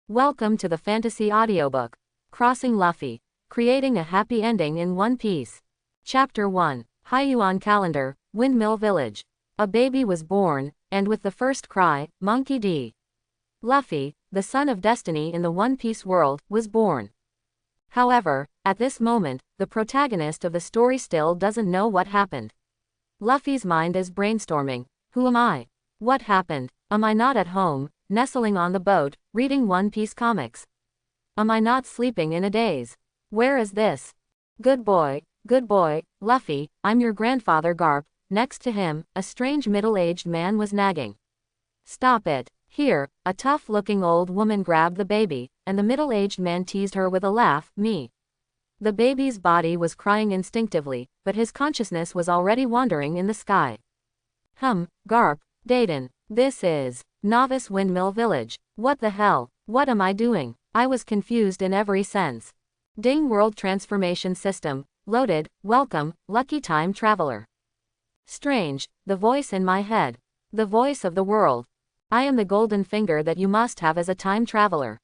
Welcome to the fantasy audiobook, Crossing Luffy, Creating a Happy Ending in One Piece. Chapter 1, Hyuan Calendar, Windmill Village. A baby was born, and with the first cry, Monkey D. Luffy, the son of destiny in the One Piece world, was born. However, at this moment, the protagonist of the story still doesn't know what happened. Luffy's mind is brainstorming. Who am I? What happened? Am I not at home, nestling on the boat, reading One Piece comics? Am I not sleeping in a daze? Where is this? Good boy, Luffy, I'm your grandfather Garp. Next to him, a strange middle-aged man was nagging. Stop it. Here, a tough-looking old woman grabbed the baby, and the middle-aged man teased her with a laugh, me. The baby's body was crying instinctively, but his consciousness was already wandering in the sky. Garp, Dayton, this is Novice Windmill Village. What the hell? What am I doing? I was confused in every sense. Ding World Transformation System, loaded, welcome, lucky time traveler. Strange, the voice in my head. The voice of the world. I am the golden finger that you must have as a time traveler.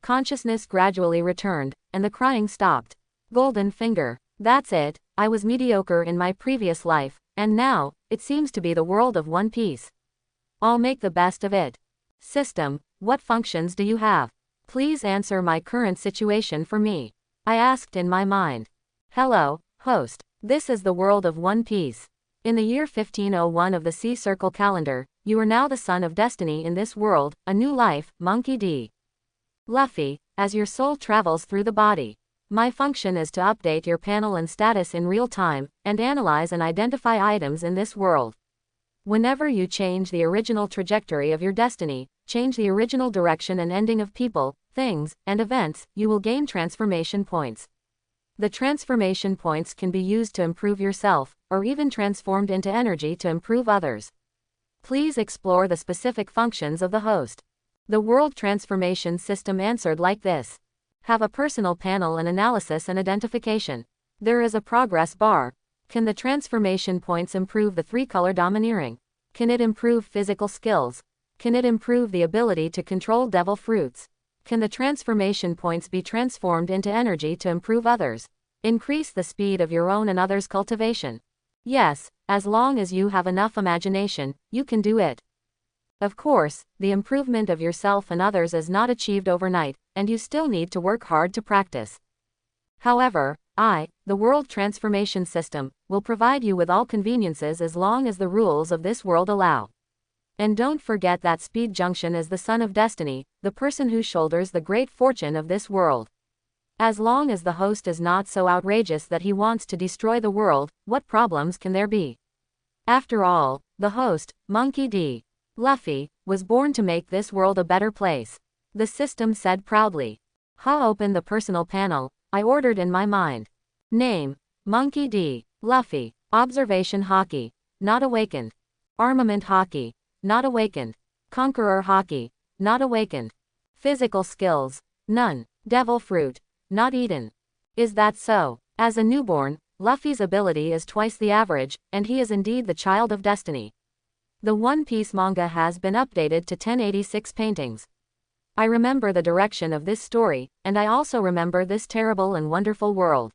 Consciousness gradually returned, and the crying stopped. Golden finger. That's it, I was mediocre in my previous life, and now, it seems to be the world of One Piece. I'll make the best of it. System, what functions do you have? Please answer my current situation for me. I asked in my mind. Hello, host. This is the world of One Piece. In the year 1501 of the Sea Circle calendar, you are now the son of destiny in this world, a new life, Monkey D. Luffy, as your soul travels through the body. My function is to update your panel and status in real time, and analyze and identify items in this world. Whenever you change the original trajectory of your destiny, change the original direction and ending of people, things, and events, you will gain transformation points. The transformation points can be used to improve yourself, or even transformed into energy to improve others. Please explore the specific functions of the host. The World Transformation System answered like this. Have a personal panel and analysis and identification. There is a progress bar. Can the transformation points improve the three-color domineering? Can it improve physical skills? Can it improve the ability to control devil fruits? Can the transformation points be transformed into energy to improve others? Increase the speed of your own and others' cultivation. Yes, as long as you have enough imagination, you can do it. Of course, the improvement of yourself and others is not achieved overnight, and you still need to work hard to practice. However, the World Transformation System, will provide you with all conveniences as long as the rules of this world allow. And don't forget that Speed Junction is the son of destiny, the person who shoulders the great fortune of this world. As long as the host is not so outrageous that he wants to destroy the world, what problems can there be? After all, the host, Monkey D. Luffy, was born to make this world a better place. The system said proudly. Open the personal panel, I ordered in my mind. Name, Monkey D. Luffy. Observation Haki. Not awakened. Armament Haki. Not awakened. Conqueror Haki. Not awakened. Physical skills. None. Devil fruit. Not eaten. Is that so? As a newborn, Luffy's ability is twice the average, and he is indeed the child of destiny. The One Piece manga has been updated to 1086 paintings. I remember the direction of this story, and I also remember this terrible and wonderful world.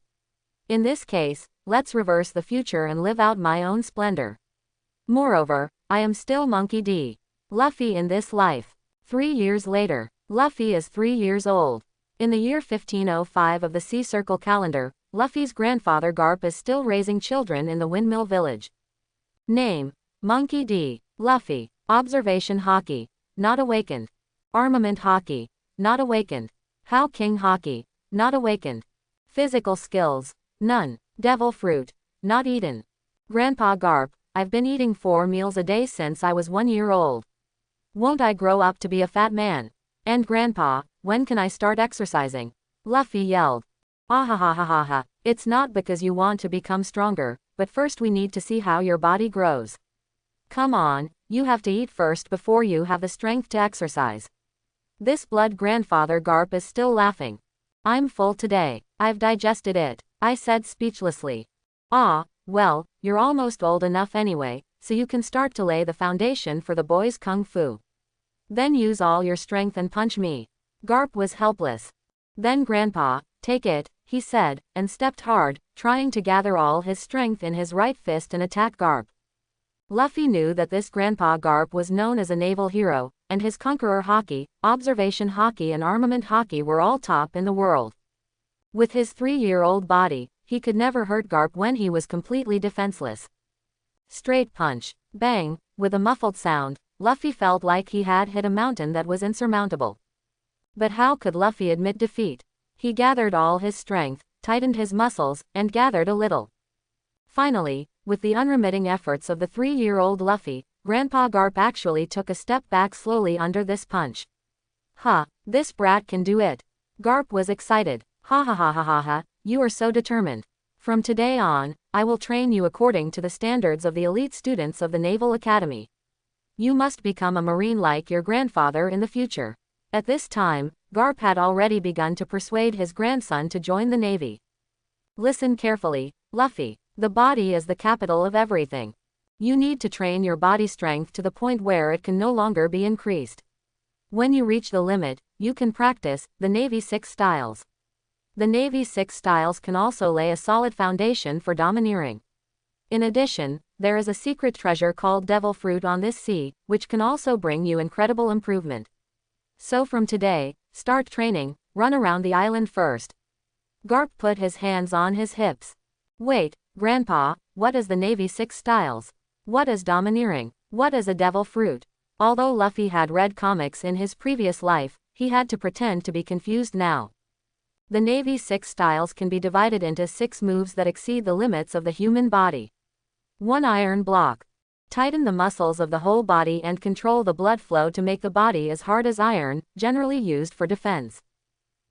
In this case, let's reverse the future and live out my own splendor. Moreover, I am still Monkey D. Luffy in this life. 3 years later, Luffy is 3 years old. In the year 1505 of the Sea Circle calendar, Luffy's grandfather Garp is still raising children in the Windmill Village. Name, Monkey D. Luffy. Observation Haki. Not awakened. Armament Haki. Not awakened. King Haki. Not awakened. Physical skills. None. Devil fruit. Not eaten. Grandpa Garp, I've been eating 4 meals a day since I was 1 year old. Won't I grow up to be a fat man? And Grandpa, when can I start exercising? Luffy yelled. Ah. It's not because you want to become stronger, but first we need to see how your body grows. Come on, you have to eat first before you have the strength to exercise. This blood grandfather Garp is still laughing. I'm full today. I've digested it, I said speechlessly. Well, you're almost old enough anyway, so you can start to lay the foundation for the boys' kung fu. Then use all your strength and punch me. Garp was helpless. Then Grandpa, take it, he said, and stepped hard, trying to gather all his strength in his right fist and attack Garp. Luffy knew that this Grandpa Garp was known as a naval hero, and his conqueror Haki, observation Haki and armament Haki were all top in the world. With his 3-year-old body, he could never hurt Garp when he was completely defenseless. Straight punch. Bang. With a muffled sound, Luffy felt like he had hit a mountain that was insurmountable. But how could Luffy admit defeat? He gathered all his strength, tightened his muscles, and gathered a little. Finally, with the unremitting efforts of the 3-year-old Luffy, Grandpa Garp actually took a step back slowly under this punch. "Huh, this brat can do it." Garp was excited. "Ha ha ha ha ha ha, you are so determined. From today on, I will train you according to the standards of the elite students of the Naval Academy. You must become a Marine like your grandfather in the future." At this time, Garp had already begun to persuade his grandson to join the Navy. "Listen carefully, Luffy. The body is the capital of everything. You need to train your body strength to the point where it can no longer be increased. When you reach the limit, you can practice the Navy 6 styles. The Navy 6 styles can also lay a solid foundation for domineering. In addition, there is a secret treasure called Devil Fruit on this sea, which can also bring you incredible improvement. So from today, start training, run around the island first." Garp put his hands on his hips. "Wait, Grandpa, what is the Navy 6 styles? What is domineering? What is a devil fruit?" Although Luffy had read comics in his previous life, he had to pretend to be confused now. The Navy 6 styles can be divided into 6 moves that exceed the limits of the human body. 1. Iron block. Tighten the muscles of the whole body and control the blood flow to make the body as hard as iron, generally used for defense.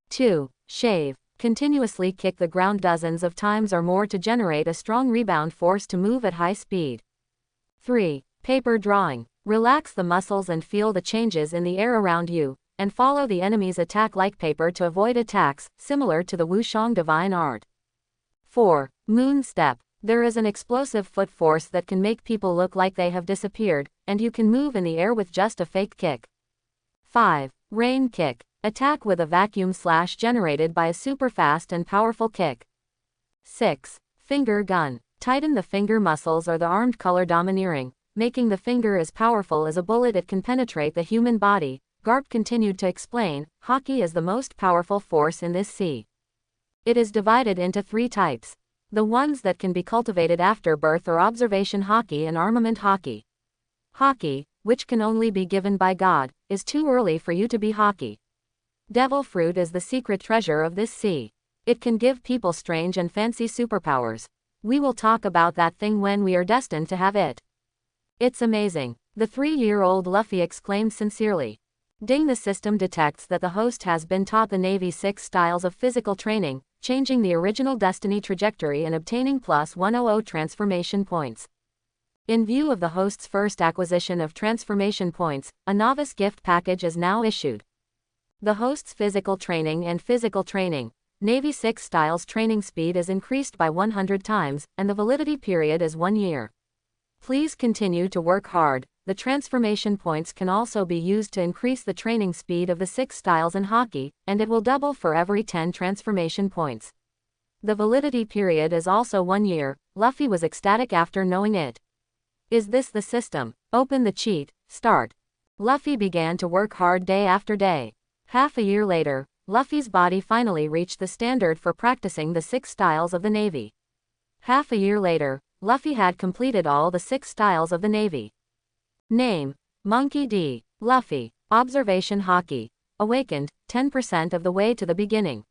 2. Shave. Continuously kick the ground dozens of times or more to generate a strong rebound force to move at high speed. 3. Paper drawing. Relax the muscles and feel the changes in the air around you, and follow the enemy's attack like paper to avoid attacks, similar to the Wushang divine art. 4. Moon step. There is an explosive foot force that can make people look like they have disappeared, and you can move in the air with just a fake kick. 5. Rain kick. Attack with a vacuum slash generated by a super fast and powerful kick. 6. Finger gun. Tighten the finger muscles or the armed color domineering, making the finger as powerful as a bullet. It can penetrate the human body. Garp continued to explain, Haki is the most powerful force in this sea. It is divided into 3 types. The ones that can be cultivated after birth are observation Haki and armament Haki. Haki, which can only be given by God, is too early for you to be Haki. Devil fruit is the secret treasure of this sea. It can give people strange and fancy superpowers. We will talk about that thing when we are destined to have it. It's amazing, the 3-year-old Luffy exclaimed sincerely. Ding! The system detects that the host has been taught the Navy 6 styles of physical training, changing the original destiny trajectory and obtaining plus 100 transformation points. In view of the host's first acquisition of transformation points, a novice gift package is now issued. The host's physical training and physical training. Navy 6 styles training speed is increased by 100 times, and the validity period is 1 year. Please continue to work hard. The transformation points can also be used to increase the training speed of the 6 styles in Haki, and it will double for every 10 transformation points. The validity period is also 1 year. Luffy was ecstatic after knowing it. Is this the system? Open the cheat, start. Luffy began to work hard day after day. Half a year later, Luffy's body finally reached the standard for practicing the 6 styles of the Navy. Half a year later, Luffy had completed all the 6 styles of the Navy. Name: Monkey D. Luffy. Observation Haki. Awakened, 10% of the way to the beginning.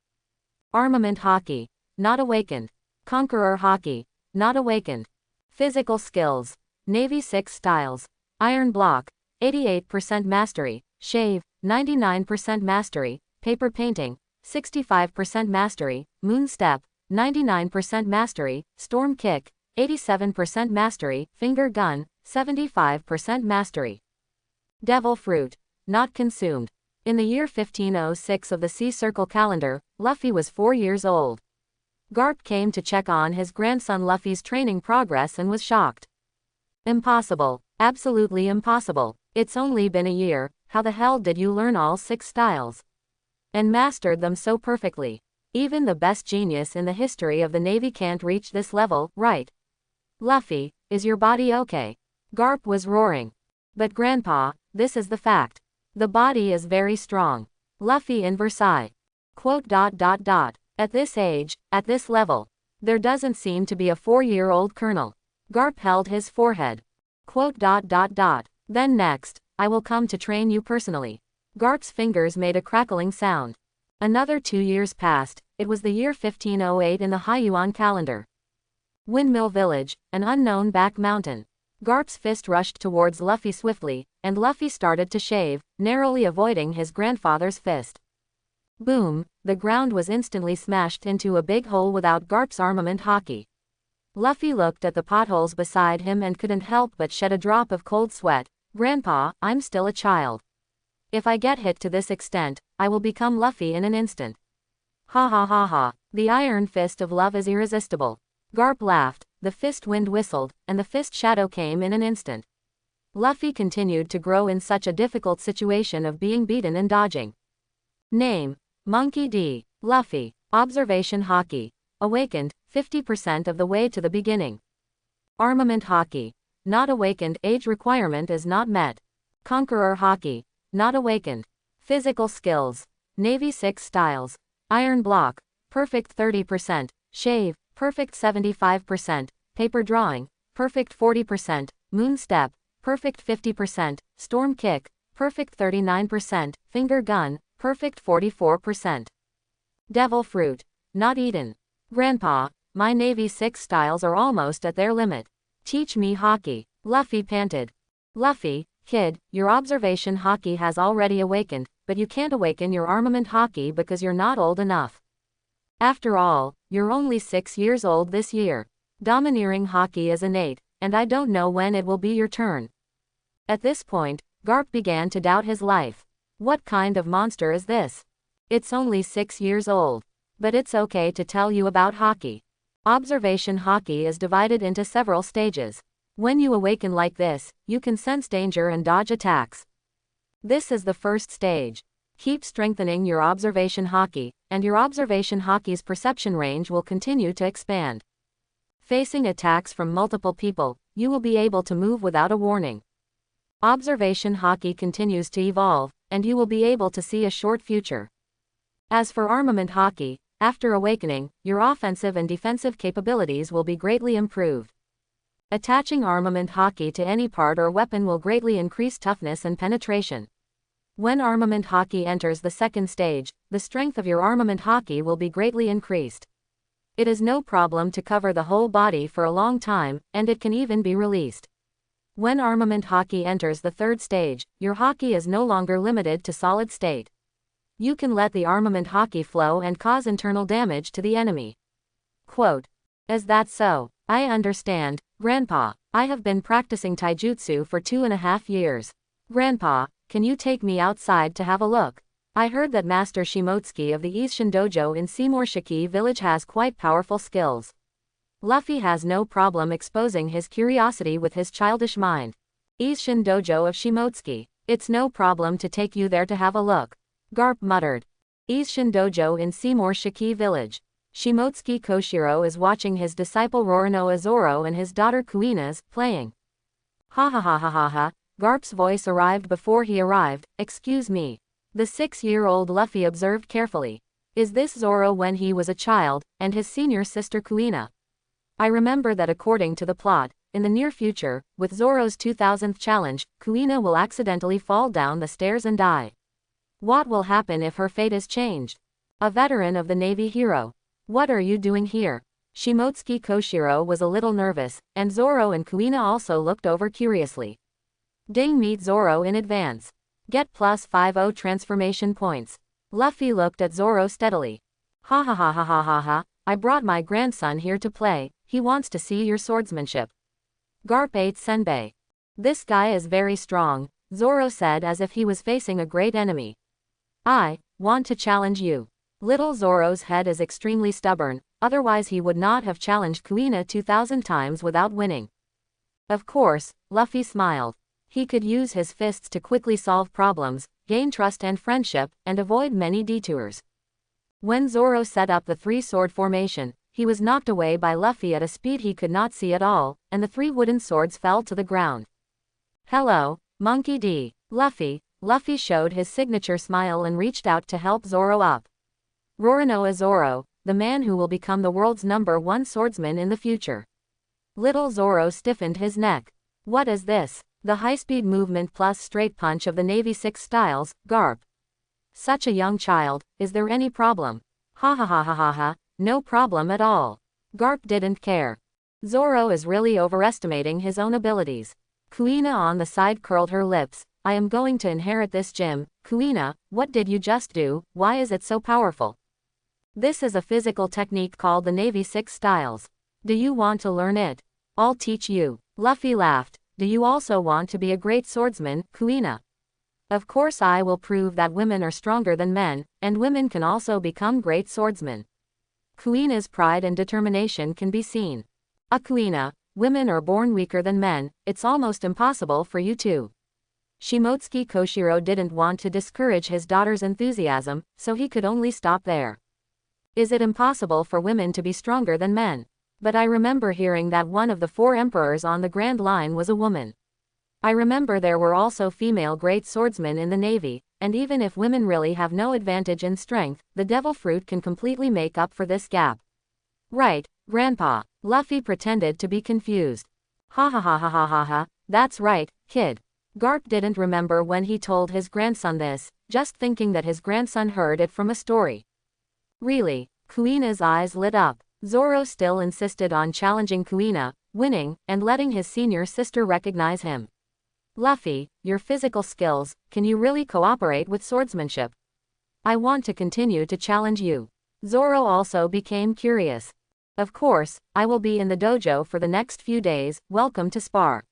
Armament Haki. Not awakened. Conqueror Haki. Not awakened. Physical skills. Navy 6 styles. Iron block. 88% mastery. Shave. 99% mastery. Paper painting. 65% mastery. Moon step. 99% mastery. Storm kick. 87% mastery. Finger gun. 75% mastery. Devil fruit. Not consumed. In the year 1506 of the Sea Circle calendar, Luffy was 4 years old. Garp came to check on his grandson Luffy's training progress and was shocked. Impossible. Absolutely impossible. It's only been a year. How the hell did you learn all 6 styles? and mastered them so perfectly. Even the best genius in the history of the Navy can't reach this level, right? Luffy, is your body okay? Garp was roaring. But Grandpa, this is the fact. The body is very strong. Luffy in Versailles. Quote. At this age, at this level, there doesn't seem to be a 4-year-old colonel. Garp held his forehead. Quote. Then next, I will come to train you personally. Garp's fingers made a crackling sound. Another 2 years passed. It was the year 1508 in the Haiyuan calendar. Windmill Village, an unknown back mountain. Garp's fist rushed towards Luffy swiftly, and Luffy started to shave, narrowly avoiding his grandfather's fist. Boom, the ground was instantly smashed into a big hole without Garp's armament Haki. Luffy looked at the potholes beside him and couldn't help but shed a drop of cold sweat. Grandpa, I'm still a child. If I get hit to this extent, I will become Luffy in an instant. Ha ha ha ha, the iron fist of love is irresistible. Garp laughed, the fist wind whistled, and the fist shadow came in an instant. Luffy continued to grow in such a difficult situation of being beaten and dodging. Name: Monkey D. Luffy. Observation Haki. Awakened, 50% of the way to the beginning. Armament Haki. Not awakened, age requirement is not met. Conqueror Haki. Not awakened. Physical skills. Navy 6 styles. Iron block, perfect 30%. Shave, perfect 75%. Paper drawing, perfect 40%. Moon step, perfect 50%. Storm kick, perfect 39%. Finger gun, perfect 44%. Devil fruit, not eaten. Grandpa, my Navy 6 styles are almost at their limit. Teach me Haki. Luffy panted. Luffy, kid, your observation Haki has already awakened, but you can't awaken your armament Haki because you're not old enough. After all, you're only 6 years old this year. Domineering Haki is innate, and I don't know when it will be your turn. At this point, Garp began to doubt his life. What kind of monster is this? It's only 6 years old. But it's okay to tell you about Haki. Observation Haki is divided into several stages. When you awaken like this, you can sense danger and dodge attacks. This is the first stage. Keep strengthening your observation Haki, and your observation Haki's perception range will continue to expand. Facing attacks from multiple people, you will be able to move without a warning. Observation Haki continues to evolve, and you will be able to see a short future. As for armament Haki, after awakening, your offensive and defensive capabilities will be greatly improved. Attaching armament Haki to any part or weapon will greatly increase toughness and penetration. When armament Haki enters the second stage, the strength of your armament Haki will be greatly increased. It is no problem to cover the whole body for a long time, and it can even be released. When armament Haki enters the third stage, your Haki is no longer limited to solid state. You can let the armament Haki flow and cause internal damage to the enemy. Quote. Is that so? I understand, Grandpa. I have been practicing taijutsu for 2.5 years. Grandpa, can you take me outside to have a look? I heard that Master Shimotsuki of the Isshin Dojo in Shiki village has quite powerful skills. Luffy has no problem exposing his curiosity with his childish mind. Isshin Dojo of Shimotsuki. It's no problem to take you there to have a look. Garp muttered. Isshin Dojo in Shiki village. Shimotsuki Koshiro is watching his disciple Roronoa Zoro and his daughter Kuina's playing. Ha ha ha ha ha ha. Garp's voice arrived before he arrived. Excuse me. The 6-year-old Luffy observed carefully. Is this Zoro when he was a child, and his senior sister Kuina? I remember that according to the plot, in the near future, with Zoro's 2000th challenge, Kuina will accidentally fall down the stairs and die. What will happen if her fate is changed? A veteran of the Navy hero. What are you doing here? Shimotsuki Koshiro was a little nervous, and Zoro and Kuina also looked over curiously. Ding, meet Zoro in advance. Get +50 transformation points. Luffy looked at Zoro steadily. Ha ha ha ha ha ha ha, I brought my grandson here to play, he wants to see your swordsmanship. Garp ate senbei. This guy is very strong, Zoro said as if he was facing a great enemy. I want to challenge you. Little Zoro's head is extremely stubborn, otherwise he would not have challenged Kuina 2000 times without winning. Of course, Luffy smiled. He could use his fists to quickly solve problems, gain trust and friendship, and avoid many detours. When Zoro set up the three-sword formation, he was knocked away by Luffy at a speed he could not see at all, and the three wooden swords fell to the ground. "Hello, Monkey D. Luffy." Luffy showed his signature smile and reached out to help Zoro up. "Roronoa Zoro, the man who will become the world's #1 swordsman in the future." Little Zoro stiffened his neck. "What is this?" "The high-speed movement plus straight punch of the Navy 6 styles, Garp." "Such a young child, is there any problem?" "Ha ha ha ha ha ha, no problem at all." Garp didn't care. Zoro is really overestimating his own abilities. Kuina on the side curled her lips. "I am going to inherit this gym." "Kuina, what did you just do? Why is it so powerful?" "This is a physical technique called the Navy 6 styles. Do you want to learn it? I'll teach you." Luffy laughed. "Do you also want to be a great swordsman, Kuina?" "Of course, I will prove that women are stronger than men, and women can also become great swordsmen." Kuina's pride and determination can be seen. Kuina, women are born weaker than men, it's almost impossible for you to." Shimotsuki Koshiro didn't want to discourage his daughter's enthusiasm, so he could only stop there. "Is it impossible for women to be stronger than men? But I remember hearing that one of the 4 emperors on the Grand Line was a woman. I remember there were also female great swordsmen in the Navy, and even if women really have no advantage in strength, the devil fruit can completely make up for this gap." "Right, Grandpa." Luffy pretended to be confused. "Ha ha ha ha ha ha ha, that's right, kid." Garp didn't remember when he told his grandson this, just thinking that his grandson heard it from a story. "Really?" Kuina's eyes lit up. Zoro still insisted on challenging Kuina, winning, and letting his senior sister recognize him. "Luffy, your physical skills, can you really cooperate with swordsmanship? I want to continue to challenge you." Zoro also became curious. "Of course, I will be in the dojo for the next few days, welcome to spar,"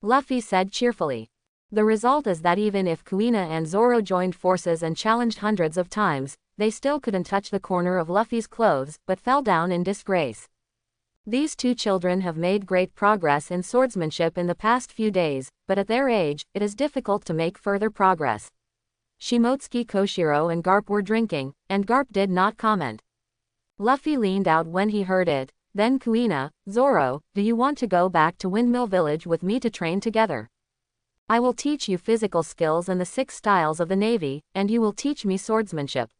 Luffy said cheerfully. The result is that even if Kuina and Zoro joined forces and challenged hundreds of times, they still couldn't touch the corner of Luffy's clothes, but fell down in disgrace. These two children have made great progress in swordsmanship in the past few days, but at their age, it is difficult to make further progress. Shimotsuki Koshiro and Garp were drinking, and Garp did not comment. Luffy leaned out when he heard it, then Kuina, "Zoro, do you want to go back to Windmill Village with me to train together? I will teach you physical skills and the 6 styles of the Navy, and you will teach me swordsmanship.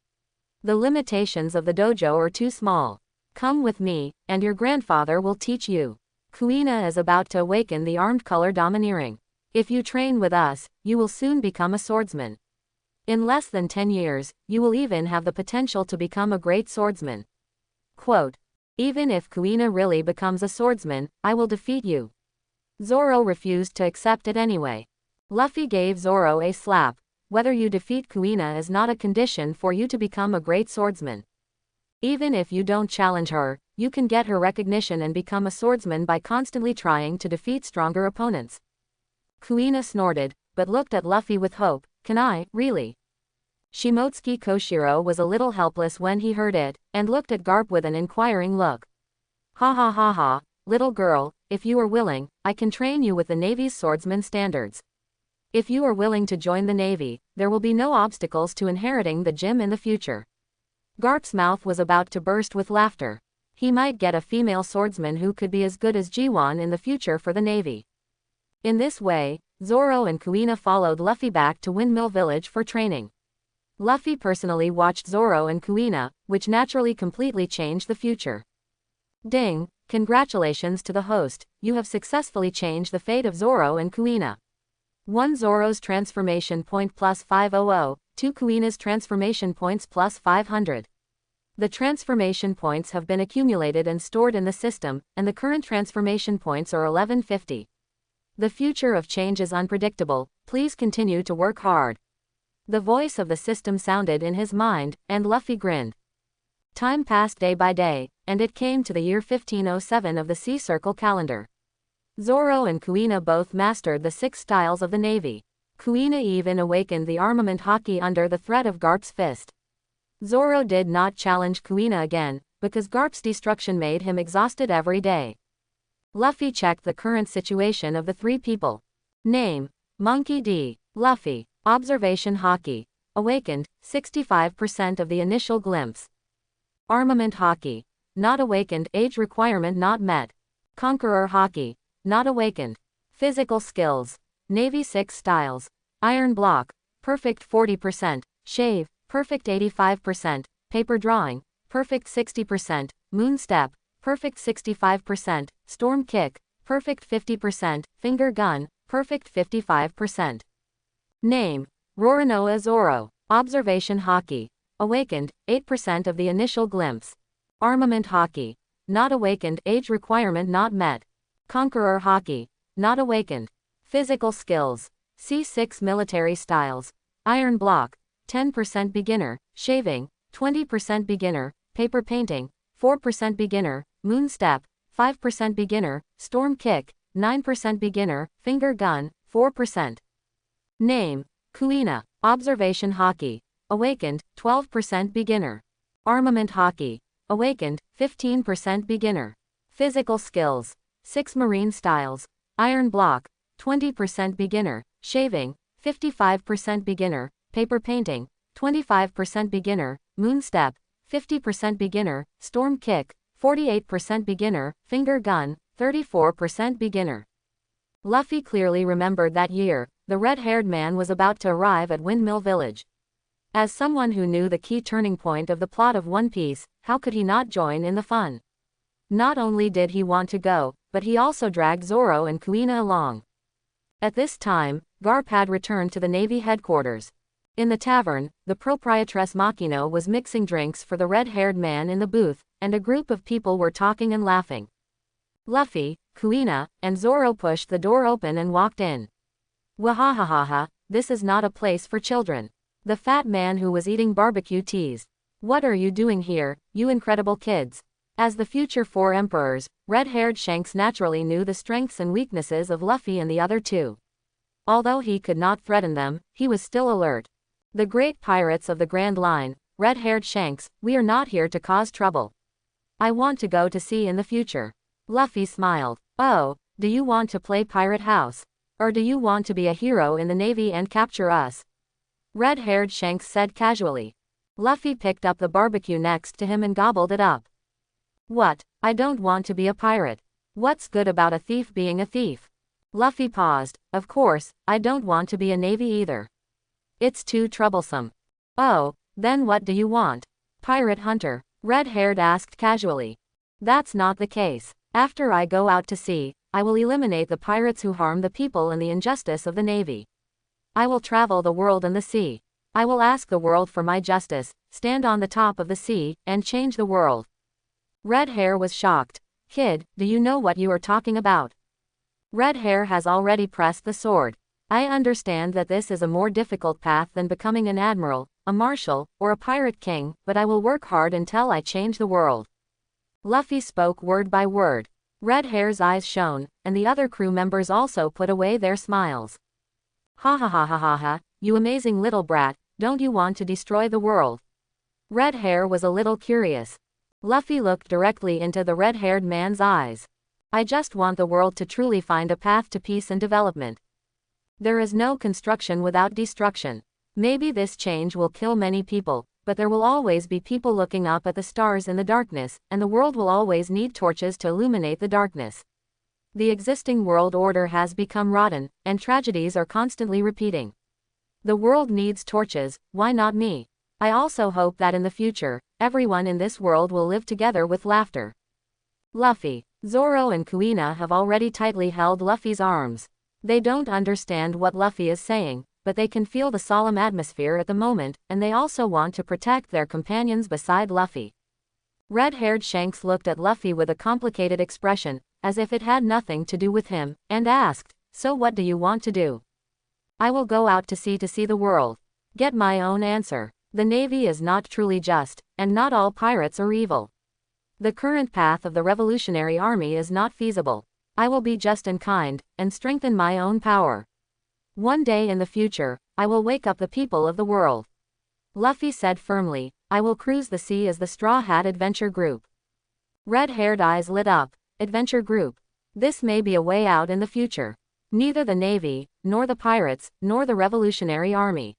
The limitations of the dojo are too small. Come with me, and your grandfather will teach you. Kuina is about to awaken the armed color domineering. If you train with us, you will soon become a swordsman. In less than 10 years, you will even have the potential to become a great swordsman." Quote, "Even if Kuina really becomes a swordsman, I will defeat you." Zoro refused to accept it anyway. Luffy gave Zoro a slap. "Whether you defeat Kuina is not a condition for you to become a great swordsman. Even if you don't challenge her, you can get her recognition and become a swordsman by constantly trying to defeat stronger opponents." Kuina snorted, but looked at Luffy with hope. "Can I, really?" Shimotsuki Koshiro was a little helpless when he heard it, and looked at Garp with an inquiring look. "Ha ha ha ha, little girl, if you are willing, I can train you with the Navy's swordsman standards. If you are willing to join the Navy, there will be no obstacles to inheriting the gym in the future." Garp's mouth was about to burst with laughter. He might get a female swordsman who could be as good as G1 in the future for the Navy. In this way, Zoro and Kuina followed Luffy back to Windmill Village for training. Luffy personally watched Zoro and Kuina, which naturally completely changed the future. Ding, congratulations to the host, you have successfully changed the fate of Zoro and Kuina. 1 Zoro's transformation point plus 500, 2 Kuina's transformation points plus 500. The transformation points have been accumulated and stored in the system, and the current transformation points are 1150. The future of change is unpredictable, please continue to work hard. The voice of the system sounded in his mind, and Luffy grinned. Time passed day by day, and it came to the year 1507 of the Sea Circle calendar. Zoro and Kuina both mastered the 6 styles of the Navy. Kuina even awakened the armament Haki under the threat of Garp's fist. Zoro did not challenge Kuina again, because Garp's destruction made him exhausted every day. Luffy checked the current situation of the 3 people. Name: Monkey D. Luffy. Observation Haki. Awakened, 65% of the initial glimpse. Armament Haki. Not awakened, age requirement not met. Conqueror Haki. Not awakened. Physical skills. Navy 6 styles. Iron block, perfect 40%. Shave, perfect 85%. Paper drawing, perfect 60%. Moon step, perfect 65%. Storm kick, perfect 50%. Finger gun, perfect 55%. Name, Roronoa Zoro. Observation Haki. Awakened, 8% of the initial glimpse. Armament Haki. Not awakened, age requirement not met. Conqueror Haki. Not awakened. Physical skills. C6 military styles. Iron block, 10% beginner. Shaving, 20% beginner. Paper painting, 4% beginner. Moon step, 5% beginner. Storm kick, 9% beginner. Finger gun, 4%. Name, Kuina. Observation Haki. Awakened, 12% beginner. Armament Haki. Awakened, 15% beginner. Physical skills. 6 marine styles. Iron block, 20% beginner. Shaving, 55% beginner. Paper painting, 25% beginner. Moon step, 50% beginner. Storm kick, 48% beginner. Finger gun, 34% beginner. Luffy clearly remembered that year, the red-haired man was about to arrive at Windmill Village. As someone who knew the key turning point of the plot of One Piece, how could he not join in the fun? Not only did he want to go, but he also dragged Zoro and Kuina along. At this time, Garp had returned to the Navy headquarters. In the tavern, the proprietress Makino was mixing drinks for the red-haired man in the booth, and a group of people were talking and laughing. Luffy, Kuina, and Zoro pushed the door open and walked in. Wahahaha, this is not a place for children. The fat man who was eating barbecue teased. What are you doing here, you incredible kids? As the future 4 emperors, red-haired Shanks naturally knew the strengths and weaknesses of Luffy and the other two. Although he could not threaten them, he was still alert. The great pirates of the Grand Line, red-haired Shanks, we are not here to cause trouble. I want to go to sea in the future. Luffy smiled. Oh, do you want to play Pirate House? Or do you want to be a hero in the Navy and capture us? Red-haired Shanks said casually. Luffy picked up the barbecue next to him and gobbled it up. What? I don't want to be a pirate. What's good about a thief being a thief? Luffy paused. Of course, I don't want to be a Navy either. It's too troublesome. Oh, then what do you want? Pirate hunter, red-haired asked casually. That's not the case. After I go out to sea, I will eliminate the pirates who harm the people and the injustice of the Navy. I will travel the world and the sea. I will ask the world for my justice, stand on the top of the sea, and change the world. Red Hair was shocked. Kid, do you know what you are talking about? Red Hair has already pressed the sword. I understand that this is a more difficult path than becoming an admiral, a marshal, or a pirate king, but I will work hard until I change the world. Luffy spoke word by word. Red Hair's eyes shone, and the other crew members also put away their smiles. Ha ha ha ha ha ha, you amazing little brat, don't you want to destroy the world? Red Hair was a little curious. Luffy looked directly into the red-haired man's eyes. I just want the world to truly find a path to peace and development. There is no construction without destruction. Maybe this change will kill many people, but there will always be people looking up at the stars in the darkness, and the world will always need torches to illuminate the darkness. The existing world order has become rotten, and tragedies are constantly repeating. The world needs torches, why not me? I also hope that in the future, everyone in this world will live together with laughter. Luffy, Zoro and Kuina have already tightly held Luffy's arms. They don't understand what Luffy is saying, but they can feel the solemn atmosphere at the moment, and they also want to protect their companions beside Luffy. Red-haired Shanks looked at Luffy with a complicated expression, as if it had nothing to do with him, and asked, so what do you want to do? I will go out to see the world. Get my own answer. The Navy is not truly just, and not all pirates are evil. The current path of the Revolutionary Army is not feasible. I will be just and kind, and strengthen my own power. One day in the future, I will wake up the people of the world. Luffy said firmly, I will cruise the sea as the Straw Hat Adventure Group. Red-haired eyes lit up. Adventure Group. This may be a way out in the future. Neither the Navy, nor the pirates, nor the Revolutionary Army.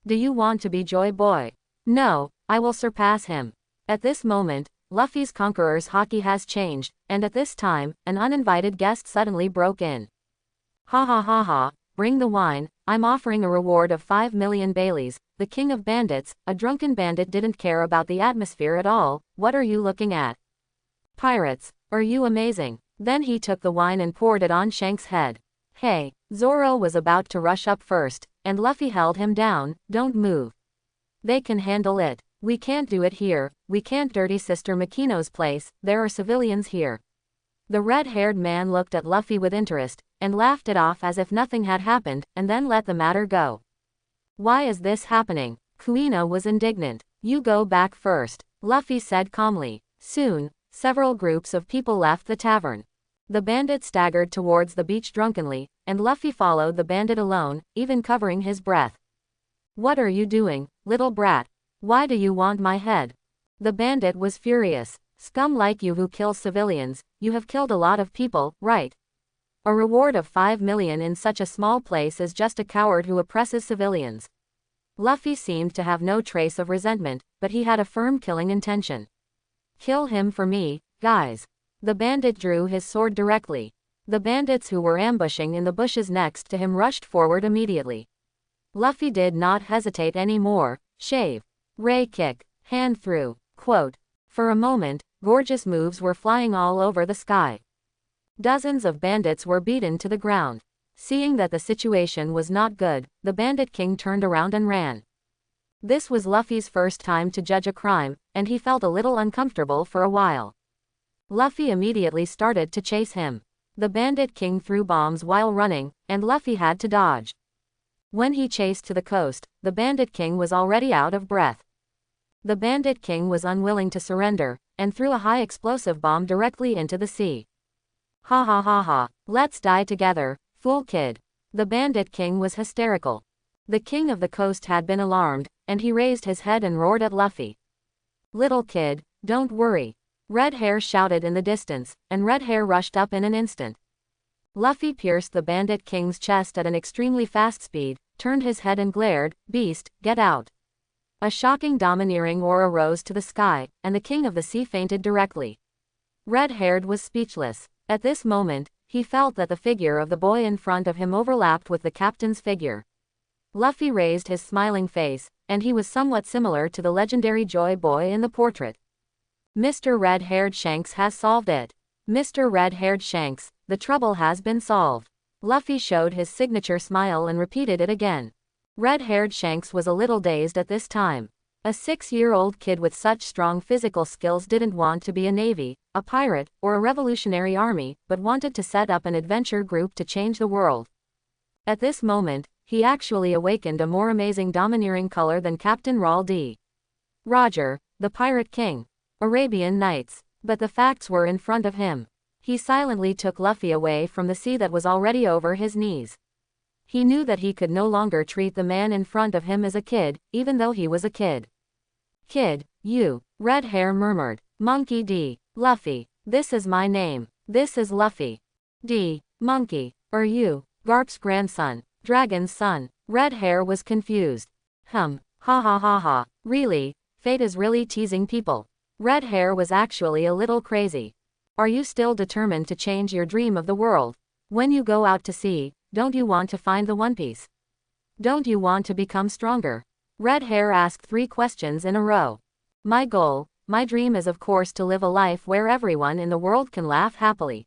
Do you want to be Joy Boy? No, I will surpass him. At this moment, Luffy's conqueror's Haki has changed, and at this time, an uninvited guest suddenly broke in. Ha ha ha ha, bring the wine, I'm offering a reward of 5 million Baileys, the king of bandits. A drunken bandit didn't care about the atmosphere at all. What are you looking at? Pirates, are you amazing? Then he took the wine and poured it on Shanks' head. Hey, Zoro was about to rush up first, and Luffy held him down. Don't move. They can handle it. We can't do it here, we can't dirty Sister Makino's place, there are civilians here. The red-haired man looked at Luffy with interest, and laughed it off as if nothing had happened, and then let the matter go. Why is this happening? Kuina was indignant. You go back first, Luffy said calmly. Soon, several groups of people left the tavern. The bandit staggered towards the beach drunkenly, and Luffy followed the bandit alone, even covering his breath. What are you doing, little brat? Why do you want my head? The bandit was furious. Scum like you who kills civilians, you have killed a lot of people, right? A reward of 5 million in such a small place is just a coward who oppresses civilians. Luffy seemed to have no trace of resentment, but he had a firm killing intention. Kill him for me, guys. The bandit drew his sword directly. The bandits who were ambushing in the bushes next to him rushed forward immediately. Luffy did not hesitate anymore. Shave. Ray kick. Hand through. Quote. For a moment, gorgeous moves were flying all over the sky. Dozens of bandits were beaten to the ground. Seeing that the situation was not good, the Bandit King turned around and ran. This was Luffy's first time to judge a crime, and he felt a little uncomfortable for a while. Luffy immediately started to chase him. The Bandit King threw bombs while running, and Luffy had to dodge. When he chased to the coast, the Bandit King was already out of breath. The Bandit King was unwilling to surrender, and threw a high explosive bomb directly into the sea. Ha ha ha ha, let's die together, fool kid. The Bandit King was hysterical. The king of the coast had been alarmed, and he raised his head and roared at Luffy. Little kid, don't worry. Red Hair shouted in the distance, and Red Hair rushed up in an instant. Luffy pierced the Bandit King's chest at an extremely fast speed, turned his head and glared, Beast, get out. A shocking domineering aura rose to the sky, and the king of the sea fainted directly. Red-haired was speechless. At this moment, he felt that the figure of the boy in front of him overlapped with the captain's figure. Luffy raised his smiling face, and he was somewhat similar to the legendary Joy Boy in the portrait. Mr. Red-haired Shanks has solved it. Mr. Red-haired Shanks, the trouble has been solved. Luffy showed his signature smile and repeated it again. Red-haired Shanks was a little dazed at this time. A 6-year-old kid with such strong physical skills didn't want to be a navy, a pirate, or a revolutionary army, but wanted to set up an adventure group to change the world. At this moment, he actually awakened a more amazing domineering color than Captain Raul D. Roger, the Pirate King. Arabian Nights. But the facts were in front of him. He silently took Luffy away from the sea that was already over his knees. He knew that he could no longer treat the man in front of him as a kid, even though he was a kid. Kid, you, Red Hair murmured. Monkey D. Luffy, this is my name. This is Luffy. D. Monkey, are you, Garp's grandson, Dragon's son? Red Hair was confused. Ha ha ha ha, really, fate is really teasing people. Red Hair was actually a little crazy. Are you still determined to change your dream of the world? When you go out to sea, don't you want to find the One Piece? Don't you want to become stronger? Red Hair asked 3 questions in a row. My goal, my dream is of course to live a life where everyone in the world can laugh happily.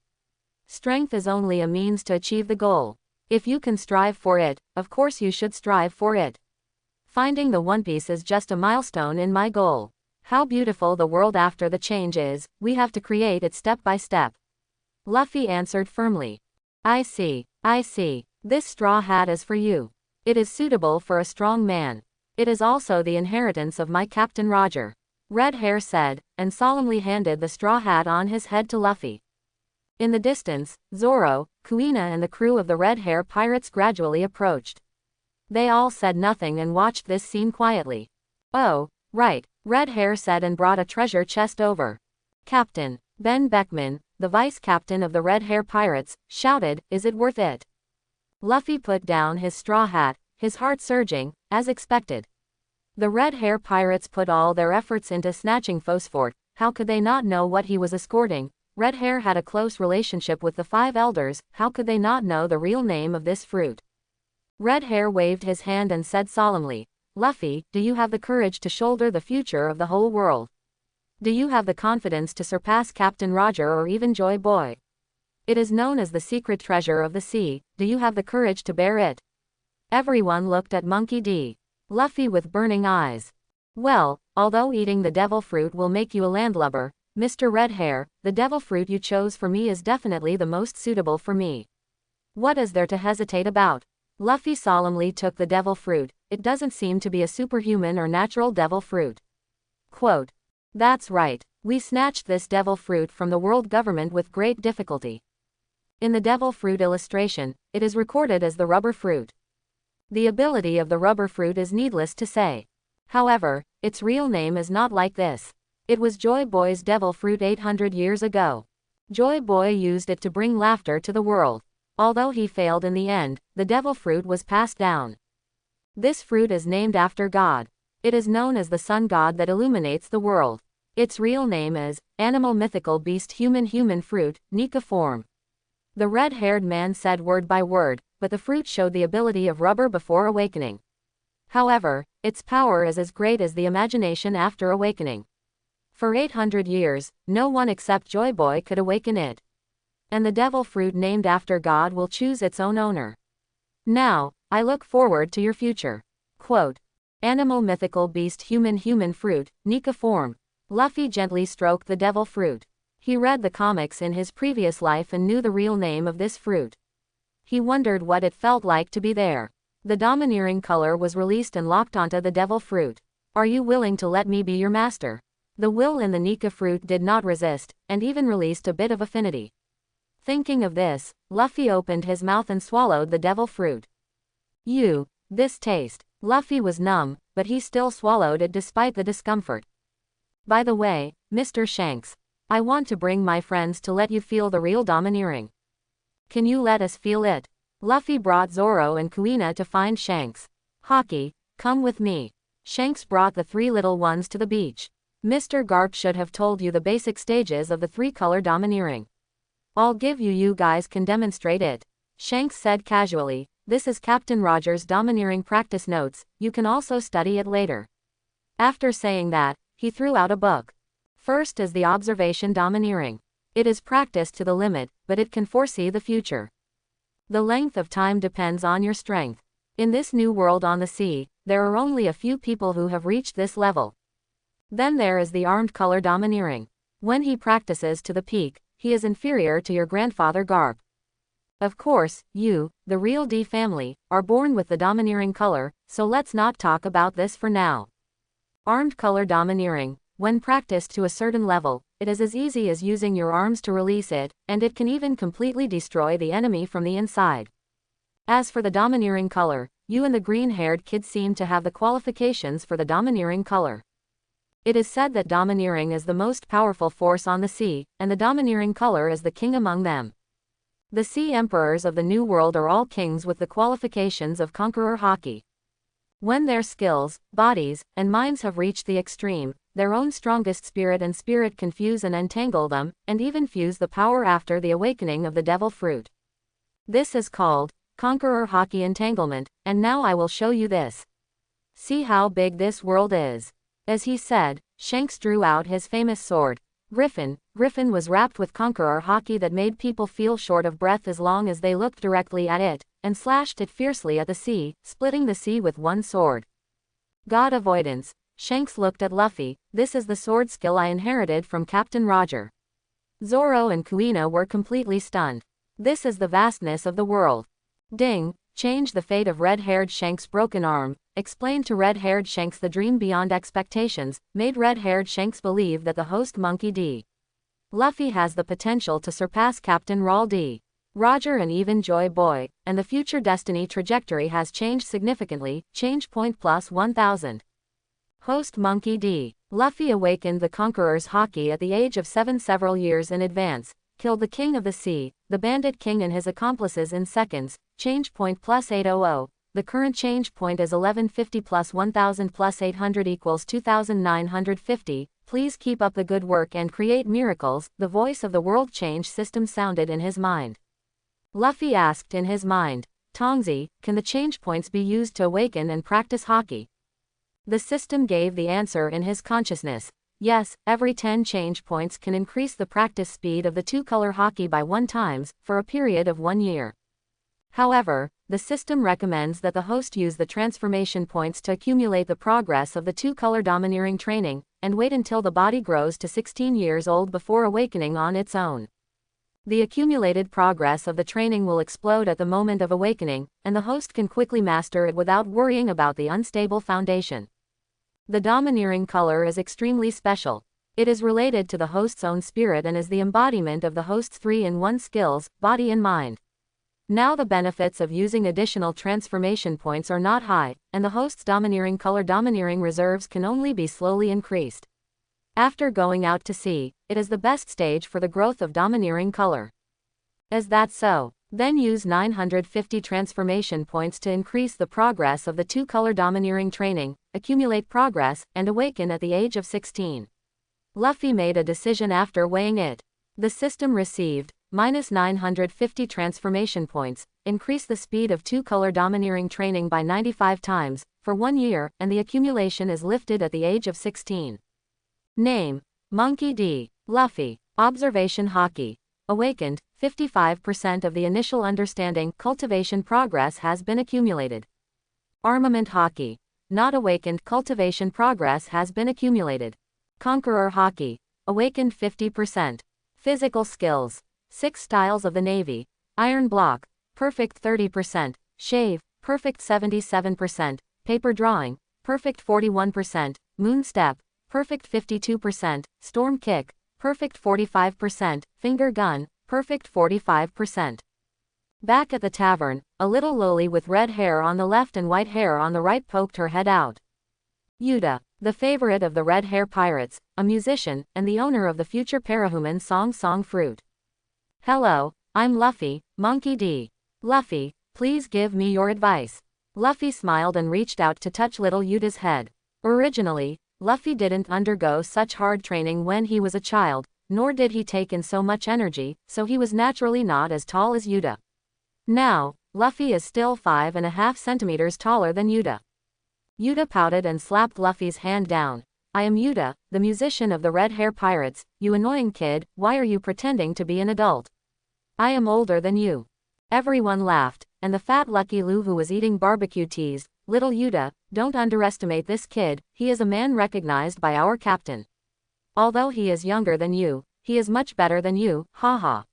Strength is only a means to achieve the goal. If you can strive for it, of course you should strive for it. Finding the One Piece is just a milestone in my goal. How beautiful the world after the change is, we have to create it step by step. Luffy answered firmly. I see. This straw hat is for you. It is suitable for a strong man. It is also the inheritance of my Captain Roger. Red Hair said, and solemnly handed the straw hat on his head to Luffy. In the distance, Zoro, Kuina and the crew of the Red Hair pirates gradually approached. They all said nothing and watched this scene quietly. Oh, right, Red Hair said and brought a treasure chest over. Captain Ben Beckman, the vice captain of the Red Hair Pirates, shouted, is it worth it? Luffy put down his straw hat, his heart surging, as expected. The red hair pirates put all their efforts into snatching Phosphor. How could they not know what he was escorting? Red hair had a close relationship with the five elders. How could they not know the real name of this fruit? Red hair waved his hand and said solemnly, Luffy, do you have the courage to shoulder the future of the whole world? Do you have the confidence to surpass Captain Roger or even Joy Boy? It is known as the secret treasure of the sea. Do you have the courage to bear it? Everyone looked at Monkey D. Luffy with burning eyes. Well, although eating the devil fruit will make you a landlubber, Mr. Red Hair, the devil fruit you chose for me is definitely the most suitable for me. What is there to hesitate about? Luffy solemnly took the devil fruit. It doesn't seem to be a superhuman or natural devil fruit. Quote. That's right. We snatched this devil fruit from the world government with great difficulty. In the devil fruit illustration, it is recorded as the rubber fruit. The ability of the rubber fruit is needless to say. However, its real name is not like this. It was Joy Boy's devil fruit 800 years ago. Joy Boy used it to bring laughter to the world. Although he failed in the end, the devil fruit was passed down. This fruit is named after God. It is known as the sun god that illuminates the world. Its real name is animal mythical beast human fruit, Nika form. The red-haired man said word by word, but the fruit showed the ability of rubber before awakening. However, its power is as great as the imagination after awakening. For 800 years, no one except Joy Boy could awaken it. And the devil fruit named after God will choose its own owner. Now, I look forward to your future. Quote. Animal mythical beast human fruit, Nika form. Luffy gently stroked the devil fruit. He read the comics in his previous life and knew the real name of this fruit. He wondered what it felt like to be there. The domineering color was released and locked onto the devil fruit. Are you willing to let me be your master? The will in the Nika fruit did not resist, and even released a bit of affinity. Thinking of this, Luffy opened his mouth and swallowed the devil fruit. This taste. Luffy was numb, but he still swallowed it despite the discomfort. By the way, Mr. Shanks, I want to bring my friends to let you feel the real domineering. Can you let us feel it? Luffy brought Zoro and Kuina to find Shanks. Haki, come with me. Shanks brought the three little ones to the beach. Mr. Garp should have told you the basic stages of the three-color domineering. I'll give you guys can demonstrate it. Shanks said casually, this is Captain Roger's domineering practice notes, you can also study it later. After saying that, he threw out a book. First is the observation domineering. It is practiced to the limit, but it can foresee the future. The length of time depends on your strength. In this new world on the sea, there are only a few people who have reached this level. Then there is the armed color domineering. When he practices to the peak, he is inferior to your grandfather Garp. Of course, you, the real D family, are born with the domineering color, so let's not talk about this for now. Armed color domineering. When practiced to a certain level, it is as easy as using your arms to release it, and it can even completely destroy the enemy from the inside. As for the domineering color, you and the green-haired kid seem to have the qualifications for the domineering color. It is said that domineering is the most powerful force on the sea, and the domineering color is the king among them. The sea emperors of the New World are all kings with the qualifications of conqueror Haki. When their skills, bodies, and minds have reached the extreme, their own strongest spirit and spirit confuse and entangle them, and even fuse the power after the awakening of the devil fruit. This is called conqueror Haki entanglement, and now I will show you this. See how big this world is. As he said, Shanks drew out his famous sword, Griffin. Griffin was wrapped with conqueror Haki that made people feel short of breath as long as they looked directly at it, and slashed it fiercely at the sea, splitting the sea with one sword. God avoidance. Shanks looked at Luffy, this is the sword skill I inherited from Captain Roger. Zoro and Kuina were completely stunned. This is the vastness of the world. Ding, change the fate of red-haired Shanks' broken arm, explained to red-haired Shanks the dream beyond expectations, made red-haired Shanks believe that the host Monkey D. Luffy has the potential to surpass Captain Raul D. Roger and even Joy Boy, and the future destiny trajectory has changed significantly, change point plus 1000. Host Monkey D. Luffy awakened the Conqueror's Haki at the age of 7 several years in advance, killed the King of the Sea, the Bandit King and his accomplices in seconds, change point plus 800. The current change point is 1150 plus 1000 plus 800 equals 2950. Please keep up the good work and create miracles, the voice of the world change system sounded in his mind. Luffy asked in his mind, Tongzi, can the change points be used to awaken and practice Haki? The system gave the answer in his consciousness. Yes, every 10 change points can increase the practice speed of the two-color Haki by 1 times, for a period of 1 year. However, the system recommends that the host use the transformation points to accumulate the progress of the two-color domineering training, and wait until the body grows to 16 years old before awakening on its own. The accumulated progress of the training will explode at the moment of awakening, and the host can quickly master it without worrying about the unstable foundation. The domineering color is extremely special. It is related to the host's own spirit and is the embodiment of the host's 3-in-1 skills, body and mind. Now the benefits of using additional transformation points are not high, and the host's domineering color domineering reserves can only be slowly increased. After going out to sea, it is the best stage for the growth of domineering color. Is that so? Then use 950 transformation points to increase the progress of the two-color domineering training, accumulate progress, and awaken at the age of 16. Luffy made a decision after weighing it. The system received, minus 950 transformation points, increase the speed of two-color domineering training by 95 times, for 1 year, and the accumulation is lifted at the age of 16. Name, Monkey D. Luffy. Observation Haki. Awakened, 55% of the initial understanding, cultivation progress has been accumulated. Armament Haki. Not awakened, cultivation progress has been accumulated. Conqueror Haki. Awakened 50%. Physical skills. 6 styles of the Navy. Iron block, perfect 30%. Shave, perfect 77%. Paper drawing, perfect 41%. Moon step, perfect 52%. Storm kick, perfect 45%. Finger gun, perfect 45%. Back at the tavern, a little loli with red hair on the left and white hair on the right poked her head out. Yuta, the favorite of the red hair pirates, a musician, and the owner of the future parahuman Song Fruit. Hello, I'm Luffy, Monkey D. Luffy, please give me your advice. Luffy smiled and reached out to touch little Yuta's head. Originally, Luffy didn't undergo such hard training when he was a child, nor did he take in so much energy, so he was naturally not as tall as Yuta. Now, Luffy is still 5.5 centimeters taller than Yuta. Yuta pouted and slapped Luffy's hand down. I am Yuta, the musician of the Red Hair Pirates. You annoying kid, why are you pretending to be an adult? I am older than you. Everyone laughed, and the fat Lucky Lu who was eating barbecue teased, little Yuta, don't underestimate this kid, he is a man recognized by our captain. Although he is younger than you, he is much better than you, haha.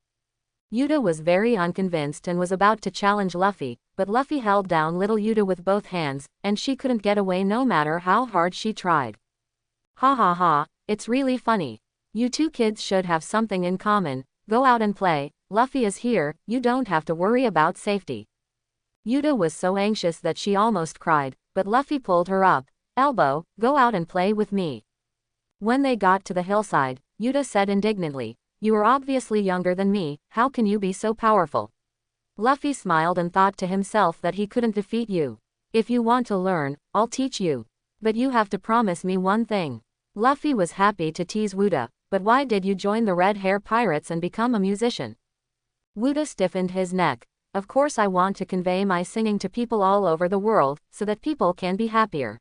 Yuta was very unconvinced and was about to challenge Luffy, but Luffy held down little Yuta with both hands, and she couldn't get away no matter how hard she tried. Ha ha ha, it's really funny. You two kids should have something in common, go out and play, Luffy is here, you don't have to worry about safety. Yuta was so anxious that she almost cried, but Luffy pulled her up. Elbow, go out and play with me. When they got to the hillside, Yuta said indignantly, you are obviously younger than me, how can you be so powerful? Luffy smiled and thought to himself that he couldn't defeat you. If you want to learn, I'll teach you. But you have to promise me one thing. Luffy was happy to tease Yuta, but why did you join the Red Hair Pirates and become a musician? Yuta stiffened his neck. Of course I want to convey my singing to people all over the world, so that people can be happier.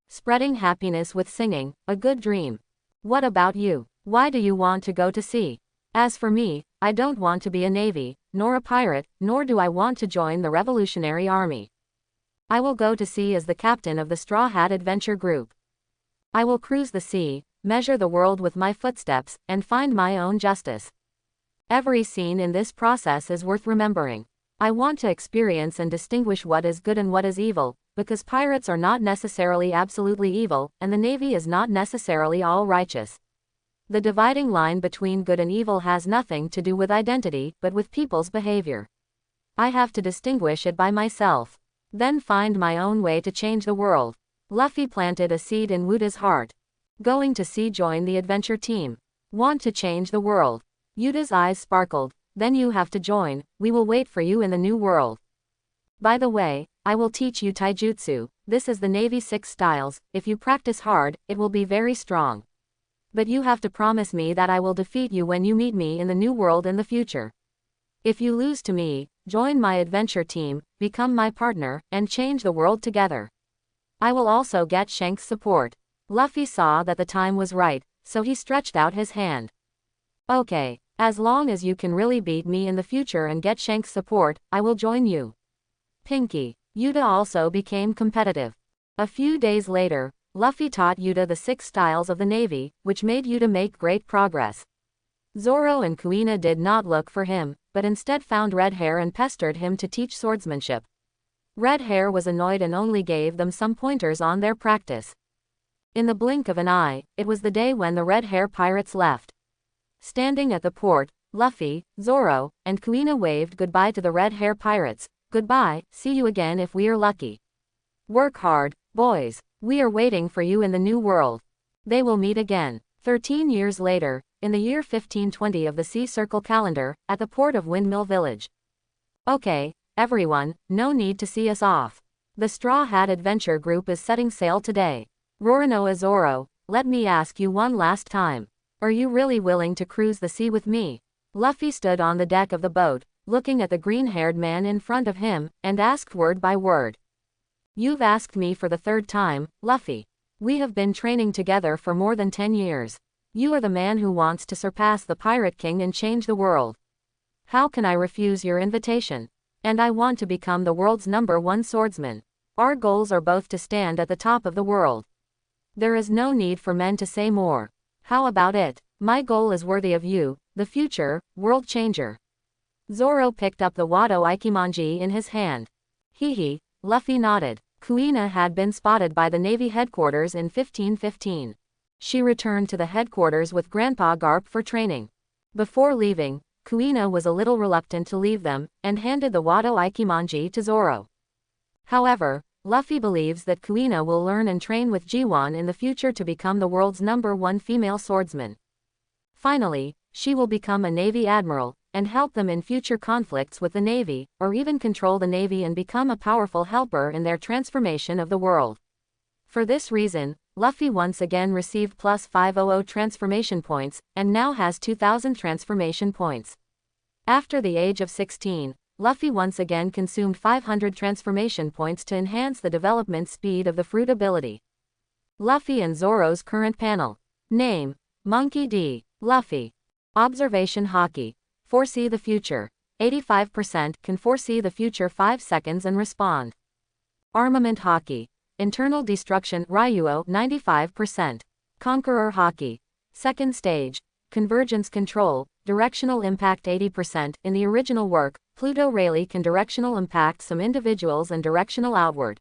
Spreading happiness with singing, a good dream. What about you? Why do you want to go to sea? As for me, I don't want to be a navy, nor a pirate, nor do I want to join the Revolutionary Army. I will go to sea as the captain of the Straw Hat Adventure Group. I will cruise the sea, measure the world with my footsteps, and find my own justice. Every scene in this process is worth remembering. I want to experience and distinguish what is good and what is evil, because pirates are not necessarily absolutely evil, and the navy is not necessarily all righteous. The dividing line between good and evil has nothing to do with identity, but with people's behavior. I have to distinguish it by myself. Then find my own way to change the world. Luffy planted a seed in Yuta's heart. Going to sea, join the adventure team. Want to change the world. Yuta's eyes sparkled. Then you have to join, we will wait for you in the new world. By the way, I will teach you taijutsu. This is the Navy 6 styles. If you practice hard, it will be very strong. But you have to promise me that I will defeat you when you meet me in the new world in the future. If you lose to me, join my adventure team, become my partner, and change the world together. I will also get Shanks' support. Luffy saw that the time was right, so he stretched out his hand. Okay, as long as you can really beat me in the future and get Shanks' support, I will join you. Pinky. Yuta also became competitive. A few days later, Luffy taught Yuta the 6 styles of the Navy, which made Yuta make great progress. Zoro and Kuina did not look for him, but instead found Red Hair and pestered him to teach swordsmanship. Red Hair was annoyed and only gave them some pointers on their practice. In the blink of an eye, it was the day when the Red Hair pirates left. Standing at the port, Luffy, Zoro, and Kuina waved goodbye to the Red Hair pirates. Goodbye, see you again if we are lucky. Work hard, boys. We are waiting for you in the new world. They will meet again. 13 years later, in the year 1520 of the Sea Circle calendar, at the port of Windmill Village. Okay, everyone, no need to see us off. The Straw Hat Adventure Group is setting sail today. Roronoa Zoro, let me ask you one last time. Are you really willing to cruise the sea with me? Luffy stood on the deck of the boat, looking at the green-haired man in front of him, and asked word by word. You've asked me for the 3rd time, Luffy. We have been training together for more than 10 years. You are the man who wants to surpass the Pirate King and change the world. How can I refuse your invitation? And I want to become the world's #1 swordsman. Our goals are both to stand at the top of the world. There is no need for men to say more. How about it? My goal is worthy of you, the future world changer. Zoro picked up the Wado Ikimonji in his hand. Hee, Luffy nodded. Kuina had been spotted by the Navy headquarters in 1515. She returned to the headquarters with Grandpa Garp for training. Before leaving, Kuina was a little reluctant to leave them, and handed the Wado Ikimonji to Zoro. However, Luffy believes that Kuina will learn and train with G1 in the future to become the world's #1 female swordsman. Finally, she will become a Navy admiral, and help them in future conflicts with the Navy, or even control the Navy and become a powerful helper in their transformation of the world. For this reason, Luffy once again received plus 500 transformation points, and now has 2000 transformation points. After the age of 16, Luffy once again consumed 500 transformation points to enhance the development speed of the fruit ability. Luffy and Zoro's current panel. Name: Monkey D. Luffy. Observation Haki. Foresee the future. 85% can foresee the future 5 seconds and respond. Armament Haki. Internal destruction Ryuo 95%. Conqueror Haki. Second stage. Convergence control. Directional impact 80%. In the original work, Pluto Rayleigh can directional impact some individuals and directional outward.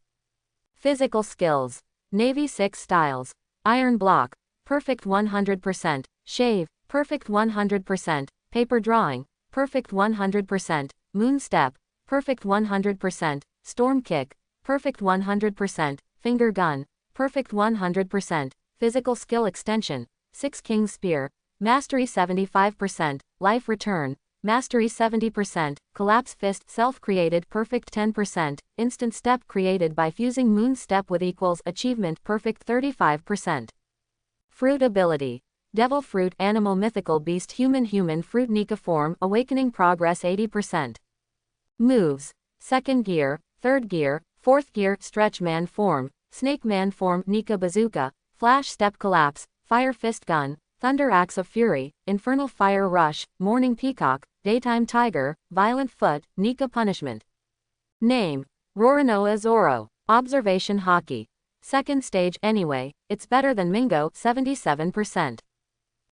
Physical skills. Navy 6 styles. Iron block. Perfect 100%. Shave. Perfect 100%. Paper drawing. Perfect 100%. Moon step. Perfect 100%. Storm kick. Perfect 100%. Finger gun. Perfect 100%. Physical skill extension. 6 King's Spear. Mastery 75%. Life return. Mastery 70%. Collapse fist self-created perfect 10%. Instant step created by fusing moon step with equals achievement perfect 35%. Fruit ability. Devil fruit animal mythical beast human fruit Nika form awakening progress 80%. Moves. Second gear, third gear, fourth gear stretch man form, snake man form Nika bazooka, flash step collapse, fire fist gun, thunder axe of fury, infernal fire rush, morning peacock, daytime tiger, violent foot, Nika punishment. Name: Roronoa Zoro. Observation Haki. Second stage anyway, it's better than Mingo 77%.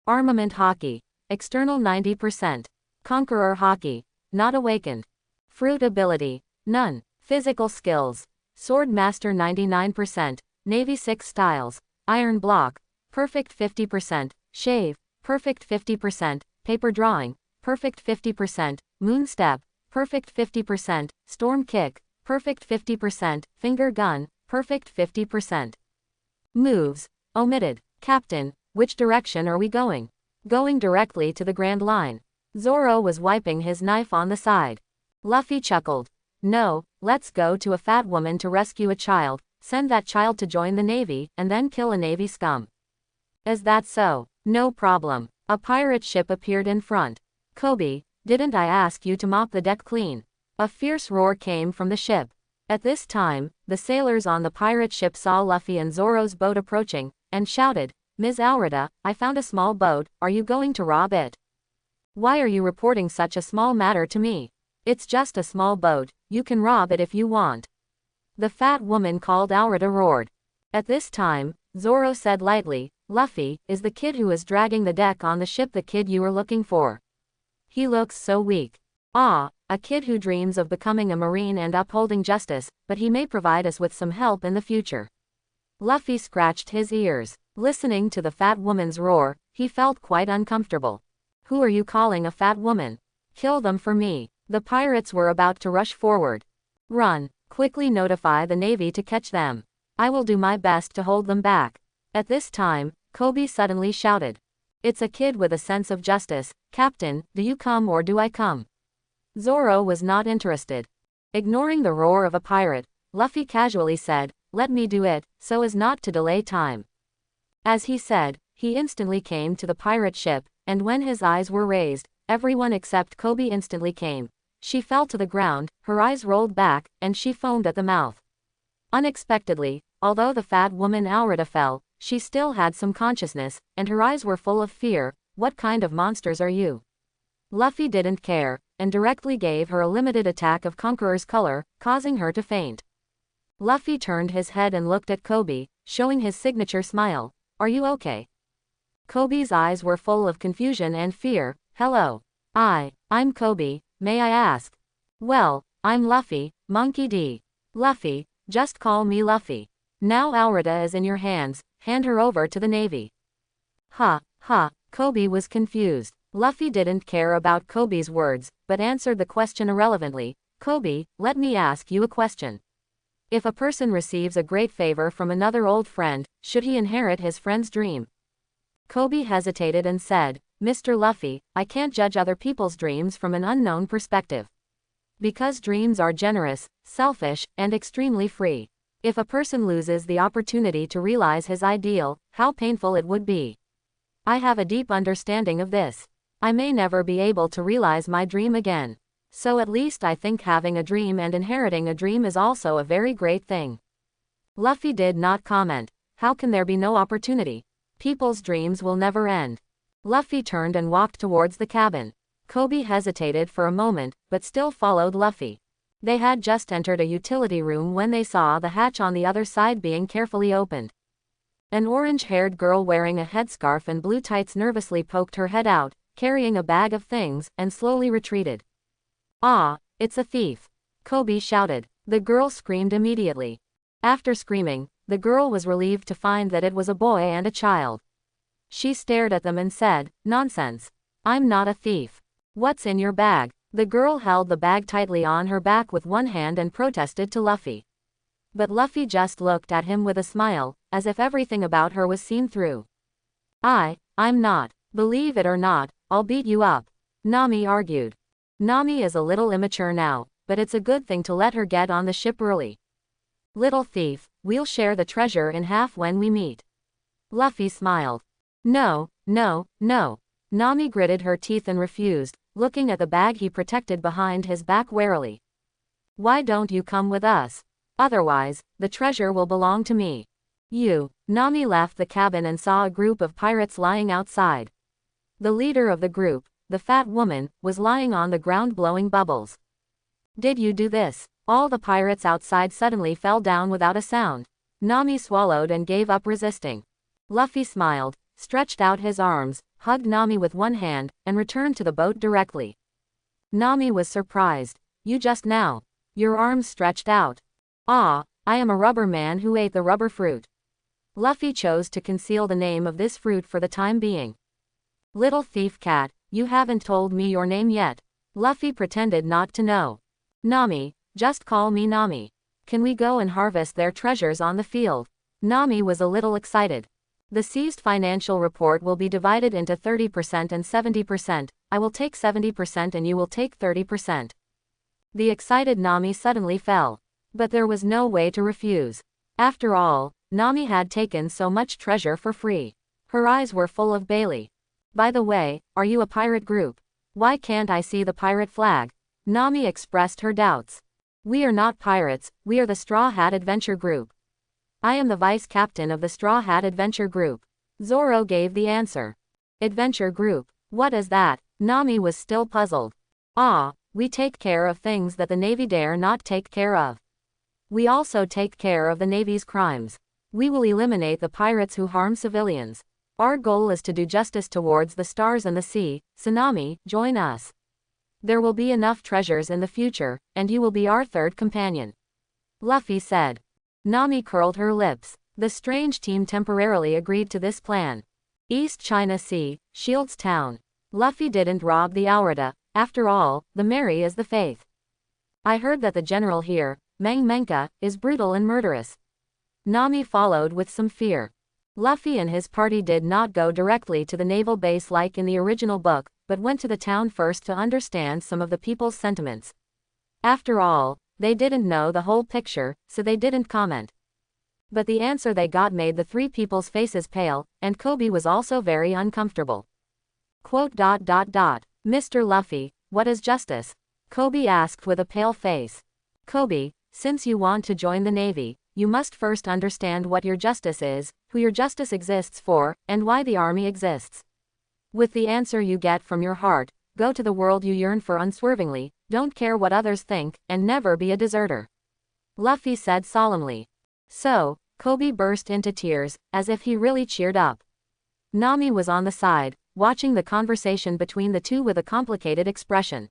Armament Haki. External 90%. Conqueror Haki. Not awakened. Fruit ability. None. Physical skills. Sword Master 99%. Navy 6 styles. Iron block. Perfect 50%. Shave. Perfect 50%. Paper drawing. Perfect 50%. Moon step. Perfect 50%. Storm kick. Perfect 50%. Finger gun. Perfect 50%. Moves. Omitted. Captain. Which direction are we going? Going directly to the Grand Line. Zoro was wiping his knife on the side. Luffy chuckled. No, let's go to a fat woman to rescue a child, send that child to join the Navy, and then kill a Navy scum. Is that so? No problem. A pirate ship appeared in front. Coby, didn't I ask you to mop the deck clean? A fierce roar came from the ship. At this time, the sailors on the pirate ship saw Luffy and Zoro's boat approaching, and shouted, Ms. Aurita, I found a small boat, are you going to rob it? Why are you reporting such a small matter to me? It's just a small boat, you can rob it if you want. The fat woman called Aurita roared. At this time, Zoro said lightly, Luffy, is the kid who is dragging the deck on the ship the kid you were looking for? He looks so weak. Ah, a kid who dreams of becoming a marine and upholding justice, but he may provide us with some help in the future. Luffy scratched his ears. Listening to the fat woman's roar, he felt quite uncomfortable. Who are you calling a fat woman? Kill them for me. The pirates were about to rush forward. Run, quickly notify the Navy to catch them. I will do my best to hold them back. At this time, Coby suddenly shouted. It's a kid with a sense of justice. Captain, do you come or do I come? Zoro was not interested. Ignoring the roar of a pirate, Luffy casually said, let me do it, so as not to delay time. As he said, he instantly came to the pirate ship, and when his eyes were raised, everyone except Coby instantly came. She fell to the ground, her eyes rolled back, and she foamed at the mouth. Unexpectedly, although the fat woman Aurita fell, she still had some consciousness, and her eyes were full of fear. What kind of monsters are you? Luffy didn't care, and directly gave her a limited attack of Conqueror's color, causing her to faint. Luffy turned his head and looked at Coby, showing his signature smile. Are you okay? Kobe's eyes were full of confusion and fear. Hello. I'm Coby, may I ask? Well, I'm Luffy, Monkey D. Luffy, just call me Luffy. Now Aurita is in your hands, hand her over to the Navy. Coby was confused. Luffy didn't care about Koby's words, but answered the question irrelevantly. Coby, let me ask you a question. If a person receives a great favor from another old friend, should he inherit his friend's dream? Coby hesitated and said, Mr. Luffy, I can't judge other people's dreams from an unknown perspective. Because dreams are generous, selfish, and extremely free. If a person loses the opportunity to realize his ideal, how painful it would be. I have a deep understanding of this. I may never be able to realize my dream again. So at least I think having a dream and inheriting a dream is also a very great thing. Luffy did not comment. How can there be no opportunity? People's dreams will never end. Luffy turned and walked towards the cabin. Coby hesitated for a moment, but still followed Luffy. They had just entered a utility room when they saw the hatch on the other side being carefully opened. An orange-haired girl wearing a headscarf and blue tights nervously poked her head out, carrying a bag of things, and slowly retreated. Ah, it's a thief! Coby shouted. The girl screamed immediately. After screaming, the girl was relieved to find that it was a boy and a child. She stared at them and said, Nonsense. I'm not a thief. What's in your bag? The girl held the bag tightly on her back with one hand and protested to Luffy. But Luffy just looked at him with a smile, as if everything about her was seen through. I'm not. Believe it or not, I'll beat you up. Nami argued. Nami is a little immature now, but it's a good thing to let her get on the ship early. Little thief, we'll share the treasure in half when we meet. Luffy smiled. No. Nami gritted her teeth and refused, looking at the bag he protected behind his back warily. Why don't you come with us? Otherwise, the treasure will belong to me. Nami left the cabin and saw a group of pirates lying outside. The leader of the group, the fat woman, was lying on the ground blowing bubbles. Did you do this? All the pirates outside suddenly fell down without a sound. Nami swallowed and gave up resisting. Luffy smiled, stretched out his arms, hugged Nami with one hand, and returned to the boat directly. Nami was surprised. You just now. Your arms stretched out. I am a rubber man who ate the rubber fruit. Luffy chose to conceal the name of this fruit for the time being. Little thief cat, you haven't told me your name yet. Luffy pretended not to know. Nami, just call me Nami. Can we go and harvest their treasures on the field? Nami was a little excited. The seized financial report will be divided into 30% and 70%. I will take 70% and you will take 30%. The excited Nami suddenly fell. But there was no way to refuse. After all, Nami had taken so much treasure for free. Her eyes were full of Bailey. By the way, are you a pirate group? Why can't I see the pirate flag? Nami expressed her doubts. We are not pirates, we are the Straw Hat Adventure Group. I am the vice captain of the Straw Hat Adventure Group. Zoro gave the answer. Adventure Group? What is that? Nami was still puzzled. Ah, we take care of things that the Navy dare not take care of. We also take care of the Navy's crimes. We will eliminate the pirates who harm civilians. Our goal is to do justice towards the stars and the sea. Tsunami, join us. There will be enough treasures in the future, and you will be our third companion. Luffy said. Nami curled her lips. The strange team temporarily agreed to this plan. East China Sea, Shields Town. Luffy didn't rob the Aurata. After all, the merry is the faith. I heard that the general here, Meng Menka, is brutal and murderous. Nami followed with some fear. Luffy and his party did not go directly to the naval base like in the original book, but went to the town first to understand some of the people's sentiments. After all, they didn't know the whole picture, so they didn't comment. But the answer they got made the three people's faces pale, and Coby was also very uncomfortable. Mr. Luffy, what is justice? Coby asked with a pale face. Coby, since you want to join the Navy, you must first understand what your justice is, who your justice exists for, and why the army exists. With the answer you get from your heart, go to the world you yearn for unswervingly, don't care what others think, and never be a deserter. Luffy said solemnly. So, Coby burst into tears, as if he really cheered up. Nami was on the side, watching the conversation between the two with a complicated expression.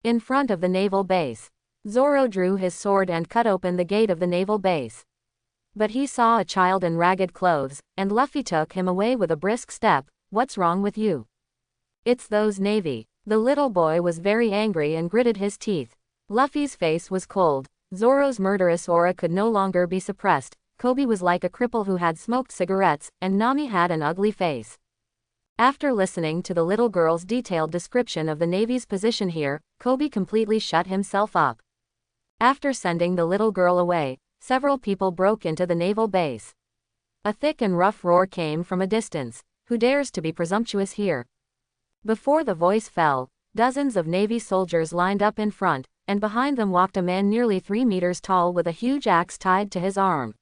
In front of the naval base, Zoro drew his sword and cut open the gate of the naval base. But he saw a child in ragged clothes, and Luffy took him away with a brisk step. What's wrong with you? It's those Navy. The little boy was very angry and gritted his teeth. Luffy's face was cold. Zoro's murderous aura could no longer be suppressed. Coby was like a cripple who had smoked cigarettes, and Nami had an ugly face. After listening to the little girl's detailed description of the Navy's position here, Coby completely shut himself up. After sending the little girl away, several people broke into the naval base. A thick and rough roar came from a distance. Who dares to be presumptuous here? Before the voice fell, dozens of Navy soldiers lined up in front, and behind them walked a man nearly 3 meters tall with a huge axe tied to his arm.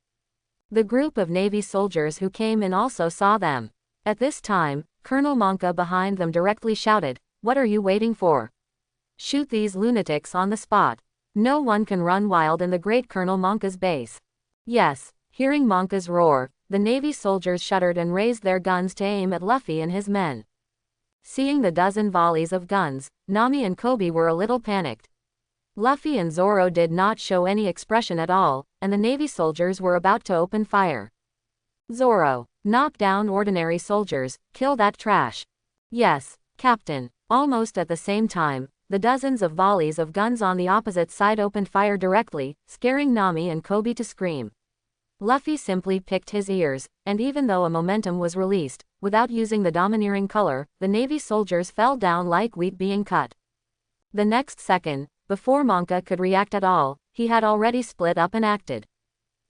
The group of Navy soldiers who came in also saw them. At this time, Colonel Monka behind them directly shouted, "What are you waiting for? Shoot these lunatics on the spot. No one can run wild in the great Colonel Monka's base." Yes, hearing Monka's roar, the Navy soldiers shuddered and raised their guns to aim at Luffy and his men. Seeing the dozen volleys of guns, Nami and Coby were a little panicked. Luffy and Zoro did not show any expression at all, and the Navy soldiers were about to open fire. Zoro, knock down ordinary soldiers, kill that trash. Yes, Captain. Almost at the same time, the dozens of volleys of guns on the opposite side opened fire directly, scaring Nami and Coby to scream. Luffy simply picked his ears, and even though a momentum was released, without using the domineering color, the Navy soldiers fell down like wheat being cut. The next second, before Monka could react at all, he had already split up and acted.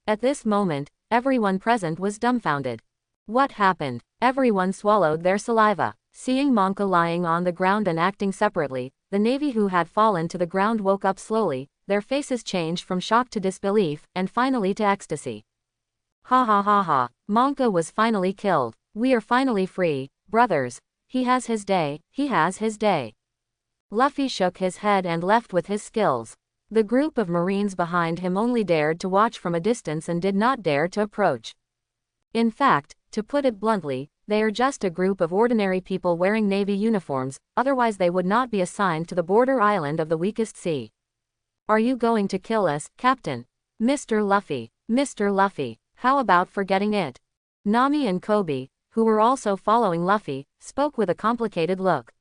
At this moment, everyone present was dumbfounded. What happened? Everyone swallowed their saliva. Seeing Monka lying on the ground and acting separately, the Navy who had fallen to the ground woke up slowly, their faces changed from shock to disbelief, and finally to ecstasy. Ha ha ha ha, Monka was finally killed. We are finally free, brothers. He has his day, he has his day. Luffy shook his head and left with his skills. The group of Marines behind him only dared to watch from a distance and did not dare to approach. In fact, to put it bluntly, they are just a group of ordinary people wearing Navy uniforms, otherwise they would not be assigned to the border island of the weakest sea. Are you going to kill us, Captain? Mr. Luffy. Mr. Luffy. How about forgetting it? Nami and Coby, who were also following Luffy, spoke with a complicated look.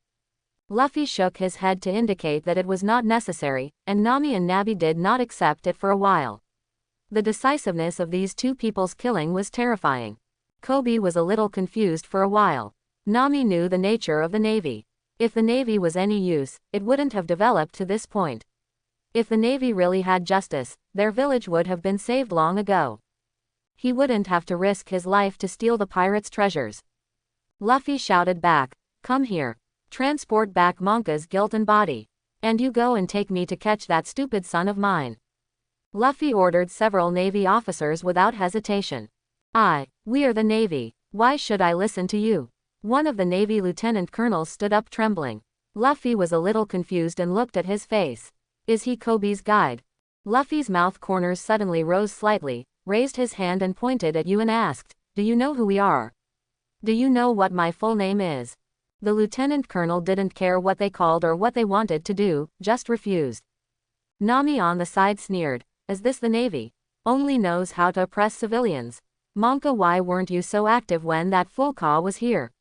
Luffy shook his head to indicate that it was not necessary, and Nami and Nabi did not accept it for a while. The decisiveness of these two people's killing was terrifying. Coby was a little confused for a while. Nami knew the nature of the Navy. If the Navy was any use, it wouldn't have developed to this point. If the Navy really had justice, their village would have been saved long ago. He wouldn't have to risk his life to steal the pirates' treasures. Luffy shouted back, "Come here. Transport back Monka's guilt and body. And you go and take me to catch that stupid son of mine." Luffy ordered several Navy officers without hesitation. We are the Navy. Why should I listen to you?" One of the Navy lieutenant colonels stood up trembling. Luffy was a little confused and looked at his face. Is he Koby's guide? Luffy's mouth corners suddenly rose slightly, raised his hand and pointed at you and asked, "Do you know who we are? Do you know what my full name is?" The lieutenant colonel didn't care what they called or what they wanted to do, just refused. Nami on the side sneered, "Is this the Navy? Only knows how to oppress civilians. Monka, why weren't you so active when that fool Ka was here?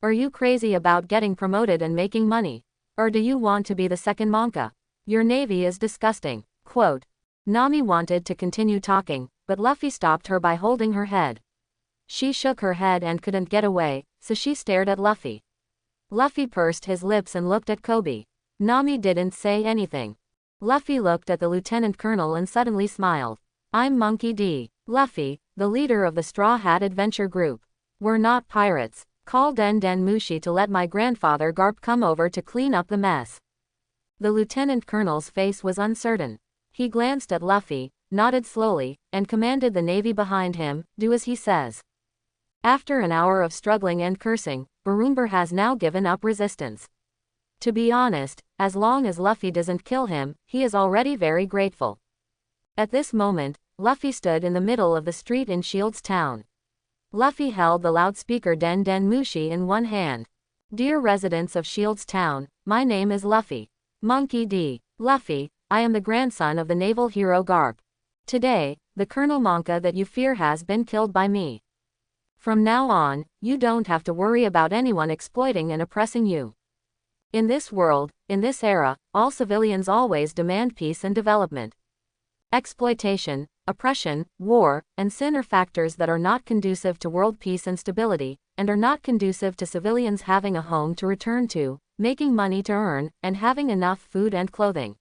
Are you crazy about getting promoted and making money? Or do you want to be the second Monka? Your Navy is disgusting." Quote. Nami wanted to continue talking, but Luffy stopped her by holding her head. She shook her head and couldn't get away, so she stared at Luffy. Luffy pursed his lips and looked at Coby. Nami didn't say anything. Luffy looked at the lieutenant colonel and suddenly smiled. "I'm Monkey D. Luffy, the leader of the Straw Hat Adventure Group. We're not pirates. Call Den Den Mushi to let my grandfather Garp come over to clean up the mess." The lieutenant colonel's face was uncertain. He glanced at Luffy, nodded slowly, and commanded the Navy behind him, "Do as he says." After an hour of struggling and cursing, Barumber has now given up resistance. To be honest, as long as Luffy doesn't kill him, he is already very grateful. At this moment, Luffy stood in the middle of the street in Shields Town. Luffy held the loudspeaker Den Den Mushi in one hand. "Dear residents of Shields Town, my name is Luffy. Monkey D. Luffy, I am the grandson of the naval hero Garp. Today, the Colonel Monka that you fear has been killed by me. From now on, you don't have to worry about anyone exploiting and oppressing you. In this world, in this era, all civilians always demand peace and development. Exploitation, oppression, war, and sin are factors that are not conducive to world peace and stability, and are not conducive to civilians having a home to return to, making money to earn, and having enough food and clothing.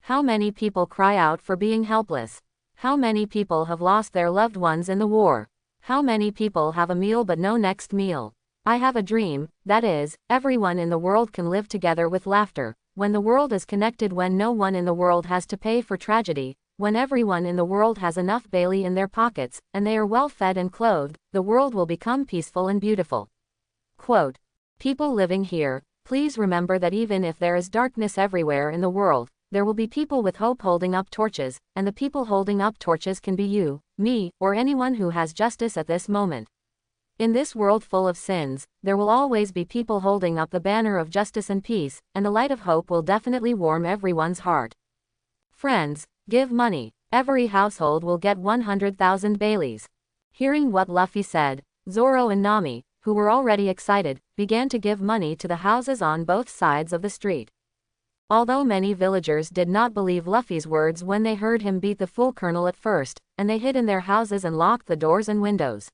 How many people cry out for being helpless? How many people have lost their loved ones in the war? How many people have a meal but no next meal? I have a dream, that is, everyone in the world can live together with laughter, when the world is connected, when no one in the world has to pay for tragedy, when everyone in the world has enough Bailey in their pockets, and they are well fed and clothed, the world will become peaceful and beautiful." Quote. People living here, please remember that even if there is darkness everywhere in the world, there will be people with hope holding up torches, and the people holding up torches can be you, me, or anyone who has justice at this moment. In this world full of sins, there will always be people holding up the banner of justice and peace, and the light of hope will definitely warm everyone's heart. Friends, give money. Every household will get 100,000 Baileys. Hearing what Luffy said, Zoro and Nami, who were already excited, began to give money to the houses on both sides of the street. Although many villagers did not believe Luffy's words when they heard him beat the fool colonel at first, and they hid in their houses and locked the doors and windows.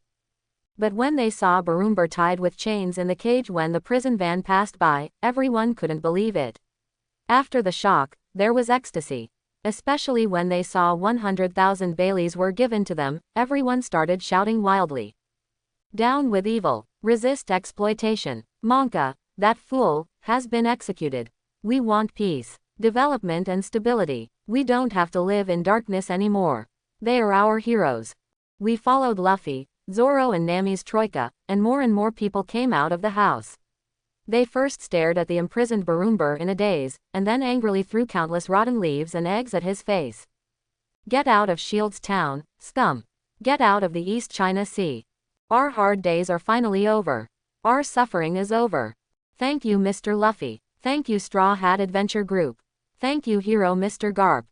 But when they saw Barumber tied with chains in the cage when the prison van passed by, everyone couldn't believe it. After the shock, there was ecstasy. Especially when they saw 100,000 Baileys were given to them, everyone started shouting wildly. "Down with evil! Resist exploitation! Monka, that fool, has been executed. We want peace, development and stability. We don't have to live in darkness anymore. They are our heroes." We followed Luffy, Zoro and Nami's troika, and more people came out of the house. They first stared at the imprisoned Barumber in a daze, and then angrily threw countless rotten leaves and eggs at his face. "Get out of Shields Town, scum! Get out of the East China Sea. Our hard days are finally over. Our suffering is over. Thank you, Mr. Luffy. Thank you, Straw Hat Adventure Group. Thank you, hero Mr. Garp.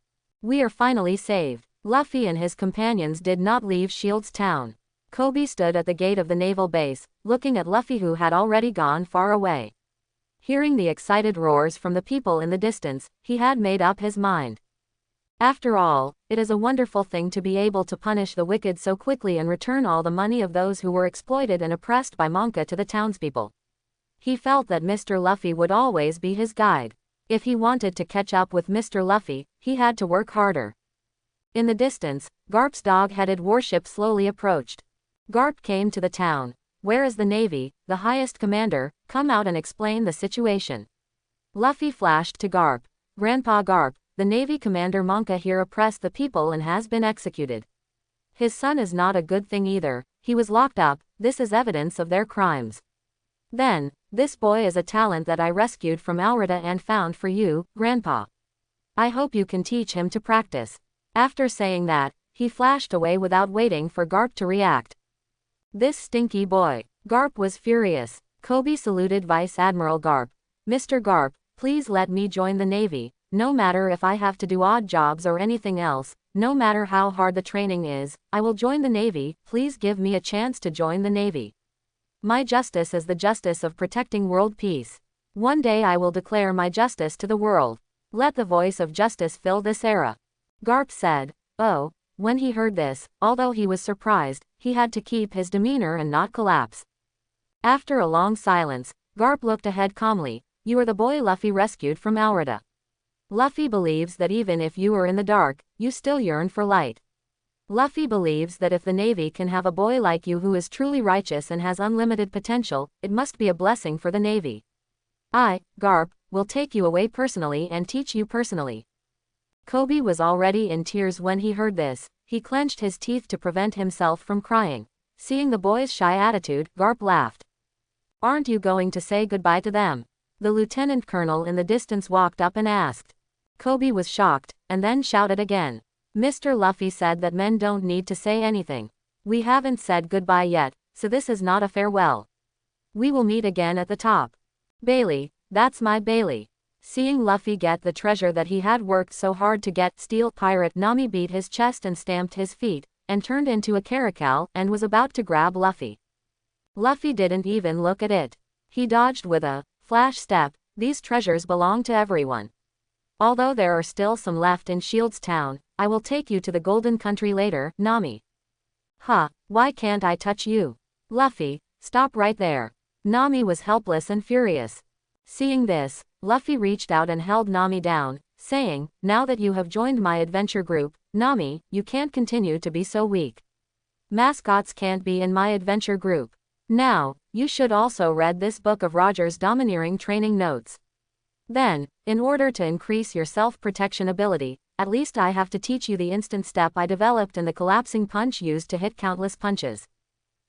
We are finally saved." Luffy and his companions did not leave Shields Town. Coby stood at the gate of the naval base, looking at Luffy, who had already gone far away. Hearing the excited roars from the people in the distance, he had made up his mind. After all, it is a wonderful thing to be able to punish the wicked so quickly and return all the money of those who were exploited and oppressed by Monka to the townspeople. He felt that Mr. Luffy would always be his guide. If he wanted to catch up with Mr. Luffy, he had to work harder. In the distance, Garp's dog-headed warship slowly approached. Garp came to the town. Where is the Navy, the highest commander? Come out and explain the situation. Luffy flashed to Garp. Grandpa Garp, the Navy commander Monka here oppressed the people and has been executed. His son is not a good thing either. He was locked up. This is evidence of their crimes. Then, this boy is a talent that I rescued from Alrita and found for you, Grandpa. I hope you can teach him to practice. After saying that, he flashed away without waiting for Garp to react. This stinky boy. Garp was furious. Coby saluted Vice Admiral Garp. Mr. Garp, please let me join the Navy, no matter if I have to do odd jobs or anything else, no matter how hard the training is, I will join the Navy. Please give me a chance to join the Navy. My justice is the justice of protecting world peace. One day I will declare my justice to the world. Let the voice of justice fill this era. Garp said. Oh. When he heard this, although he was surprised, he had to keep his demeanor and not collapse. After a long silence, Garp looked ahead calmly. You are the boy Luffy rescued from Alrita. Luffy believes that even if you are in the dark, you still yearn for light. Luffy believes that if the Navy can have a boy like you who is truly righteous and has unlimited potential, it must be a blessing for the Navy. I, Garp, will take you away personally and teach you personally. Coby was already in tears when he heard this. He clenched his teeth to prevent himself from crying. Seeing the boy's shy attitude, Garp laughed. Aren't you going to say goodbye to them? The lieutenant colonel in the distance walked up and asked. Coby was shocked, and then shouted again. Mr. Luffy said that men don't need to say anything. We haven't said goodbye yet, so this is not a farewell. We will meet again at the top. Bailey, that's my Bailey. Seeing Luffy get the treasure that he had worked so hard to get, Steel Pirate Nami beat his chest and stamped his feet, and turned into a caracal and was about to grab Luffy. Luffy didn't even look at it. He dodged with a flash step. These treasures belong to everyone. Although there are still some left in Shields Town, I will take you to the Golden Country later, Nami. Huh, why can't I touch you? Luffy, stop right there. Nami was helpless and furious. Seeing this, Luffy reached out and held Nami down, saying, now that you have joined my adventure group, Nami, you can't continue to be so weak. Mascots can't be in my adventure group. Now, you should also read this book of Roger's domineering training notes. Then, in order to increase your self-protection ability, at least I have to teach you the instant step I developed and the collapsing punch used to hit countless punches.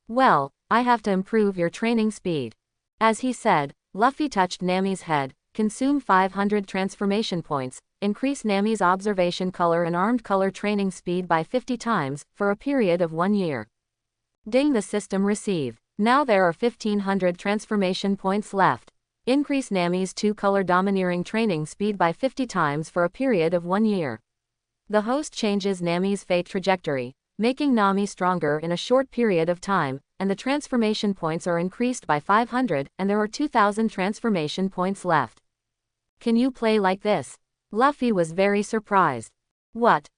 Well, I have to improve your training speed. As he said, Luffy touched Nami's head. Consume 500 transformation points, increase Nami's observation color and armed color training speed by 50 times, for a period of 1 year. Ding, the system receive. Now there are 1500 transformation points left. Increase Nami's 2-color domineering training speed by 50 times for a period of 1 year. The host changes Nami's fate trajectory, making Nami stronger in a short period of time, and the transformation points are increased by 500, and there are 2000 transformation points left. Can you play like this? Luffy was very surprised. What?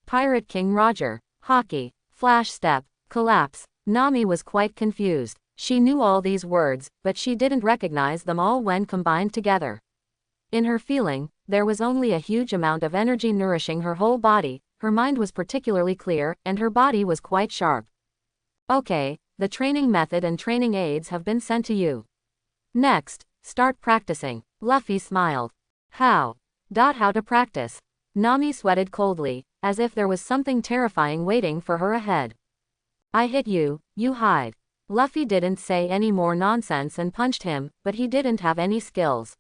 Pirate King Roger, Haki, Flash Step, Collapse. Nami was quite confused. She knew all these words, but she didn't recognize them all when combined together. In her feeling, there was only a huge amount of energy nourishing her whole body, her mind was particularly clear, and her body was quite sharp. Okay, the training method and training aids have been sent to you. Next, start practicing. Luffy smiled. How to practice? Nami sweated coldly, as if there was something terrifying waiting for her ahead. I hit you, you hide. Luffy didn't say any more nonsense and punched him, but he didn't have any skills.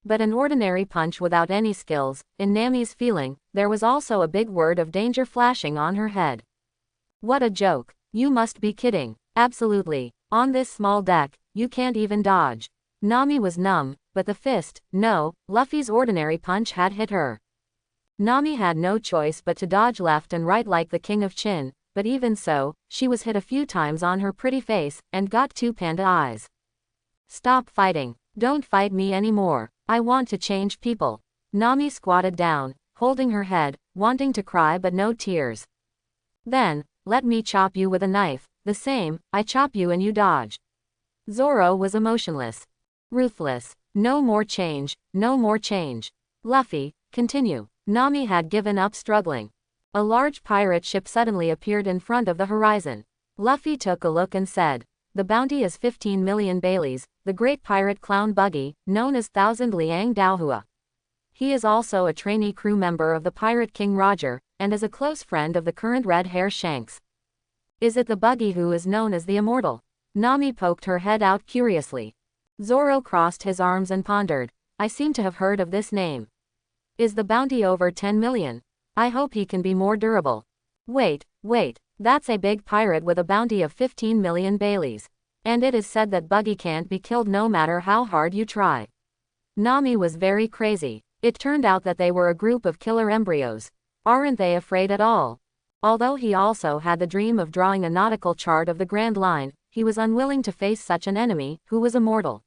But an ordinary punch without any skills, in Nami's feeling, there was also a big word of danger flashing on her head. What a joke. You must be kidding. Absolutely. On this small deck, you can't even dodge. Nami was numb, but the fist, no, Luffy's ordinary punch had hit her. Nami had no choice but to dodge left and right like the king of Chin, but even so, she was hit a few times on her pretty face, and got 2 panda eyes. Stop fighting. Don't fight me anymore. I want to change people. Nami squatted down, holding her head, wanting to cry but no tears. Then, let me chop you with a knife, the same, I chop you and you dodge. Zoro was emotionless. Ruthless. No more change, no more change. Luffy, continue. Nami had given up struggling. A large pirate ship suddenly appeared in front of the horizon. Luffy took a look and said, "The bounty is 15 million Baileys, the great pirate clown Buggy, known as Thousand Liang Daohua. He is also a trainee crew member of the Pirate King Roger, and is a close friend of the current red hair Shanks." Is it the Buggy who is known as the Immortal? Nami poked her head out curiously. Zoro crossed his arms and pondered. I seem to have heard of this name. Is the bounty over 10 million? I hope he can be more durable. Wait, that's a big pirate with a bounty of 15 million Baileys. And it is said that Buggy can't be killed no matter how hard you try. Nami was very crazy. It turned out that they were a group of killer embryos. Aren't they afraid at all? Although he also had the dream of drawing a nautical chart of the Grand Line, he was unwilling to face such an enemy, who was immortal.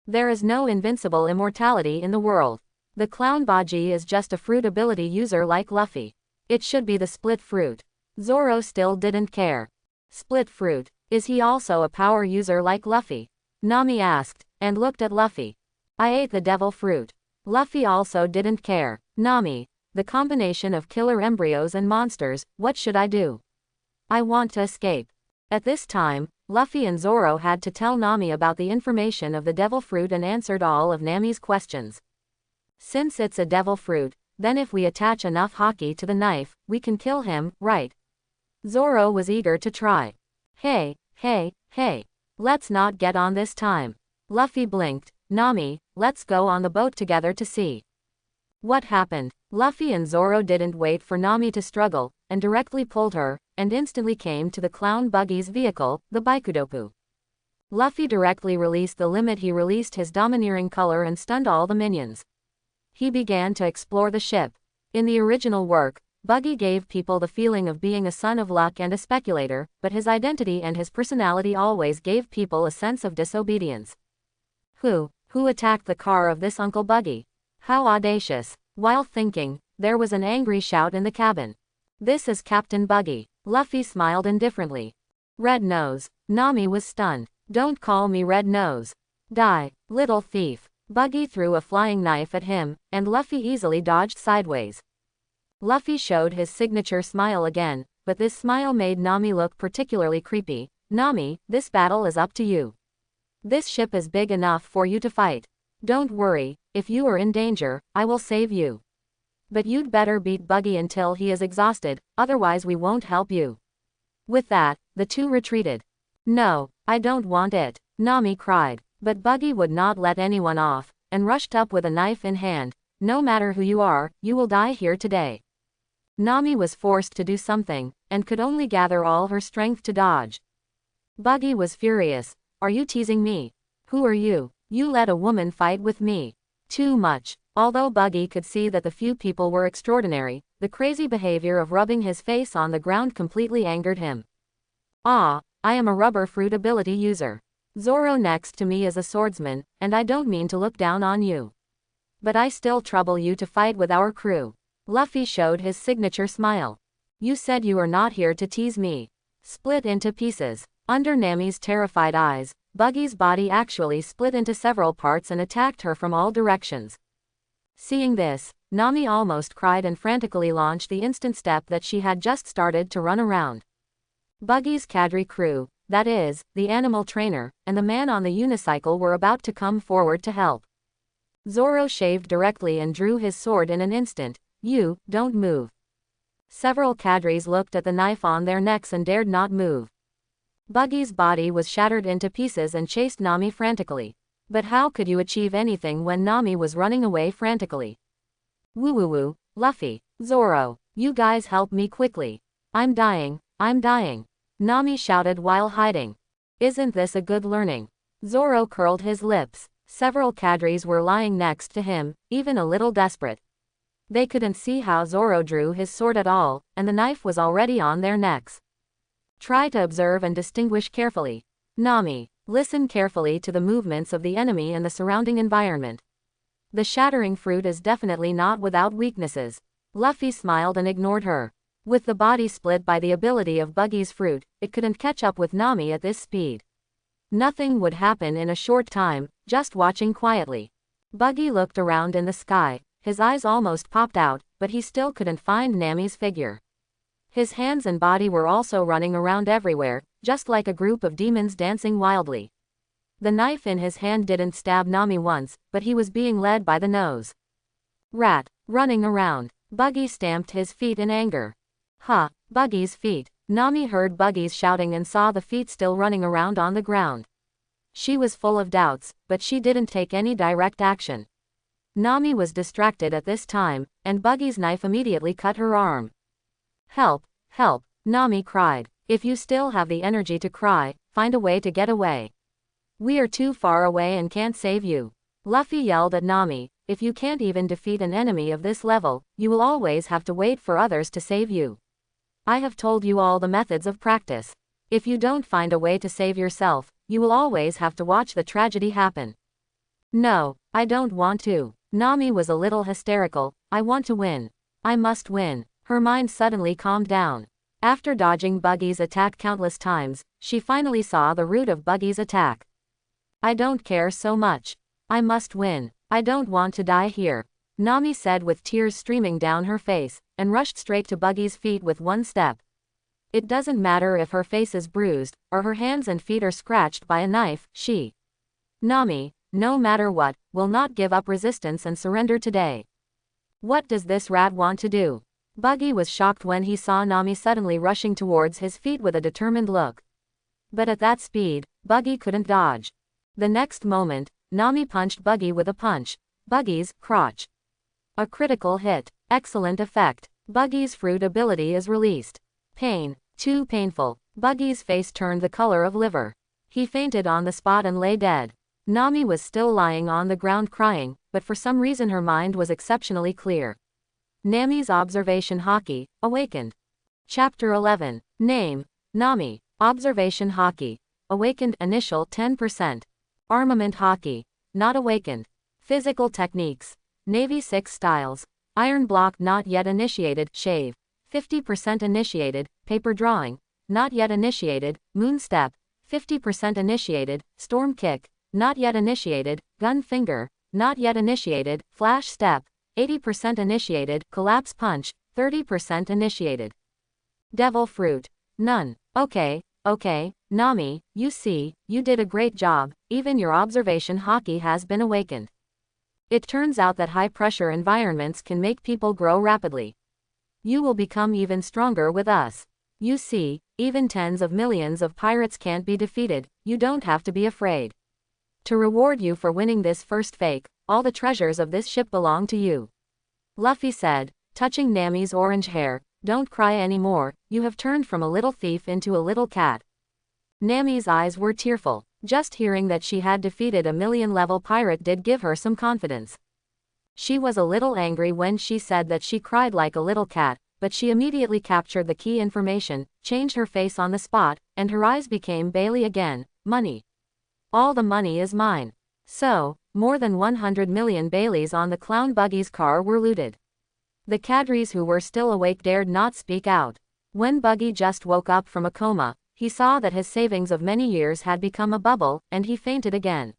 There is no invincible immortality in the world. The clown Buggy is just a fruit ability user like Luffy. It should be the split fruit. Zoro still didn't care. Split fruit, is he also a power user like Luffy? Nami asked, and looked at Luffy. I ate the devil fruit. Luffy also didn't care. Nami, the combination of killer embryos and monsters, what should I do? I want to escape. At this time, Luffy and Zoro had to tell Nami about the information of the devil fruit and answered all of Nami's questions. Since it's a devil fruit, then if we attach enough Haki to the knife, we can kill him, right? Zoro was eager to try. Hey, let's not get on this time. Luffy blinked. Nami, let's go on the boat together to see. What happened? Luffy and Zoro didn't wait for Nami to struggle, and directly pulled her, and instantly came to the clown Buggy's vehicle, the Baikudopu. Luffy directly released the limit. He released his domineering color and stunned all the minions. He began to explore the ship. In the original work, Buggy gave people the feeling of being a son of luck and a speculator, but his identity and his personality always gave people a sense of disobedience. Who attacked the car of this Uncle Buggy? How audacious. While thinking, there was an angry shout in the cabin. This is Captain Buggy. Luffy smiled indifferently. Red Nose. Nami was stunned. Don't call me Red Nose. Die, little thief. Buggy threw a flying knife at him, and Luffy easily dodged sideways. Luffy showed his signature smile again, but this smile made Nami look particularly creepy. Nami, this battle is up to you. This ship is big enough for you to fight. Don't worry, if you are in danger, I will save you. But you'd better beat Buggy until he is exhausted, otherwise we won't help you. With that, the two retreated. No, I don't want it, Nami cried. But Buggy would not let anyone off, and rushed up with a knife in hand. No matter who you are, you will die here today. Nami was forced to do something, and could only gather all her strength to dodge. Buggy was furious. Are you teasing me? Who are you? You let a woman fight with me. Too much. Although Buggy could see that the few people were extraordinary, the crazy behavior of rubbing his face on the ground completely angered him. I am a rubber fruit ability user. Zoro next to me is a swordsman, and I don't mean to look down on you. But I still trouble you to fight with our crew. Luffy showed his signature smile. You said you are not here to tease me. Split into pieces. Under Nami's terrified eyes, Buggy's body actually split into several parts and attacked her from all directions. Seeing this, Nami almost cried and frantically launched the instant step that she had just started to run around. Buggy's cadre crew, that is, the animal trainer, and the man on the unicycle were about to come forward to help. Zoro shaved directly and drew his sword in an instant. You, don't move. Several cadres looked at the knife on their necks and dared not move. Buggy's body was shattered into pieces and chased Nami frantically. But how could you achieve anything when Nami was running away frantically? Woo, Luffy, Zoro, you guys help me quickly. I'm dying. Nami shouted while hiding. Isn't this a good learning? Zoro curled his lips. Several cadres were lying next to him, even a little desperate. They couldn't see how Zoro drew his sword at all, and the knife was already on their necks. Try to observe and distinguish carefully. Nami, listen carefully to the movements of the enemy and the surrounding environment. The shattering fruit is definitely not without weaknesses. Luffy smiled and ignored her. With the body split by the ability of Buggy's fruit, it couldn't catch up with Nami at this speed. Nothing would happen in a short time, just watching quietly. Buggy looked around in the sky, his eyes almost popped out, but he still couldn't find Nami's figure. His hands and body were also running around everywhere, just like a group of demons dancing wildly. The knife in his hand didn't stab Nami once, but he was being led by the nose. Rat, running around. Buggy stamped his feet in anger. Ha, Buggy's feet. Nami heard Buggy's shouting and saw the feet still running around on the ground. She was full of doubts, but she didn't take any direct action. Nami was distracted at this time, and Buggy's knife immediately cut her arm. Help, help, Nami cried. If you still have the energy to cry, find a way to get away. We are too far away and can't save you. Luffy yelled at Nami, if you can't even defeat an enemy of this level, you will always have to wait for others to save you. I have told you all the methods of practice. If you don't find a way to save yourself, you will always have to watch the tragedy happen. No, I don't want to. Nami was a little hysterical. I want to win. I must win. Her mind suddenly calmed down. After dodging Buggy's attack countless times, she finally saw the root of Buggy's attack. I don't care so much. I must win. I don't want to die here, Nami said with tears streaming down her face, and rushed straight to Buggy's feet with one step. It doesn't matter if her face is bruised, or her hands and feet are scratched by a knife, Nami, no matter what, will not give up resistance and surrender today. What does this rat want to do? Buggy was shocked when he saw Nami suddenly rushing towards his feet with a determined look. But at that speed, Buggy couldn't dodge. The next moment, Nami punched Buggy with a punch. Buggy's crotch. A critical hit. Excellent effect. Buggy's fruit ability is released. Pain. Too painful. Buggy's face turned the color of liver. He fainted on the spot and lay dead. Nami was still lying on the ground crying, but for some reason her mind was exceptionally clear. Nami's observation Haki, awakened. Chapter 11. Name, Nami. Observation Haki. Awakened initial 10%. Armament Haki. Not awakened. Physical techniques. Navy 6 styles. Iron block not yet initiated, shave. 50% initiated, paper drawing. Not yet initiated, moon step. 50% initiated, storm kick. Not yet initiated, gun finger. Not yet initiated, flash step. 80% initiated, collapse punch. 30% initiated. Devil fruit. None. Okay, Nami, you see, you did a great job, even your observation Haki has been awakened. It turns out that high-pressure environments can make people grow rapidly. You will become even stronger with us. You see, even tens of millions of pirates can't be defeated, you don't have to be afraid. To reward you for winning this first fake, all the treasures of this ship belong to you. Luffy said, touching Nami's orange hair, don't cry anymore, you have turned from a little thief into a little cat. Nami's eyes were tearful. Just hearing that she had defeated a million-level pirate did give her some confidence. She was a little angry when she said that she cried like a little cat, but she immediately captured the key information, changed her face on the spot, and her eyes became Bailey again. Money. All the money is mine. So, more than 100 million Baileys on the clown Buggy's car were looted. The cadres who were still awake dared not speak out. When Buggy just woke up from a coma, he saw that his savings of many years had become a bubble, and he fainted again.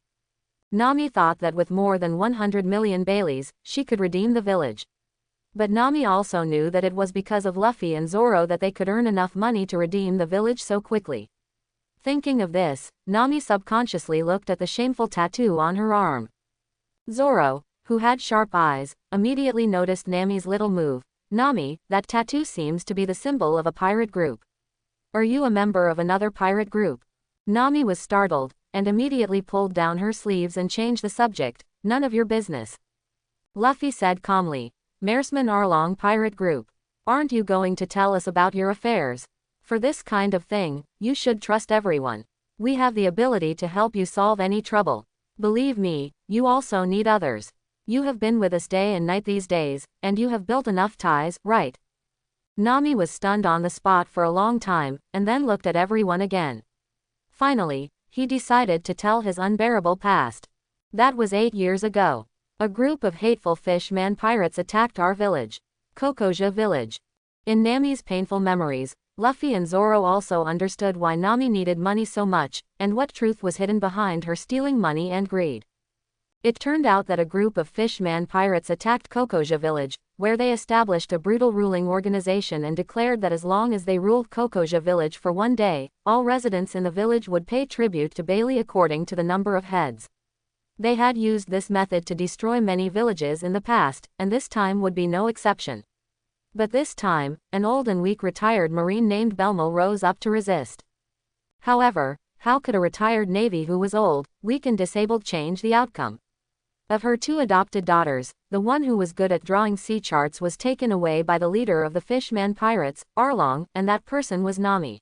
Nami thought that with more than 100 million Baileys, she could redeem the village. But Nami also knew that it was because of Luffy and Zoro that they could earn enough money to redeem the village so quickly. Thinking of this, Nami subconsciously looked at the shameful tattoo on her arm. Zoro, who had sharp eyes, immediately noticed Nami's little move. Nami, that tattoo seems to be the symbol of a pirate group. Are you a member of another pirate group? Nami was startled, and immediately pulled down her sleeves and changed the subject. None of your business. Luffy said calmly. Maresman Arlong pirate group. Aren't you going to tell us about your affairs? For this kind of thing, you should trust everyone. We have the ability to help you solve any trouble. Believe me, you also need others. You have been with us day and night these days, and you have built enough ties, right? Nami was stunned on the spot for a long time, and then looked at everyone again. Finally, he decided to tell his unbearable past. That was 8 years ago. A group of hateful fish-man pirates attacked our village. Kokoja village. In Nami's painful memories, Luffy and Zoro also understood why Nami needed money so much, and what truth was hidden behind her stealing money and greed. It turned out that a group of fishman pirates attacked Kokoja village, where they established a brutal ruling organization and declared that as long as they ruled Kokoja village for one day, all residents in the village would pay tribute to Bailey according to the number of heads. They had used this method to destroy many villages in the past, and this time would be no exception. But this time, an old and weak retired Marine named Belmo rose up to resist. However, how could a retired Navy who was old, weak and disabled change the outcome? Of her 2 adopted daughters, the one who was good at drawing sea charts was taken away by the leader of the fishman pirates, Arlong, and that person was Nami.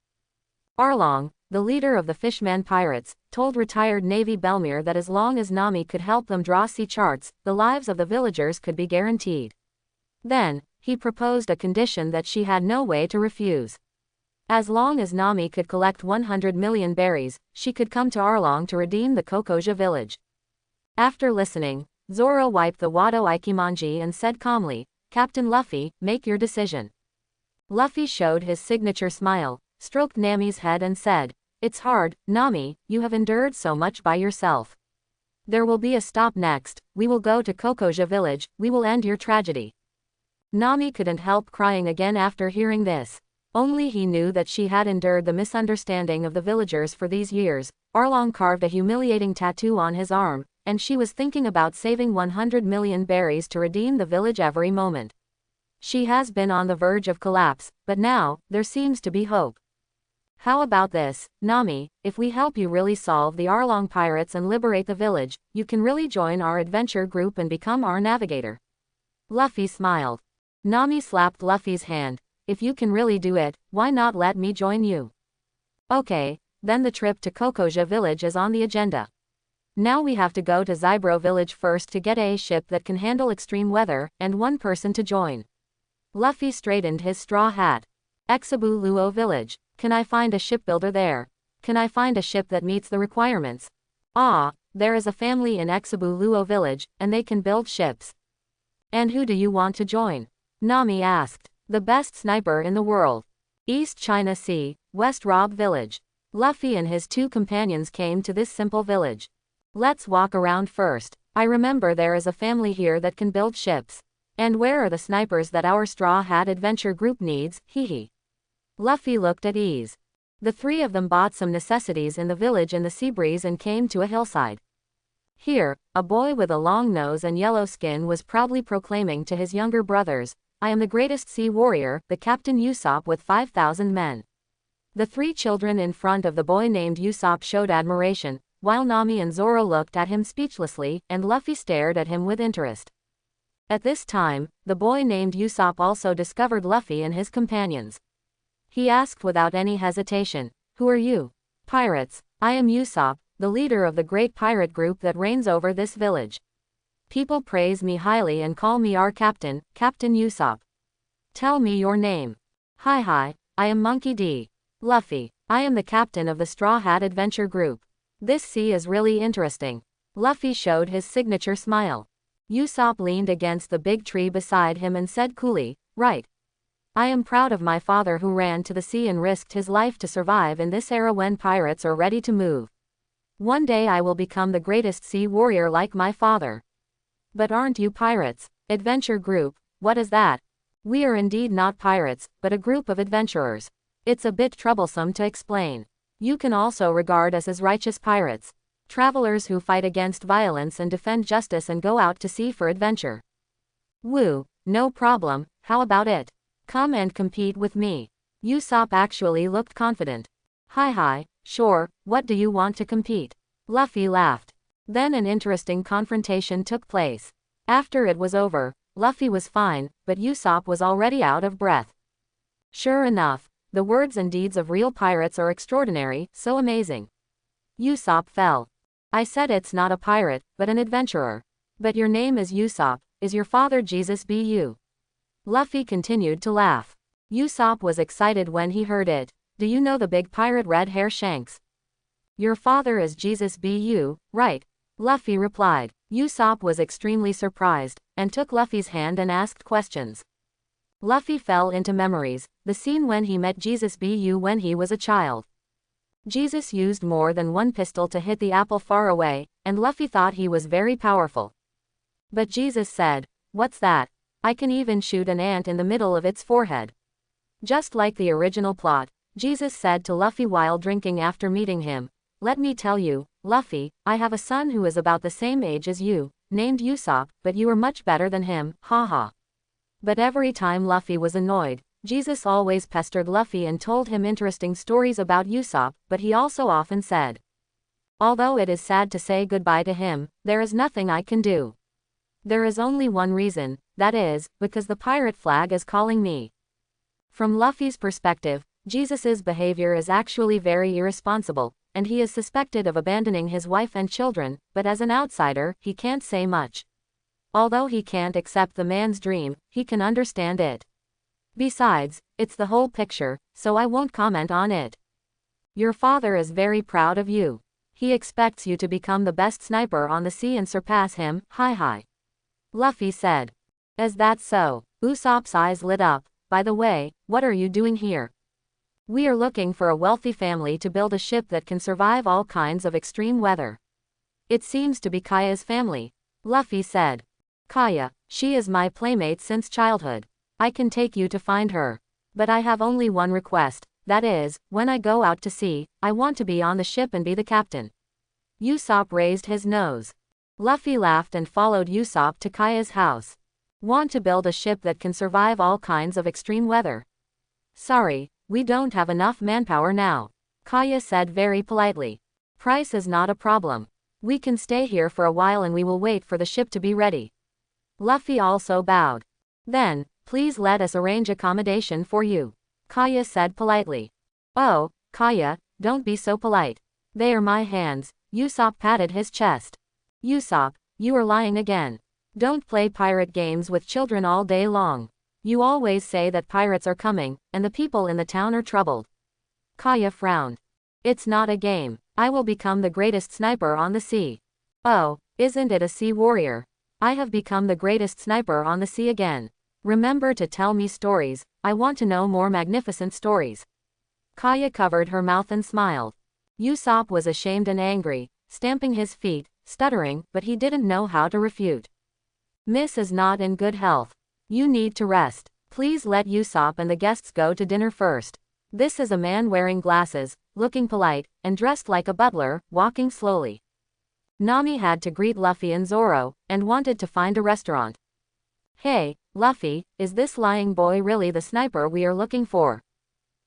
Arlong, the leader of the fishman pirates, told retired Navy Belmere that as long as Nami could help them draw sea charts, the lives of the villagers could be guaranteed. Then, he proposed a condition that she had no way to refuse. As long as Nami could collect 100 million berries, she could come to Arlong to redeem the Kokoja village. After listening, Zoro wiped the Wado Ikimonji and said calmly, "Captain Luffy, make your decision." Luffy showed his signature smile, stroked Nami's head and said, "It's hard, Nami, you have endured so much by yourself. There will be a stop next, we will go to Kokoja village, we will end your tragedy." Nami couldn't help crying again after hearing this. Only he knew that she had endured the misunderstanding of the villagers for these years. Arlong carved a humiliating tattoo on his arm, and she was thinking about saving 100 million berries to redeem the village every moment. She has been on the verge of collapse, but now, there seems to be hope. "How about this, Nami, if we help you really solve the Arlong pirates and liberate the village, you can really join our adventure group and become our navigator." Luffy smiled. Nami slapped Luffy's hand. "If you can really do it, why not let me join you?" "Okay, then the trip to Kokoja village is on the agenda. Now we have to go to Zybro village first to get a ship that can handle extreme weather, and one person to join." Luffy straightened his straw hat. "Exabu Luo village. Can I find a shipbuilder there? Can I find a ship that meets the requirements?" "Ah, there is a family in Exabu Luo village, and they can build ships." "And who do you want to join?" Nami asked. "The best sniper in the world. East China Sea, West Rob village." Luffy and his 2 companions came to this simple village. "Let's walk around first. I remember there is a family here that can build ships. And where are the snipers that our Straw Hat Adventure group needs, hehe." Luffy looked at ease. The 3 of them bought some necessities in the village in the sea breeze and came to a hillside. Here, a boy with a long nose and yellow skin was proudly proclaiming to his younger brothers, "I am the greatest sea warrior, the Captain Usopp with 5,000 men." The 3 children in front of the boy named Usopp showed admiration, while Nami and Zoro looked at him speechlessly, and Luffy stared at him with interest. At this time, the boy named Usopp also discovered Luffy and his companions. He asked without any hesitation, "Who are you?" "Pirates. I am Usopp, the leader of the great pirate group that reigns over this village. People praise me highly and call me our captain, Captain Usopp." "Tell me your name." Hi, I am Monkey D. "Luffy. I am the captain of the Straw Hat Adventure group. This sea is really interesting." Luffy showed his signature smile. Usopp leaned against the big tree beside him and said coolly, "Right. I am proud of my father who ran to the sea and risked his life to survive in this era when pirates are ready to move. One day I will become the greatest sea warrior like my father." "But aren't you pirates? Adventure group, what is that?" "We are indeed not pirates, but a group of adventurers. It's a bit troublesome to explain. You can also regard us as righteous pirates. Travelers who fight against violence and defend justice and go out to sea for adventure." "Woo, no problem, how about it? Come and compete with me." Usopp actually looked confident. Hi, sure, what do you want to compete?" Luffy laughed. Then an interesting confrontation took place. After it was over, Luffy was fine, but Usopp was already out of breath. Sure enough, the words and deeds of real pirates are extraordinary, so amazing. Usopp fell. "I said it's not a pirate, but an adventurer. But your name is Usopp, is your father Jesus B.U.?" Luffy continued to laugh. Usopp was excited when he heard it. "Do you know the big pirate red hair Shanks?" "Your father is Jesus B.U., right?" Luffy replied. Usopp was extremely surprised, and took Luffy's hand and asked questions. Luffy fell into memories, the scene when he met Jesus when he was a child. Jesus used more than one pistol to hit the apple far away, and Luffy thought he was very powerful. But Jesus said, "What's that? I can even shoot an ant in the middle of its forehead." Just like the original plot, Jesus said to Luffy while drinking after meeting him, "Let me tell you, Luffy, I have a son who is about the same age as you, named Usopp, but you are much better than him, haha." But every time Luffy was annoyed, Jesus always pestered Luffy and told him interesting stories about Usopp, but he also often said, "Although it is sad to say goodbye to him, there is nothing I can do. There is only one reason, that is, because the pirate flag is calling me." From Luffy's perspective, Jesus's behavior is actually very irresponsible, and he is suspected of abandoning his wife and children, but as an outsider, he can't say much. Although he can't accept the man's dream, he can understand it. Besides, it's the whole picture, so I won't comment on it. Your father is very proud of you. He expects you to become the best sniper on the sea and surpass him, hi. Luffy said. Is that so? Usopp's eyes lit up. By the way, what are you doing here? We are looking for a wealthy family to build a ship that can survive all kinds of extreme weather. It seems to be Kaya's family. Luffy said. Kaya, she is my playmate since childhood. I can take you to find her. But I have only one request, that is, when I go out to sea, I want to be on the ship and be the captain. Usopp raised his nose. Luffy laughed and followed Usopp to Kaya's house. Want to build a ship that can survive all kinds of extreme weather? Sorry, we don't have enough manpower now, Kaya said very politely. Price is not a problem. We can stay here for a while and we will wait for the ship to be ready. Luffy also bowed. Then, please let us arrange accommodation for you, Kaya said politely. Oh, Kaya, don't be so polite. They are my hands. Usopp patted his chest. Usopp, you are lying again. Don't play pirate games with children all day long. You always say that pirates are coming, and the people in the town are troubled. Kaya frowned. It's not a game. I will become the greatest sniper on the sea. Oh, isn't it a sea warrior? I have become the greatest sniper on the sea again. Remember to tell me stories, I want to know more magnificent stories. Kaya covered her mouth and smiled. Usopp was ashamed and angry, stamping his feet, stuttering, but he didn't know how to refute. Miss is not in good health. You need to rest. Please let Usopp and the guests go to dinner first. This is a man wearing glasses, looking polite, and dressed like a butler, walking slowly. Nami had to greet Luffy and Zoro, and wanted to find a restaurant. Hey, Luffy, is this lying boy really the sniper we are looking for?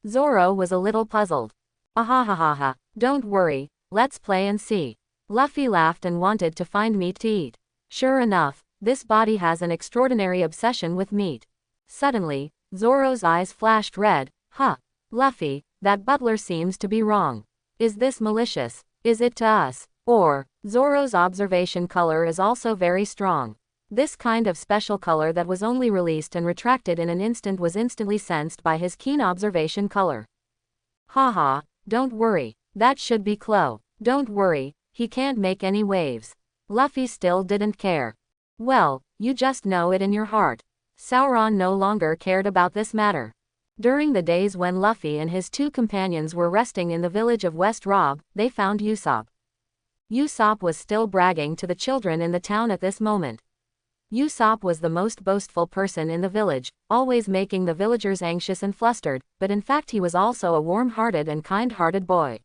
Zoro was a little puzzled. Ahahaha, don't worry, let's play and see. Luffy laughed and wanted to find meat to eat. Sure enough, this body has an extraordinary obsession with meat. Suddenly, Zoro's eyes flashed red. Huh. Luffy, that butler seems to be wrong. Is this malicious? Is it to us? Or, Zoro's observation color is also very strong. This kind of special color that was only released and retracted in an instant was instantly sensed by his keen observation color. Haha, don't worry. That should be Klo. Don't worry, he can't make any waves. Luffy still didn't care. Well, you just know it in your heart. Sauron no longer cared about this matter. During the days when Luffy and his two companions were resting in the village of West Rob, they found Usopp. Usopp was still bragging to the children in the town at this moment. Usopp was the most boastful person in the village, always making the villagers anxious and flustered, but in fact he was also a warm-hearted and kind-hearted boy.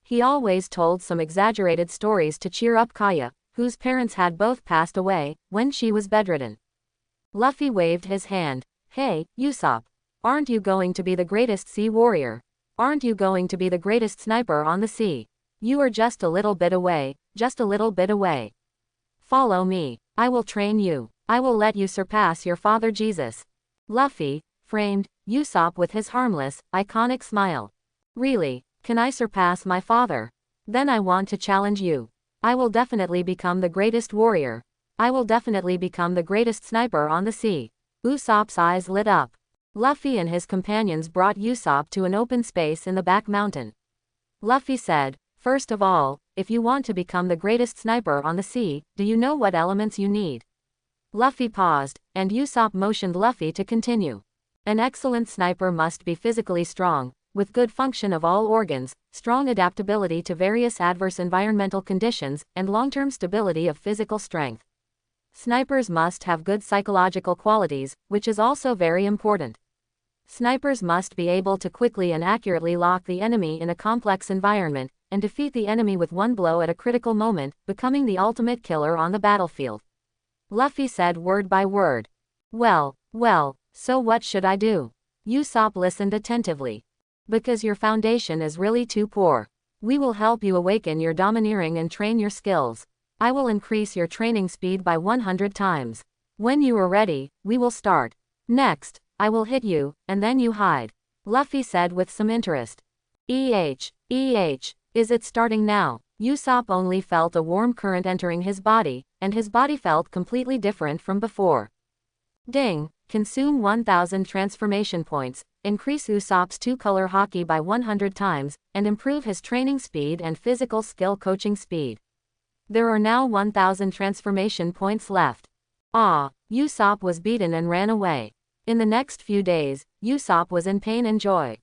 He always told some exaggerated stories to cheer up Kaya, whose parents had both passed away, when she was bedridden. Luffy waved his hand. Hey, Usopp. Aren't you going to be the greatest sea warrior? Aren't you going to be the greatest sniper on the sea? You are just a little bit away, just a little bit away. Follow me. I will train you. I will let you surpass your father Jesus. Luffy framed Usopp with his harmless, iconic smile. Really, can I surpass my father? Then I want to challenge you. I will definitely become the greatest warrior. I will definitely become the greatest sniper on the sea. Usopp's eyes lit up. Luffy and his companions brought Usopp to an open space in the back mountain. Luffy said, first of all, if you want to become the greatest sniper on the sea, do you know what elements you need? Luffy paused, and Usopp motioned Luffy to continue. An excellent sniper must be physically strong, with good function of all organs, strong adaptability to various adverse environmental conditions, and long-term stability of physical strength. Snipers must have good psychological qualities, which is also very important. Snipers must be able to quickly and accurately lock the enemy in a complex environment, and defeat the enemy with one blow at a critical moment, becoming the ultimate killer on the battlefield. Luffy said word by word. Well, so what should I do? Usopp listened attentively. Because your foundation is really too poor. We will help you awaken your domineering and train your skills. I will increase your training speed by 100 times. When you are ready, we will start. Next, I will hit you, and then you hide. Luffy said with some interest. Is it starting now? Usopp only felt a warm current entering his body, and his body felt completely different from before. Ding! Consume 1000 transformation points, increase Usopp's 2-color Haki by 100 times, and improve his training speed and physical skill coaching speed. There are now 1000 transformation points left. Usopp was beaten and ran away. In the next few days, Usopp was in pain and joy.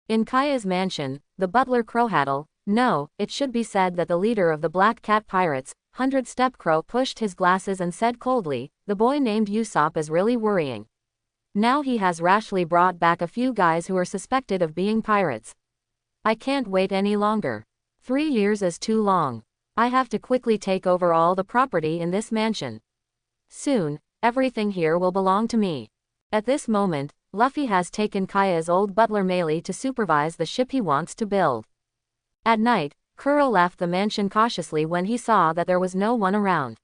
In Kaya's mansion, the butler Crowhattle, no, it should be said that the leader of the Black Cat Pirates, 100-Step Crow pushed his glasses and said coldly, the boy named Usopp is really worrying. Now he has rashly brought back a few guys who are suspected of being pirates. I can't wait any longer. 3 years is too long. I have to quickly take over all the property in this mansion. Soon, everything here will belong to me. At this moment, Luffy has taken Kaya's old butler Melee to supervise the ship he wants to build. At night, Kuro left the mansion cautiously when he saw that there was no one around.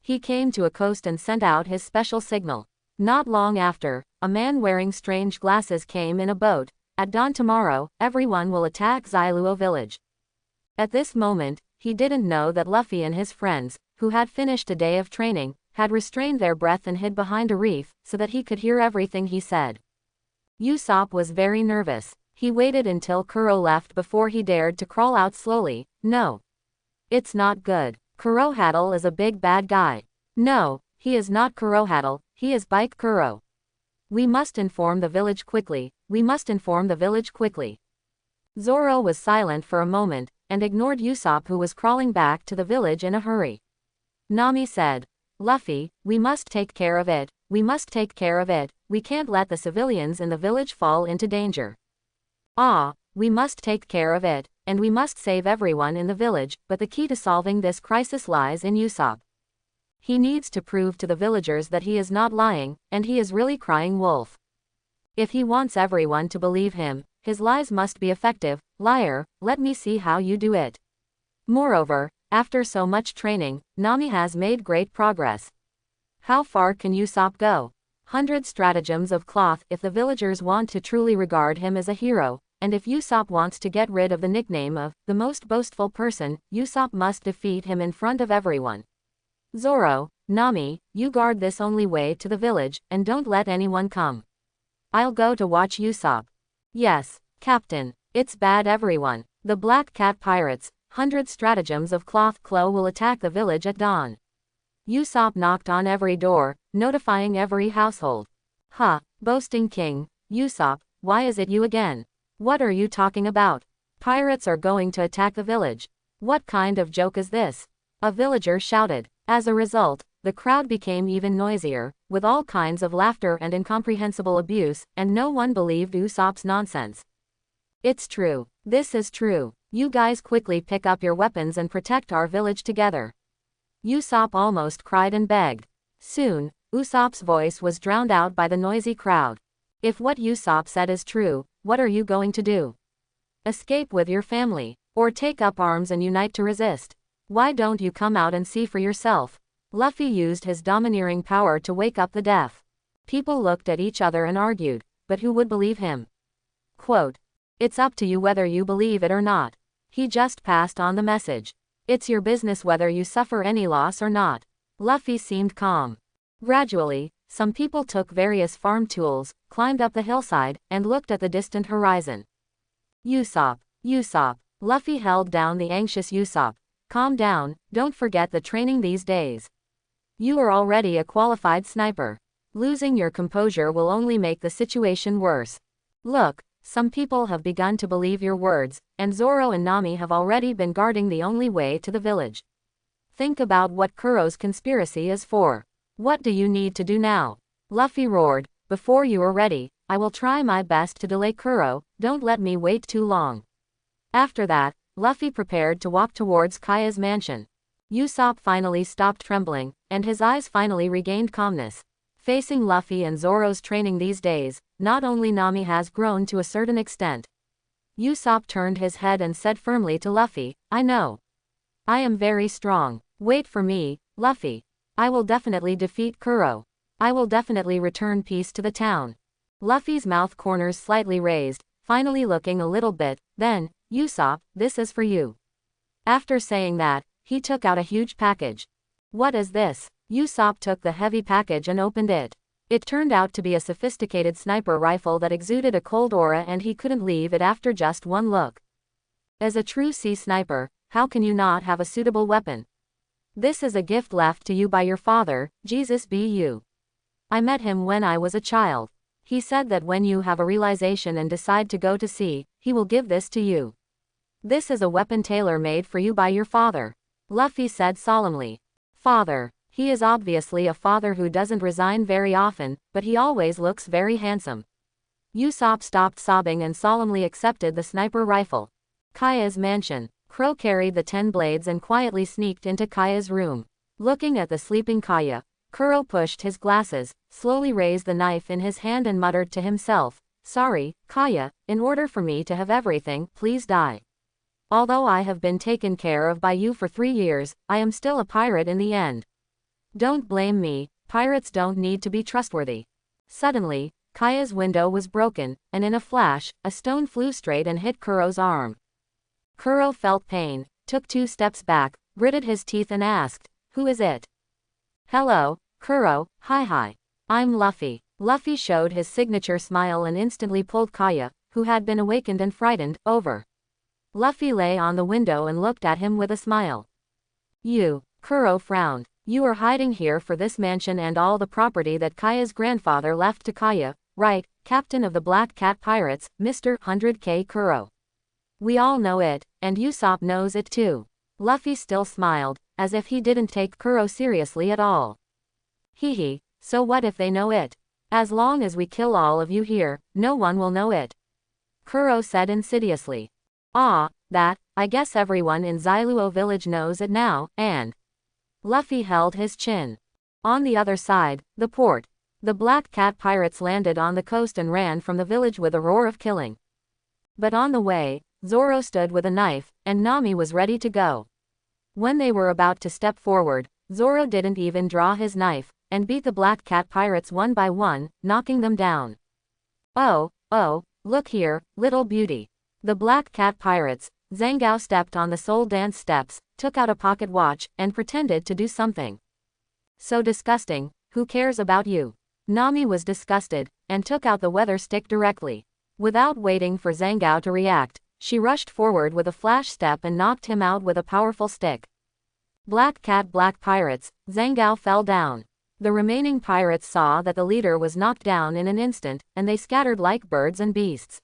He came to a coast and sent out his special signal. Not long after, a man wearing strange glasses came in a boat. At dawn tomorrow, everyone will attack Zailuo village. At this moment, he didn't know that Luffy and his friends, who had finished a day of training, had restrained their breath and hid behind a reef, so that he could hear everything he said. Usopp was very nervous. He waited until Kuro left before he dared to crawl out slowly. No. It's not good. Crowhattle is a big bad guy. No, he is not Crowhattle, he is Bike Kuro. We must inform the village quickly. Zoro was silent for a moment, and ignored Usopp who was crawling back to the village in a hurry. Nami said, Luffy, we must take care of it. We can't let the civilians in the village fall into danger. We must take care of it, and we must save everyone in the village, but the key to solving this crisis lies in Usopp. He needs to prove to the villagers that he is not lying, and he is really crying wolf. If he wants everyone to believe him, his lies must be effective. Liar, let me see how you do it. Moreover, after so much training, Nami has made great progress. How far can Usopp go? 100 stratagems of cloth if the villagers want to truly regard him as a hero. And if Usopp wants to get rid of the nickname of the most boastful person, Usopp must defeat him in front of everyone. Zoro, Nami, you guard this only way to the village, and don't let anyone come. I'll go to watch Usopp. Yes, Captain, it's bad everyone. The Black Cat Pirates, 100 stratagems of cloth Clo will attack the village at dawn. Usopp knocked on every door, notifying every household. Boasting king, Usopp, why is it you again? What are you talking about? Pirates are going to attack the village. What kind of joke is this? A villager shouted. As a result, the crowd became even noisier, with all kinds of laughter and incomprehensible abuse, and no one believed Usopp's nonsense. It's true. This is true. You guys quickly pick up your weapons and protect our village together. Usopp almost cried and begged. Soon, Usopp's voice was drowned out by the noisy crowd. If what Usopp said is true, what are you going to do? Escape with your family, or take up arms and unite to resist? Why don't you come out and see for yourself? Luffy used his domineering power to wake up the deaf. People looked at each other and argued, but who would believe him? Quote, it's up to you whether you believe it or not. He just passed on the message. It's your business whether you suffer any loss or not. Luffy seemed calm. Gradually, some people took various farm tools, climbed up the hillside, and looked at the distant horizon. Usopp. Luffy held down the anxious Usopp. Calm down, don't forget the training these days. You are already a qualified sniper. Losing your composure will only make the situation worse. Look, some people have begun to believe your words, and Zoro and Nami have already been guarding the only way to the village. Think about what Kuro's conspiracy is for. What do you need to do now? Luffy roared, before you are ready, I will try my best to delay Kuro, don't let me wait too long. After that, Luffy prepared to walk towards Kaya's mansion. Usopp finally stopped trembling, and his eyes finally regained calmness. Facing Luffy and Zoro's training these days, not only Nami has grown to a certain extent. Usopp turned his head and said firmly to Luffy, I know. I am very strong. Wait for me, Luffy. I will definitely defeat Kuro. I will definitely return peace to the town. Luffy's mouth corners slightly raised, finally looking a little bit, then, Usopp, this is for you. After saying that, he took out a huge package. What is this? Usopp took the heavy package and opened it. It turned out to be a sophisticated sniper rifle that exuded a cold aura and he couldn't leave it after just one look. As a true sea sniper, how can you not have a suitable weapon? This is a gift left to you by your father, Jesus be you. I met him when I was a child. He said that when you have a realization and decide to go to sea, he will give this to you. This is a weapon tailor-made for you by your father. Luffy said solemnly. Father. He is obviously a father who doesn't resign very often, but he always looks very handsome. Usopp stopped sobbing and solemnly accepted the sniper rifle. Kaya's mansion. Kuro carried the 10 blades and quietly sneaked into Kaya's room. Looking at the sleeping Kaya, Kuro pushed his glasses, slowly raised the knife in his hand and muttered to himself, sorry, Kaya, in order for me to have everything, please die. Although I have been taken care of by you for 3 years, I am still a pirate in the end. Don't blame me, pirates don't need to be trustworthy. Suddenly, Kaya's window was broken, and in a flash, a stone flew straight and hit Kuro's arm. Kuro felt pain, took 2 steps back, gritted his teeth and asked, who is it? Hello, Kuro, hi. I'm Luffy. Luffy showed his signature smile and instantly pulled Kaya, who had been awakened and frightened, over. Luffy lay on the window and looked at him with a smile. You, Kuro frowned. You are hiding here for this mansion and all the property that Kaya's grandfather left to Kaya, right, Captain of the Black Cat Pirates, Mr. 100K Kuro. We all know it, and Usopp knows it too. Luffy still smiled, as if he didn't take Kuro seriously at all. Hee, so what if they know it? As long as we kill all of you here, no one will know it. Kuro said insidiously. I guess everyone in Zailuo village knows it now, and... Luffy held his chin. On the other side, the port. The Black Cat pirates landed on the coast and ran from the village with a roar of killing. But on the way, Zoro stood with a knife, and Nami was ready to go. When they were about to step forward, Zoro didn't even draw his knife, and beat the Black Cat pirates one by one, knocking them down. Oh, look here, little beauty. The Black Cat pirates, Zangao stepped on the soul dance steps, took out a pocket watch, and pretended to do something. So disgusting, who cares about you? Nami was disgusted, and took out the weather stick directly. Without waiting for Zangao to react, she rushed forward with a flash step and knocked him out with a powerful stick. Black pirates, Zangao fell down. The remaining pirates saw that the leader was knocked down in an instant, and they scattered like birds and beasts.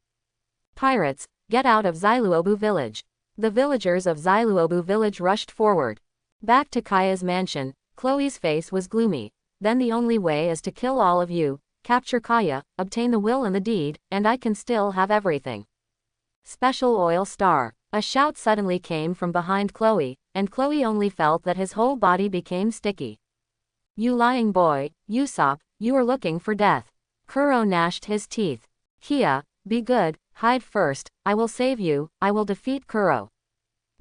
Pirates, get out of Zailuobu village. The villagers of Zailuobu village rushed forward. Back to Kaya's mansion, Chloe's face was gloomy. Then the only way is to kill all of you, capture Kaya, obtain the will and the deed, and I can still have everything. Special oil star. A shout suddenly came from behind Chloe, and Chloe only felt that his whole body became sticky. You lying boy, Usopp, you are looking for death. Kuro gnashed his teeth. Kia, be good, hide first, I will save you, I will defeat Kuro.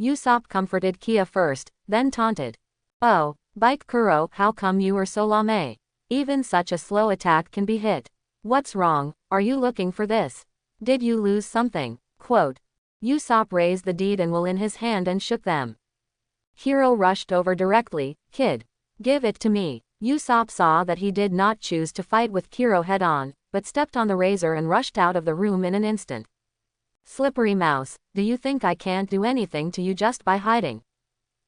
Usopp comforted Kia first, then taunted. Oh, bike Kuro, how come you are so lame? Even such a slow attack can be hit. What's wrong, are you looking for this? Did you lose something? Quote. Usopp raised the deed and will in his hand and shook them. Hiro rushed over directly, kid. Give it to me. Usopp saw that he did not choose to fight with Kuro head on, but stepped on the razor and rushed out of the room in an instant. Slippery mouse, do you think I can't do anything to you just by hiding?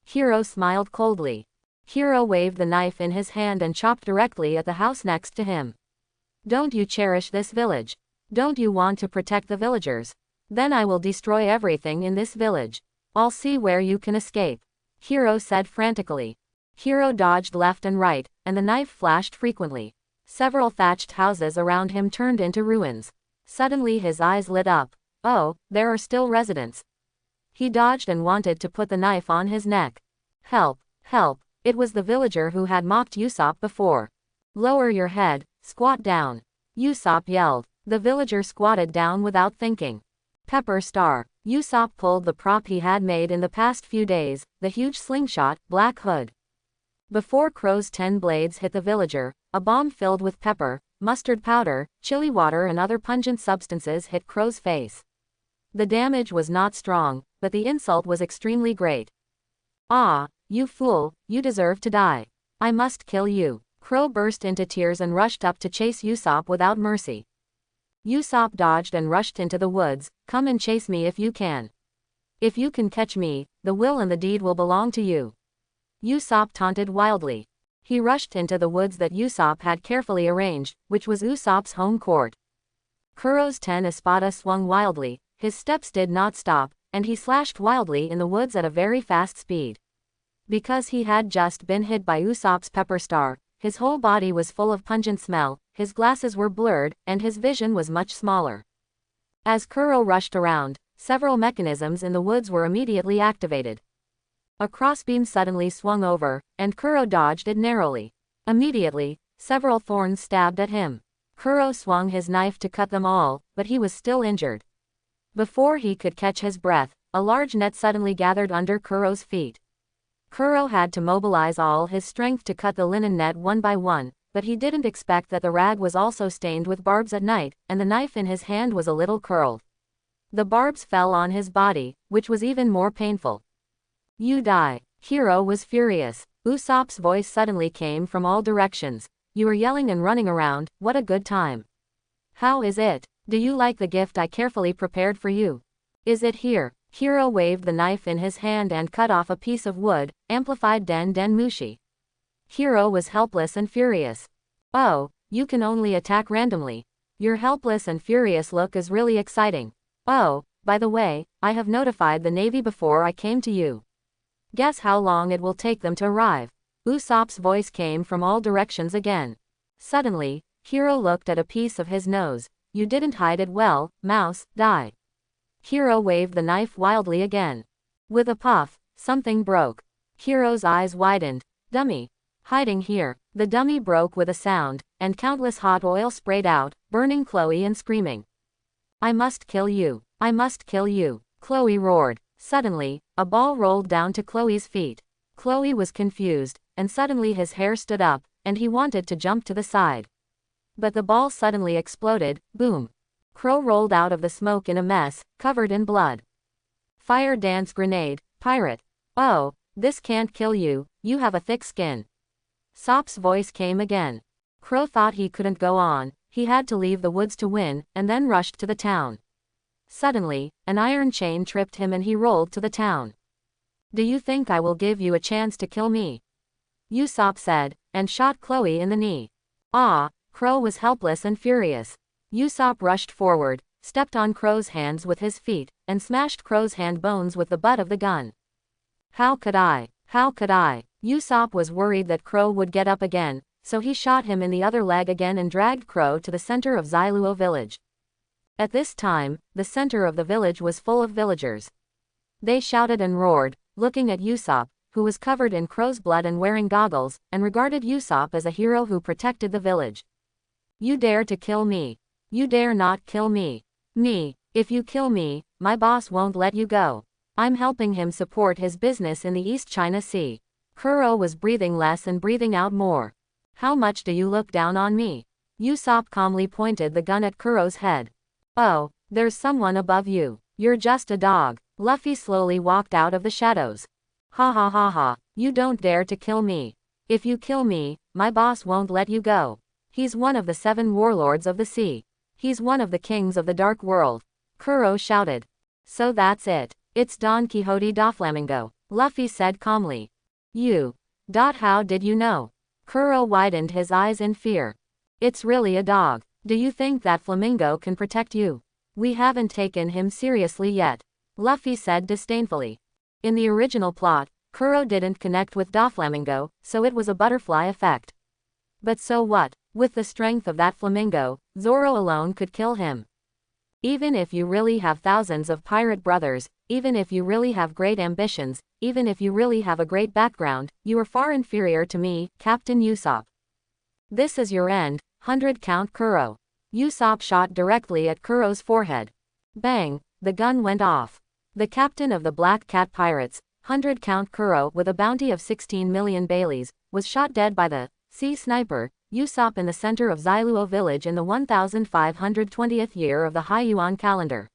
Hiro smiled coldly. Kuro waved the knife in his hand and chopped directly at the house next to him. Don't you cherish this village? Don't you want to protect the villagers? Then I will destroy everything in this village. I'll see where you can escape. Kuro said frantically. Kuro dodged left and right, and the knife flashed frequently. Several thatched houses around him turned into ruins. Suddenly his eyes lit up. Oh, there are still residents. He dodged and wanted to put the knife on his neck. Help, help. It was the villager who had mocked Usopp before. Lower your head, squat down. Usopp yelled. The villager squatted down without thinking. Pepper Star. Usopp pulled the prop he had made in the past few days, the huge slingshot, Black Hood. Before Crow's 10 blades hit the villager, a bomb filled with pepper, mustard powder, chili water and other pungent substances hit Crow's face. The damage was not strong, but the insult was extremely great. Ah, you fool, you deserve to die. I must kill you. Crow burst into tears and rushed up to chase Usopp without mercy. Usopp dodged and rushed into the woods. Come and chase me if you can. If you can catch me, the will and the deed will belong to you. Usopp taunted wildly. He rushed into the woods that Usopp had carefully arranged, which was Usopp's home court. Kuro's 10 espada swung wildly, his steps did not stop, and he slashed wildly in the woods at a very fast speed. Because he had just been hit by Usopp's pepper star, his whole body was full of pungent smell, his glasses were blurred, and his vision was much smaller. As Kuro rushed around, several mechanisms in the woods were immediately activated. A crossbeam suddenly swung over, and Kuro dodged it narrowly. Immediately, several thorns stabbed at him. Kuro swung his knife to cut them all, but he was still injured. Before he could catch his breath, a large net suddenly gathered under Kuro's feet. Kuro had to mobilize all his strength to cut the linen net one by one, but he didn't expect that the rag was also stained with barbs at night, and the knife in his hand was a little curled. The barbs fell on his body, which was even more painful. You die. Kuro was furious. Usopp's voice suddenly came from all directions. You are yelling and running around, what a good time. How is it? Do you like the gift I carefully prepared for you? Is it here? Kuro waved the knife in his hand and cut off a piece of wood, amplified Den Den Mushi. Kuro was helpless and furious. Oh, you can only attack randomly. Your helpless and furious look is really exciting. Oh, by the way, I have notified the Navy before I came to you. Guess how long it will take them to arrive. Usopp's voice came from all directions again. Suddenly, Kuro looked at a piece of his nose. You didn't hide it well, mouse, die. Kuro waved the knife wildly again. With a puff, something broke. Kuro's eyes widened. Dummy. Hiding here. The dummy broke with a sound, and countless hot oil sprayed out, burning Chloe and screaming. I must kill you. I must kill you. Chloe roared. Suddenly, a ball rolled down to Chloe's feet. Chloe was confused, and suddenly his hair stood up, and he wanted to jump to the side. But the ball suddenly exploded, boom. Crow rolled out of the smoke in a mess, covered in blood. Fire dance grenade, pirate. Oh, this can't kill you, you have a thick skin. Sop's voice came again. Crow thought he couldn't go on, he had to leave the woods to win, and then rushed to the town. Suddenly, an iron chain tripped him and he rolled to the town. Do you think I will give you a chance to kill me? Usopp said, and shot Chloe in the knee. Ah, Crow was helpless and furious. Usopp rushed forward, stepped on Crow's hands with his feet, and smashed Crow's hand bones with the butt of the gun. How could I? How could I? Usopp was worried that Crow would get up again, so he shot him in the other leg again and dragged Crow to the center of Xiluo village. At this time, the center of the village was full of villagers. They shouted and roared, looking at Usopp, who was covered in Crow's blood and wearing goggles, and regarded Usopp as a hero who protected the village. You dare to kill me. You dare not kill me. Me. If you kill me, my boss won't let you go. I'm helping him support his business in the East China Sea. Kuro was breathing less and breathing out more. How much do you look down on me? Usopp calmly pointed the gun at Kuro's head. Oh, there's someone above you. You're just a dog. Luffy slowly walked out of the shadows. Ha ha ha ha, you don't dare to kill me. If you kill me, my boss won't let you go. He's one of the 7 warlords of the sea. He's one of the kings of the dark world. Kuro shouted. So that's it. It's Don Quixote da Flamingo, Luffy said calmly. You. How did you know? Kuro widened his eyes in fear. It's really a dog. Do you think that flamingo can protect you? We haven't taken him seriously yet, Luffy said disdainfully. In the original plot, Kuro didn't connect with Doflamingo, so it was a butterfly effect. But so what? With the strength of that flamingo, Zoro alone could kill him. Even if you really have thousands of pirate brothers, even if you really have great ambitions, even if you really have a great background, you are far inferior to me, Captain Usopp. This is your end, 100 count Kuro. Usopp shot directly at Kuro's forehead. Bang, the gun went off. The captain of the Black Cat Pirates, 100 count Kuro with a bounty of 16 million Baileys, was shot dead by the sea sniper, Usopp in the center of Zailuo village in the 1520th year of the Haiyuan calendar.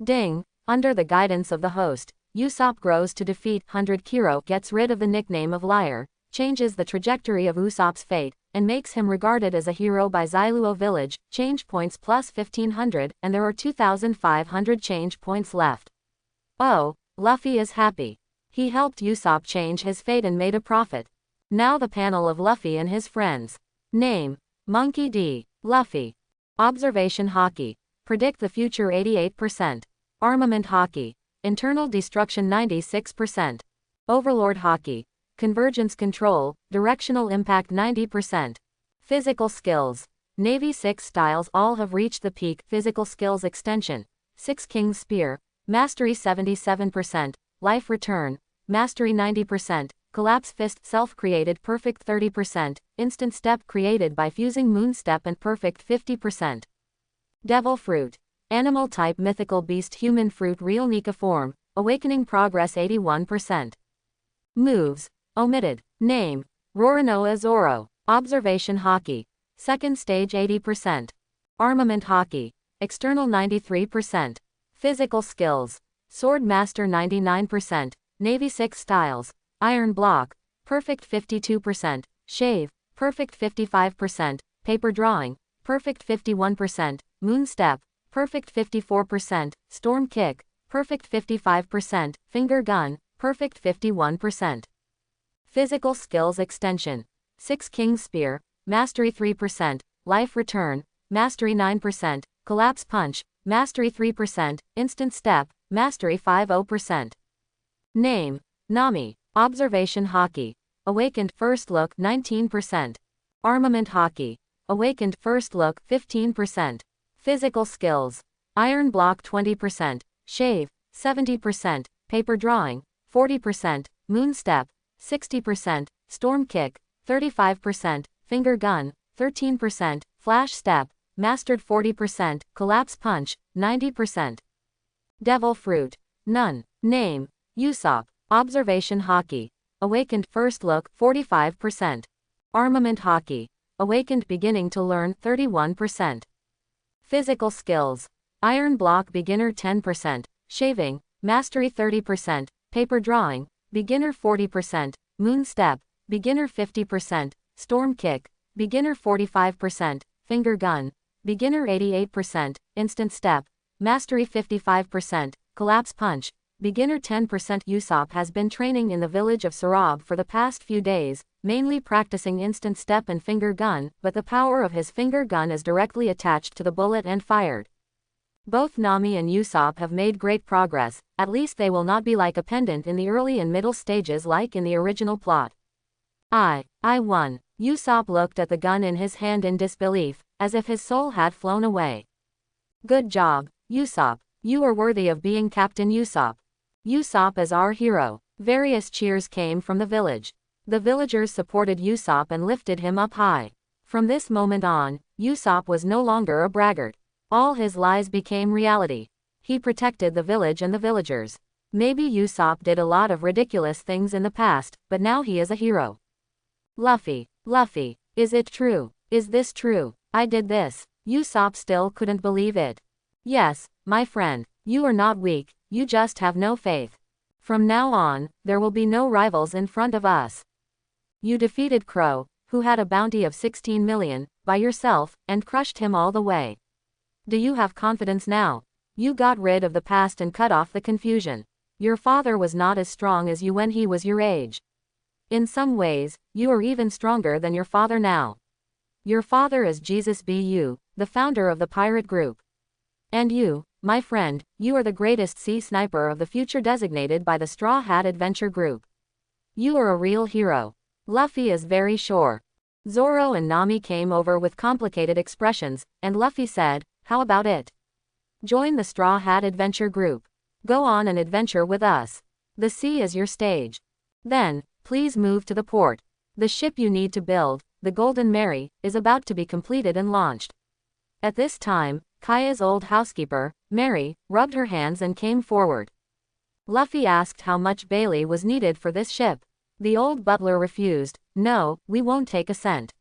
Ding, under the guidance of the host, Usopp grows to defeat 100 Kuro, gets rid of the nickname of liar, changes the trajectory of Usopp's fate, and makes him regarded as a hero by Zailuo village, change points plus 1500, and there are 2500 change points left. Oh, Luffy is happy. He helped Usopp change his fate and made a profit. Now the panel of Luffy and his friends. Name, Monkey D. Luffy. Observation Haki. Predict the future 88%. Armament Haki. Internal destruction 96%. Overlord Haki. Convergence control, directional impact 90%. Physical skills. Navy 6 styles all have reached the peak physical skills extension. 6 King's Spear, Mastery 77%, Life Return, Mastery 90%, Collapse Fist self-created perfect 30%, Instant Step created by fusing Moon Step and perfect 50%. Devil Fruit. Animal type mythical beast human fruit real Nika form, awakening progress 81%. Moves. Omitted. Name, Roronoa Zoro. Observation Haki. Second stage 80%. Armament Haki. External 93%. Physical skills. Sword Master 99%. Navy 6 styles. Iron Block. Perfect 52%. Shave. Perfect 55%. Paper Drawing. Perfect 51%. Moon Step. Perfect 54%. Storm Kick. Perfect 55%. Finger Gun. Perfect 51%. Physical skills extension. 6 King's Spear, Mastery 3%, Life Return, Mastery 9%, Collapse Punch, Mastery 3%, Instant Step, Mastery 50%. Name, Nami. Observation Haki. Awakened First Look 19%. Armament Haki. Awakened First Look 15%. Physical skills. Iron Block 20%, Shave, 70%, Paper Drawing, 40%, Moon Step, 60%, Storm Kick, 35%, Finger Gun, 13%, Flash Step, Mastered 40%, Collapse Punch, 90%. Devil Fruit. None. Name, Usopp. Observation Haki. Awakened First Look, 45%. Armament Haki. Awakened Beginning to Learn, 31%. Physical skills. Iron Block Beginner 10%, Shaving, Mastery 30%, Paper Drawing, Beginner 40%, Moon Step, Beginner 50%, Storm Kick, Beginner 45%, Finger Gun, Beginner 88%, Instant Step, Mastery 55%, Collapse Punch, Beginner 10%. Usopp has been training in the village of Sarab for the past few days, mainly practicing Instant Step and Finger Gun, but the power of his Finger Gun is directly attached to the bullet and fired. Both Nami and Usopp have made great progress, at least they will not be like a pendant in the early and middle stages like in the original plot. I won. Usopp looked at the gun in his hand in disbelief, as if his soul had flown away. Good job, Usopp. You are worthy of being Captain Usopp. Usopp is our hero. Various cheers came from the village. The villagers supported Usopp and lifted him up high. From this moment on, Usopp was no longer a braggart. All his lies became reality. He protected the village and the villagers. Maybe Usopp did a lot of ridiculous things in the past, but now he is a hero. Luffy, is it true? Is this true? I did this. Usopp still couldn't believe it. Yes, my friend, you are not weak, you just have no faith. From now on, there will be no rivals in front of us. You defeated Kuro, who had a bounty of 16 million, by yourself, and crushed him all the way. Do you have confidence now? You got rid of the past and cut off the confusion. Your father was not as strong as you when he was your age. In some ways, you are even stronger than your father now. Your father is Jesus Bu, the founder of the pirate group. And you, my friend, you are the greatest sea sniper of the future designated by the Straw Hat Adventure Group. You are a real hero. Luffy is very sure. Zoro and Nami came over with complicated expressions, and Luffy said, how about it? Join the Straw Hat Adventure Group. Go on an adventure with us. The sea is your stage. Then, please move to the port. The ship you need to build, the Golden Mary, is about to be completed and launched. At this time, Kaya's old housekeeper, Mary, rubbed her hands and came forward. Luffy asked how much Bailey was needed for this ship. The old butler refused. No, we won't take a cent.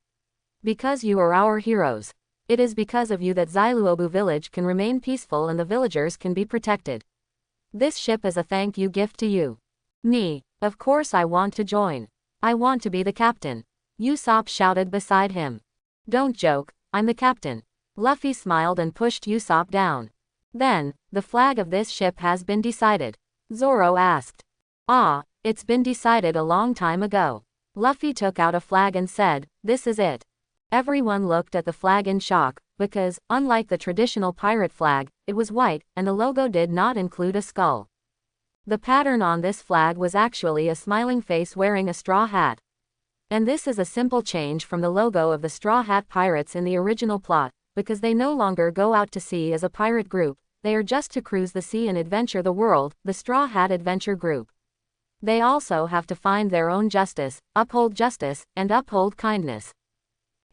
Because you are our heroes. It is because of you that Zailuobu village can remain peaceful and the villagers can be protected. This ship is a thank you gift to you. Me, of course I want to join. I want to be the captain. Usopp shouted beside him. Don't joke, I'm the captain. Luffy smiled and pushed Usopp down. Then, the flag of this ship has been decided. Zoro asked. Ah, it's been decided a long time ago. Luffy took out a flag and said, this is it. Everyone looked at the flag in shock, because, unlike the traditional pirate flag, it was white, and the logo did not include a skull. The pattern on this flag was actually a smiling face wearing a straw hat. And this is a simple change from the logo of the Straw Hat Pirates in the original plot, because they no longer go out to sea as a pirate group, they are just to cruise the sea and adventure the world, the Straw Hat Adventure Group. They also have to find their own justice, and uphold kindness.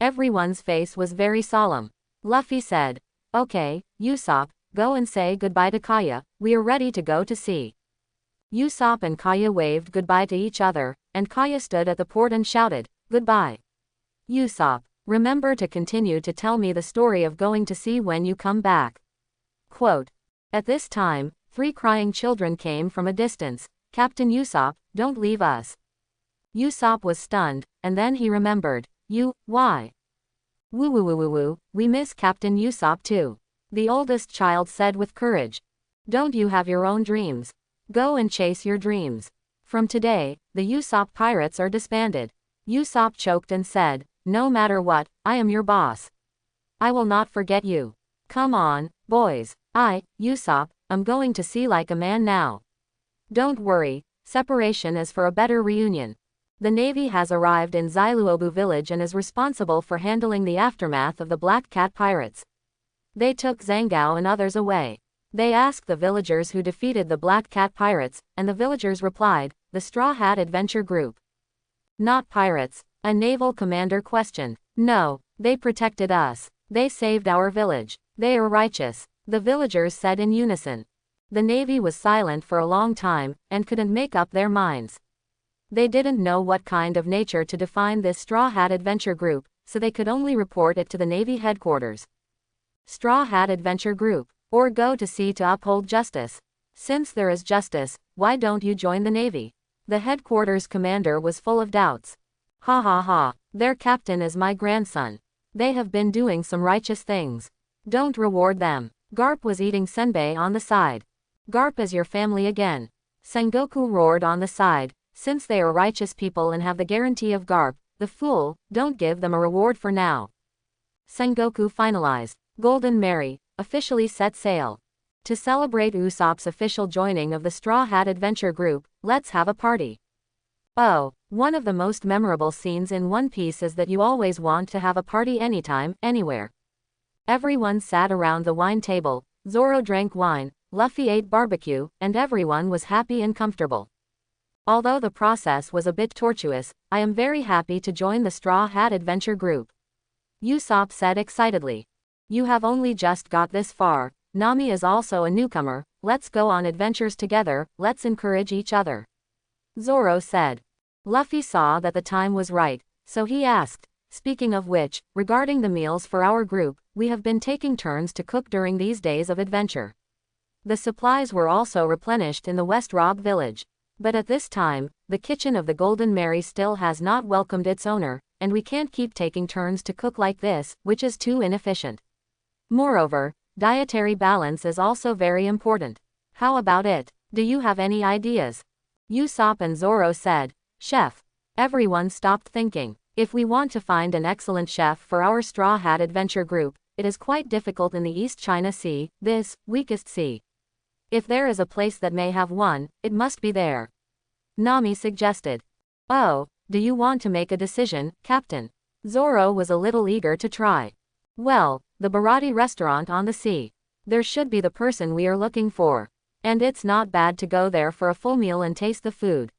Everyone's face was very solemn. Luffy said, okay, Usopp, go and say goodbye to Kaya, we are ready to go to sea. Usopp and Kaya waved goodbye to each other, and Kaya stood at the port and shouted, goodbye. Usopp, remember to continue to tell me the story of going to sea when you come back. Quote. At this time, 3 crying children came from a distance. Captain Usopp, don't leave us. Usopp was stunned, and then he remembered. Why? Woo woo woo woo woo, we miss Captain Usopp too. The oldest child said with courage. Don't you have your own dreams? Go and chase your dreams. From today, the Usopp pirates are disbanded. Usopp choked and said, no matter what, I am your boss. I will not forget you. Come on, boys. I, Usopp, am going to sea like a man now. Don't worry, separation is for a better reunion. The Navy has arrived in Zailuobu village and is responsible for handling the aftermath of the Black Cat pirates. They took Zangao and others away. They asked the villagers who defeated the Black Cat pirates, and the villagers replied, the Straw Hat Adventure Group. Not pirates, a naval commander questioned. No, they protected us. They saved our village. They are righteous, the villagers said in unison. The Navy was silent for a long time, and couldn't make up their minds. They didn't know what kind of nature to define this Straw Hat Adventure Group, so they could only report it to the Navy headquarters. Straw Hat Adventure Group, or go to sea to uphold justice. Since there is justice, why don't you join the Navy? The headquarters commander was full of doubts. Ha ha ha, their captain is my grandson. They have been doing some righteous things. Don't reward them. Garp was eating senbei on the side. Garp is your family again. Sengoku roared on the side. Since they are righteous people and have the guarantee of Garp, the fool, don't give them a reward for now. Sengoku finalized. Golden Mary, officially set sail. To celebrate Usopp's official joining of the Straw Hat Adventure Group, let's have a party. Oh, one of the most memorable scenes in One Piece is that you always want to have a party anytime, anywhere. Everyone sat around the wine table, Zoro drank wine, Luffy ate barbecue, and everyone was happy and comfortable. Although the process was a bit tortuous, I am very happy to join the Straw Hat Adventure Group. Usopp said excitedly. You have only just got this far. Nami is also a newcomer. Let's go on adventures together, let's encourage each other. Zoro said. Luffy saw that the time was right, so he asked, speaking of which, regarding the meals for our group, we have been taking turns to cook during these days of adventure. The supplies were also replenished in the West Rob village. But at this time, the kitchen of the Golden Mary still has not welcomed its owner, and we can't keep taking turns to cook like this, which is too inefficient. Moreover, dietary balance is also very important. How about it? Do you have any ideas? Usopp and Zoro said, Chef. Everyone stopped thinking. If we want to find an excellent chef for our Straw Hat Adventure group, it is quite difficult in the East China Sea, this weakest sea. If there is a place that may have one, it must be there. Nami suggested. Oh, do you want to make a decision, Captain? Zoro was a little eager to try. Well, the Bharati restaurant on the sea. There should be the person we are looking for. And it's not bad to go there for a full meal and taste the food.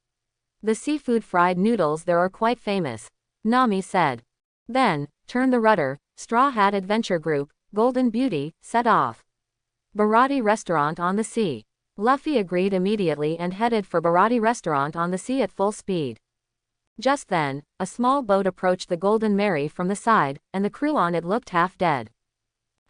The seafood fried noodles there are quite famous, Nami said. Then, turn the rudder, Straw Hat Adventure Group, Golden Beauty, set off. Bharati restaurant on the sea. Luffy agreed immediately and headed for Bharati restaurant on the sea at full speed. Just then, a small boat approached the Golden Mary from the side, and the crew on it looked half dead.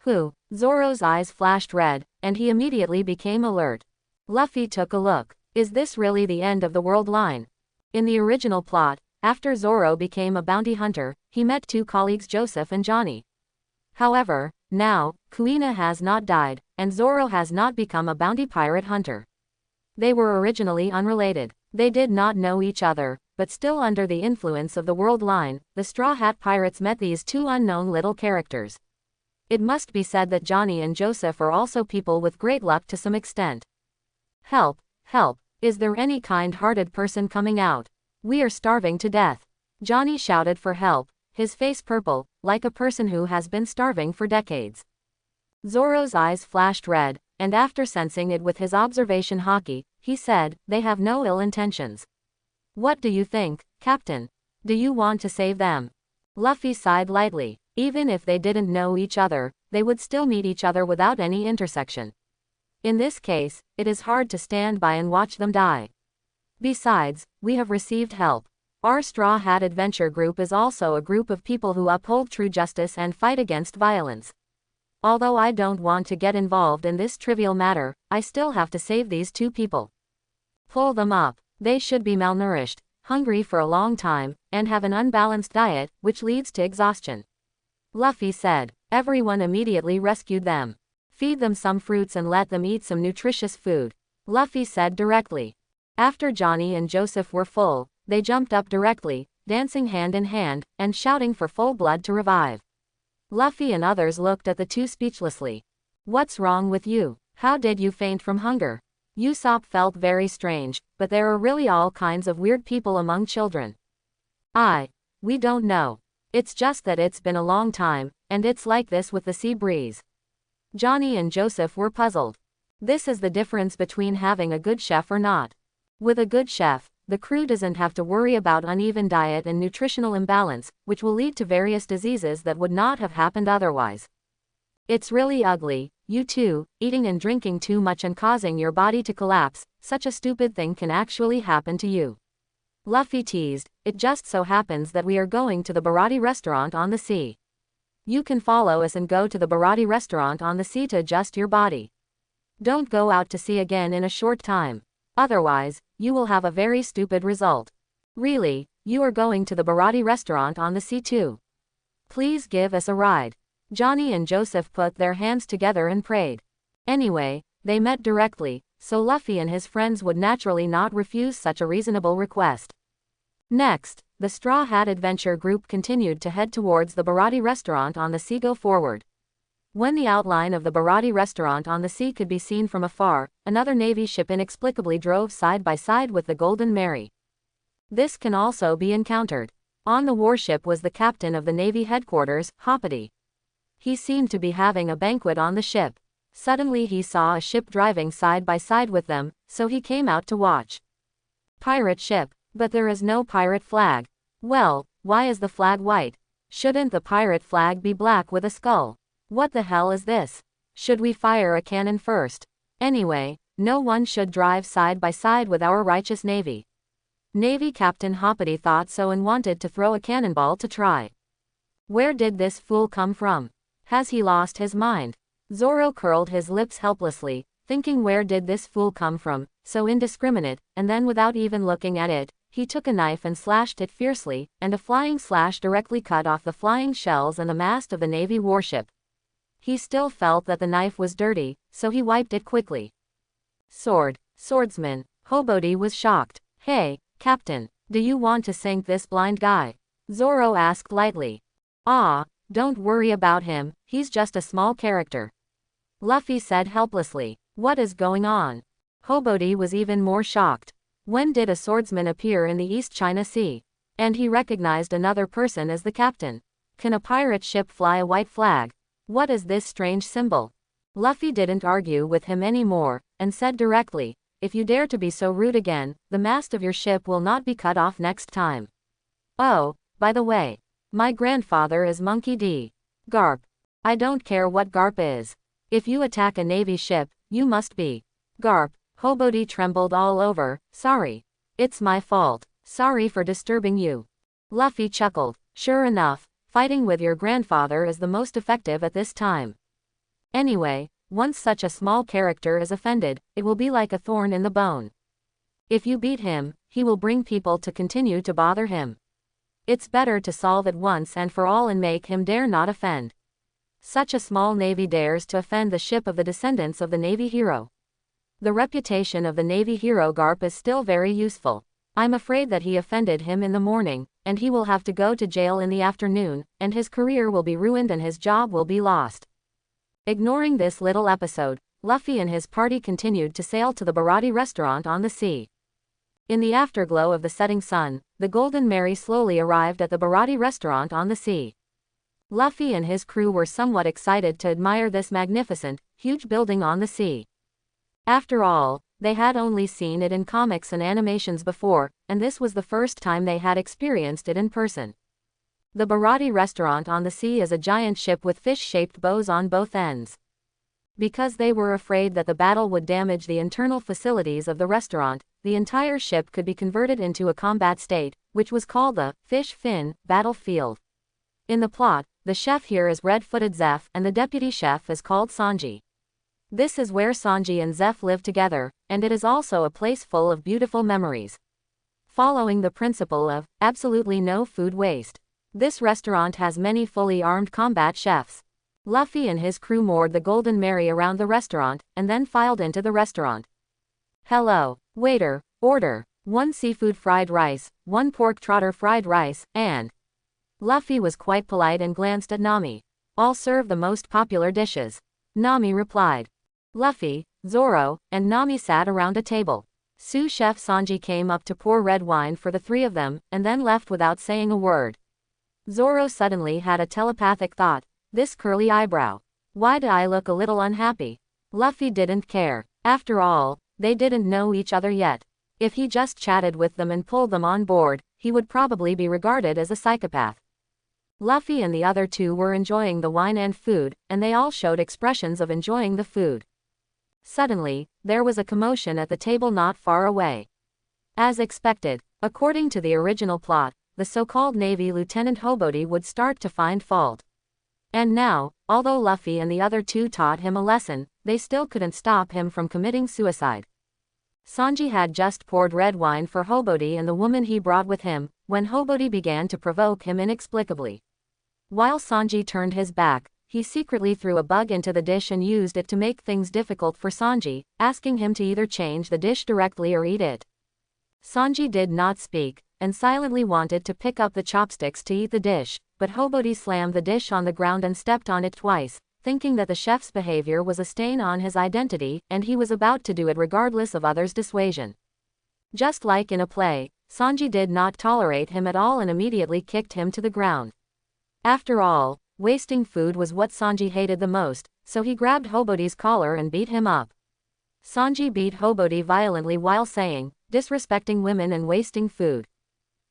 Who? Zoro's eyes flashed red, and he immediately became alert. Luffy took a look. Is this really the end of the world line? In the original plot, after Zoro became a bounty hunter, he met two colleagues Joseph and Johnny. However, now, Kuina has not died, and Zoro has not become a bounty pirate hunter. They were originally unrelated. They did not know each other, but still under the influence of the world line, the Straw Hat Pirates met these two unknown little characters. It must be said that Johnny and Joseph are also people with great luck to some extent. Help, help, is there any kind-hearted person coming out? We are starving to death. Johnny shouted for help, his face purple, like a person who has been starving for decades. Zoro's eyes flashed red, and after sensing it with his observation Haki, he said, they have no ill intentions. What do you think, Captain? Do you want to save them? Luffy sighed lightly. Even if they didn't know each other, they would still meet each other without any intersection. In this case, it is hard to stand by and watch them die. Besides, we have received help. Our Straw Hat Adventure Group is also a group of people who uphold true justice and fight against violence. Although I don't want to get involved in this trivial matter, I still have to save these two people. Pull them up. They should be malnourished, hungry for a long time, and have an unbalanced diet, which leads to exhaustion. Luffy said. Everyone immediately rescued them. Feed them some fruits and let them eat some nutritious food, Luffy said directly. After Johnny and Joseph were full, they jumped up directly, dancing hand in hand, and shouting for full blood to revive. Luffy and others looked at the two speechlessly. What's wrong with you? How did you faint from hunger? Usopp felt very strange, but there are really all kinds of weird people among children. We don't know. It's just that it's been a long time, and it's like this with the sea breeze. Johnny and Joseph were puzzled. This is the difference between having a good chef or not. With a good chef, the crew doesn't have to worry about uneven diet and nutritional imbalance, which will lead to various diseases that would not have happened otherwise. It's really ugly, you two, eating and drinking too much and causing your body to collapse. Such a stupid thing can actually happen to you. Luffy teased, it just so happens that we are going to the Bharati restaurant on the sea. You can follow us and go to the Bharati restaurant on the sea to adjust your body. Don't go out to sea again in a short time. Otherwise, you will have a very stupid result. Really, you are going to the Bharati restaurant on the sea too. Please give us a ride. Johnny and Joseph put their hands together and prayed. Anyway, they met directly, so Luffy and his friends would naturally not refuse such a reasonable request. Next, the Straw Hat Adventure Group continued to head towards the Bharati restaurant on the sea. Go forward. When the outline of the Bharati restaurant on the sea could be seen from afar, another Navy ship inexplicably drove side by side with the Golden Mary. This can also be encountered. On the warship was the captain of the Navy headquarters, Hapati. He seemed to be having a banquet on the ship. Suddenly he saw a ship driving side by side with them, so he came out to watch. Pirate ship, but there is no pirate flag. Well, why is the flag white? Shouldn't the pirate flag be black with a skull? What the hell is this? Should we fire a cannon first? Anyway, no one should drive side by side with our righteous Navy. Navy Captain Hapati thought so and wanted to throw a cannonball to try. Where did this fool come from? Has he lost his mind? Zoro curled his lips helplessly, thinking where did this fool come from, so indiscriminate, and then without even looking at it, he took a knife and slashed it fiercely, and a flying slash directly cut off the flying shells and the mast of the Navy warship. He still felt that the knife was dirty, so he wiped it quickly. Swordsman. Hobody was shocked. Hey, Captain, Do you want to sink this blind guy? Zoro asked lightly. Ah, don't worry about him, he's just a small character. Luffy said helplessly. What is going on? Hobody was even more shocked. When did a swordsman appear in the East China Sea? And he recognized another person as the captain. Can a pirate ship fly a white flag? What is this strange symbol? Luffy didn't argue with him anymore, and said directly, if you dare to be so rude again, the mast of your ship will not be cut off next time. Oh, by the way, my grandfather is Monkey D. Garp. I don't care what Garp is. If you attack a navy ship, you must be. Garp. Hobody trembled all over. Sorry. It's my fault. Sorry for disturbing you. Luffy chuckled. Sure enough, fighting with your grandfather is the most effective at this time. Anyway, once such a small character is offended, it will be like a thorn in the bone. If you beat him, he will bring people to continue to bother him. It's better to solve it once and for all and make him dare not offend. Such a small navy dares to offend the ship of the descendants of the Navy hero. The reputation of the Navy hero Garp is still very useful. I'm afraid that he offended him in the morning, and he will have to go to jail in the afternoon, and his career will be ruined and his job will be lost. Ignoring this little episode, Luffy and his party continued to sail to the Bharati restaurant on the sea. In the afterglow of the setting sun, the Golden Mary slowly arrived at the Bharati restaurant on the sea. Luffy and his crew were somewhat excited to admire this magnificent, huge building on the sea. After all, they had only seen it in comics and animations before, and this was the first time they had experienced it in person. The Bharati restaurant on the sea is a giant ship with fish-shaped bows on both ends. Because they were afraid that the battle would damage the internal facilities of the restaurant, the entire ship could be converted into a combat state, which was called the Fish Fin Battlefield. In the plot, the chef here is Red-Footed Zeph and the deputy chef is called Sanji. This is where Sanji and Zeph live together, and it is also a place full of beautiful memories. Following the principle of absolutely no food waste, this restaurant has many fully armed combat chefs. Luffy and his crew moored the Golden Mary around the restaurant, and then filed into the restaurant. Hello, waiter, order, 1 seafood fried rice, 1 pork trotter fried rice, and... Luffy was quite polite and glanced at Nami. I'll serve the most popular dishes. Nami replied. Luffy, Zoro, and Nami sat around a table. Sous Chef Sanji came up to pour red wine for the 3 of them, and then left without saying a word. Zoro suddenly had a telepathic thought. This curly eyebrow. Why do I look a little unhappy? Luffy didn't care. After all, they didn't know each other yet. If he just chatted with them and pulled them on board, he would probably be regarded as a psychopath. Luffy and the other 2 were enjoying the wine and food, and they all showed expressions of enjoying the food. Suddenly, there was a commotion at the table not far away. As expected, according to the original plot, the so-called Navy Lieutenant Hobody would start to find fault. And now, although Luffy and the other 2 taught him a lesson, they still couldn't stop him from committing suicide. Sanji had just poured red wine for Hobody and the woman he brought with him, when Hobody began to provoke him inexplicably. While Sanji turned his back, he secretly threw a bug into the dish and used it to make things difficult for Sanji, asking him to either change the dish directly or eat it. Sanji did not speak, and silently wanted to pick up the chopsticks to eat the dish, but Hobody slammed the dish on the ground and stepped on it twice, thinking that the chef's behavior was a stain on his identity, and he was about to do it regardless of others' dissuasion. Just like in a play, Sanji did not tolerate him at all and immediately kicked him to the ground. After all, wasting food was what Sanji hated the most, so he grabbed Hobody's collar and beat him up. Sanji beat Hobody violently while saying, disrespecting women and wasting food.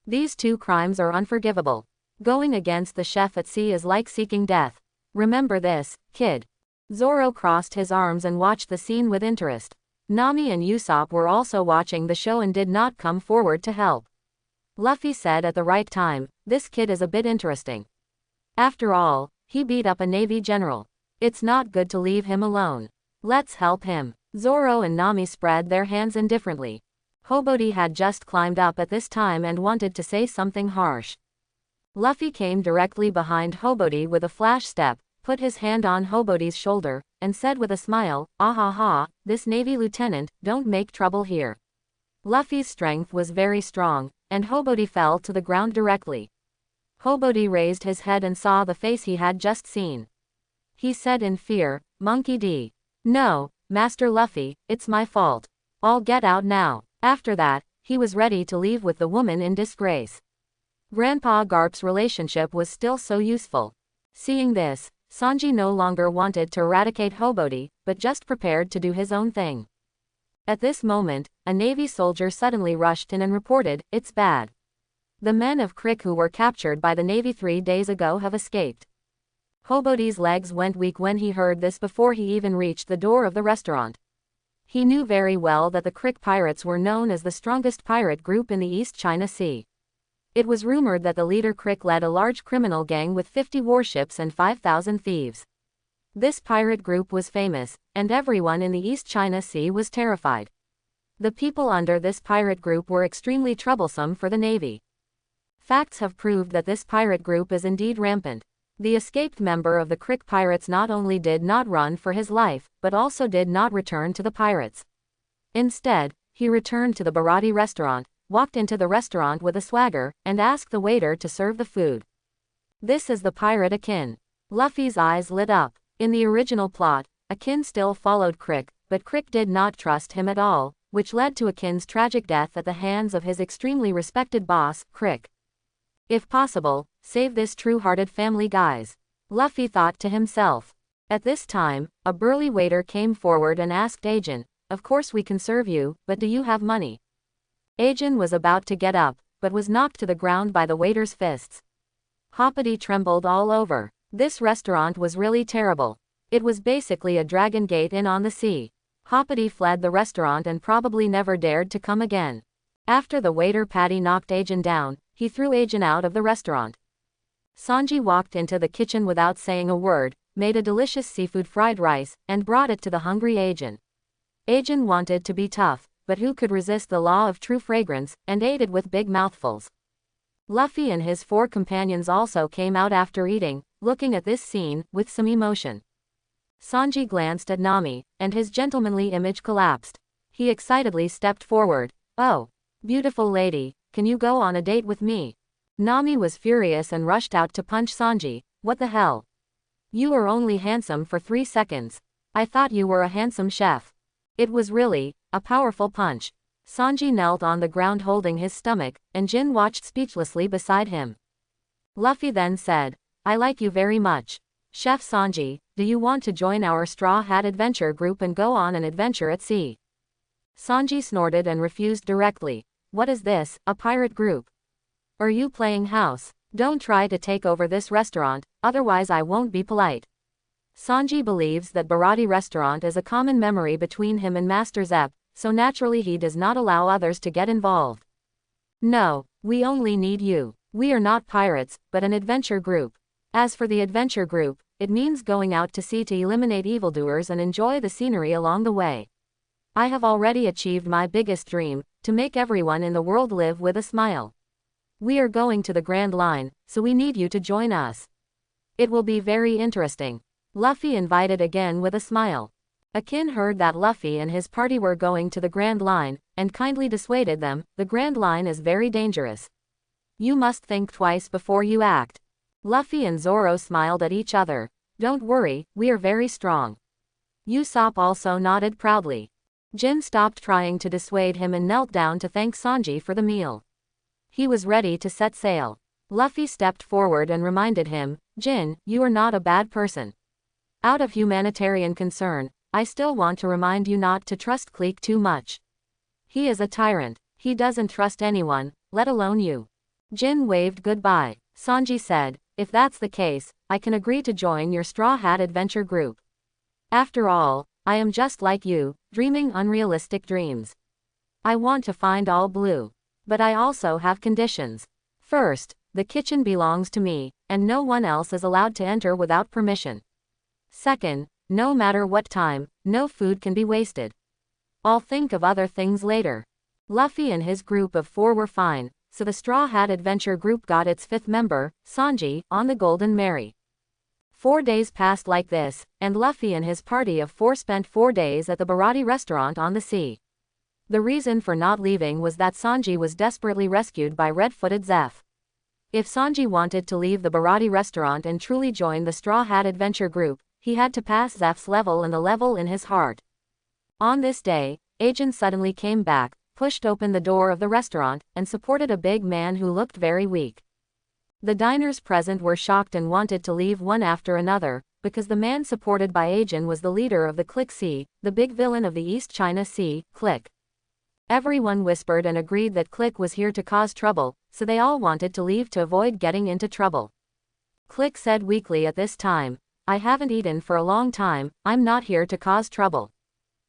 These 2 crimes are unforgivable. Going against the chef at sea is like seeking death. Remember this, kid. Zoro crossed his arms and watched the scene with interest. Nami and Usopp were also watching the show and did not come forward to help. Luffy said at the right time, this kid is a bit interesting. After all, he beat up a Navy general. It's not good to leave him alone. Let's help him. Zoro and Nami spread their hands indifferently. Hobody had just climbed up at this time and wanted to say something harsh. Luffy came directly behind Hobody with a flash step, put his hand on Hobody's shoulder, and said with a smile, "Ah ha ha, this Navy lieutenant, don't make trouble here." Luffy's strength was very strong, and Hobody fell to the ground directly. Hobody raised his head and saw the face he had just seen. He said in fear, "Monkey D. No, Master Luffy, it's my fault. I'll get out now." After that, he was ready to leave with the woman in disgrace. Grandpa Garp's relationship was still so useful. Seeing this, Sanji no longer wanted to eradicate Hobody, but just prepared to do his own thing. At this moment, a Navy soldier suddenly rushed in and reported, "It's bad. The men of Krieg who were captured by the Navy 3 days ago have escaped." Hobody's legs went weak when he heard this before he even reached the door of the restaurant. He knew very well that the Krieg pirates were known as the strongest pirate group in the East China Sea. It was rumored that the leader Krieg led a large criminal gang with 50 warships and 5,000 thieves. This pirate group was famous, and everyone in the East China Sea was terrified. The people under this pirate group were extremely troublesome for the Navy. Facts have proved that this pirate group is indeed rampant. The escaped member of the Krieg pirates not only did not run for his life, but also did not return to the pirates. Instead, he returned to the Bharati restaurant, walked into the restaurant with a swagger, and asked the waiter to serve the food. This is the pirate Akin. Luffy's eyes lit up. In the original plot, Akin still followed Krieg, but Krieg did not trust him at all, which led to Akin's tragic death at the hands of his extremely respected boss, Krieg. If possible, save this true-hearted family, guys, Luffy thought to himself. At this time, a burly waiter came forward and asked Ajin, "Of course we can serve you, but do you have money?" Ajin was about to get up, but was knocked to the ground by the waiter's fists. Hoppity trembled all over. This restaurant was really terrible. It was basically a Dragon Gate Inn on the sea. Hoppity fled the restaurant and probably never dared to come again. After the waiter Patty knocked Ajin down, he threw Ajin out of the restaurant. Sanji walked into the kitchen without saying a word, made a delicious seafood fried rice, and brought it to the hungry Ajin. Ajin wanted to be tough, but who could resist the law of true fragrance, and ate it with big mouthfuls. Luffy and his 4 companions also came out after eating, looking at this scene with some emotion. Sanji glanced at Nami, and his gentlemanly image collapsed. He excitedly stepped forward. "Oh, beautiful lady, can you go on a date with me?" Nami was furious and rushed out to punch Sanji. "What the hell? You are only handsome for 3 seconds. I thought you were a handsome chef." It was really a powerful punch. Sanji knelt on the ground holding his stomach, and Jin watched speechlessly beside him. Luffy then said, "I like you very much. Chef Sanji, do you want to join our Straw Hat Adventure group and go on an adventure at sea?" Sanji snorted and refused directly. "What is this, a pirate group? Are you playing house? Don't try to take over this restaurant, otherwise I won't be polite." Sanji believes that Bharati restaurant is a common memory between him and Master Zep, so naturally he does not allow others to get involved. "No, we only need you. We are not pirates, but an adventure group. As for the adventure group, it means going out to sea to eliminate evildoers and enjoy the scenery along the way. I have already achieved my biggest dream, to make everyone in the world live with a smile. We are going to the Grand Line, so we need you to join us. It will be very interesting." Luffy invited again with a smile. Akin heard that Luffy and his party were going to the Grand Line, and kindly dissuaded them. "The Grand Line is very dangerous. You must think twice before you act." Luffy and Zoro smiled at each other. "Don't worry, we are very strong." Usopp also nodded proudly. Jin stopped trying to dissuade him and knelt down to thank Sanji for the meal. He was ready to set sail. Luffy stepped forward and reminded him, "Jin, you are not a bad person. Out of humanitarian concern, I still want to remind you not to trust Krieg too much. He is a tyrant. He doesn't trust anyone, let alone you." Jin waved goodbye. Sanji said, "If that's the case, I can agree to join your Straw Hat Adventure group. After all, I am just like you, dreaming unrealistic dreams. I want to find all blue. But I also have conditions. First, the kitchen belongs to me, and no one else is allowed to enter without permission. Second, no matter what time, no food can be wasted. I'll think of other things later." Luffy and his group of 4 were fine, so the Straw Hat Adventure group got its 5th member, Sanji, on the Golden Mary. 4 days passed like this, and Luffy and his party of 4 spent 4 days at the Bharati restaurant on the sea. The reason for not leaving was that Sanji was desperately rescued by red-footed Zeph. If Sanji wanted to leave the Bharati restaurant and truly join the Straw Hat Adventure group, he had to pass Zeph's level and the level in his heart. On this day, Agent suddenly came back, pushed open the door of the restaurant, and supported a big man who looked very weak. The diners present were shocked and wanted to leave one after another, because the man supported by Agent was the leader of the Clique Sea, the big villain of the East China Sea, Clique. Everyone whispered and agreed that Clique was here to cause trouble, so they all wanted to leave to avoid getting into trouble. Clique said weakly at this time, "I haven't eaten for a long time, I'm not here to cause trouble.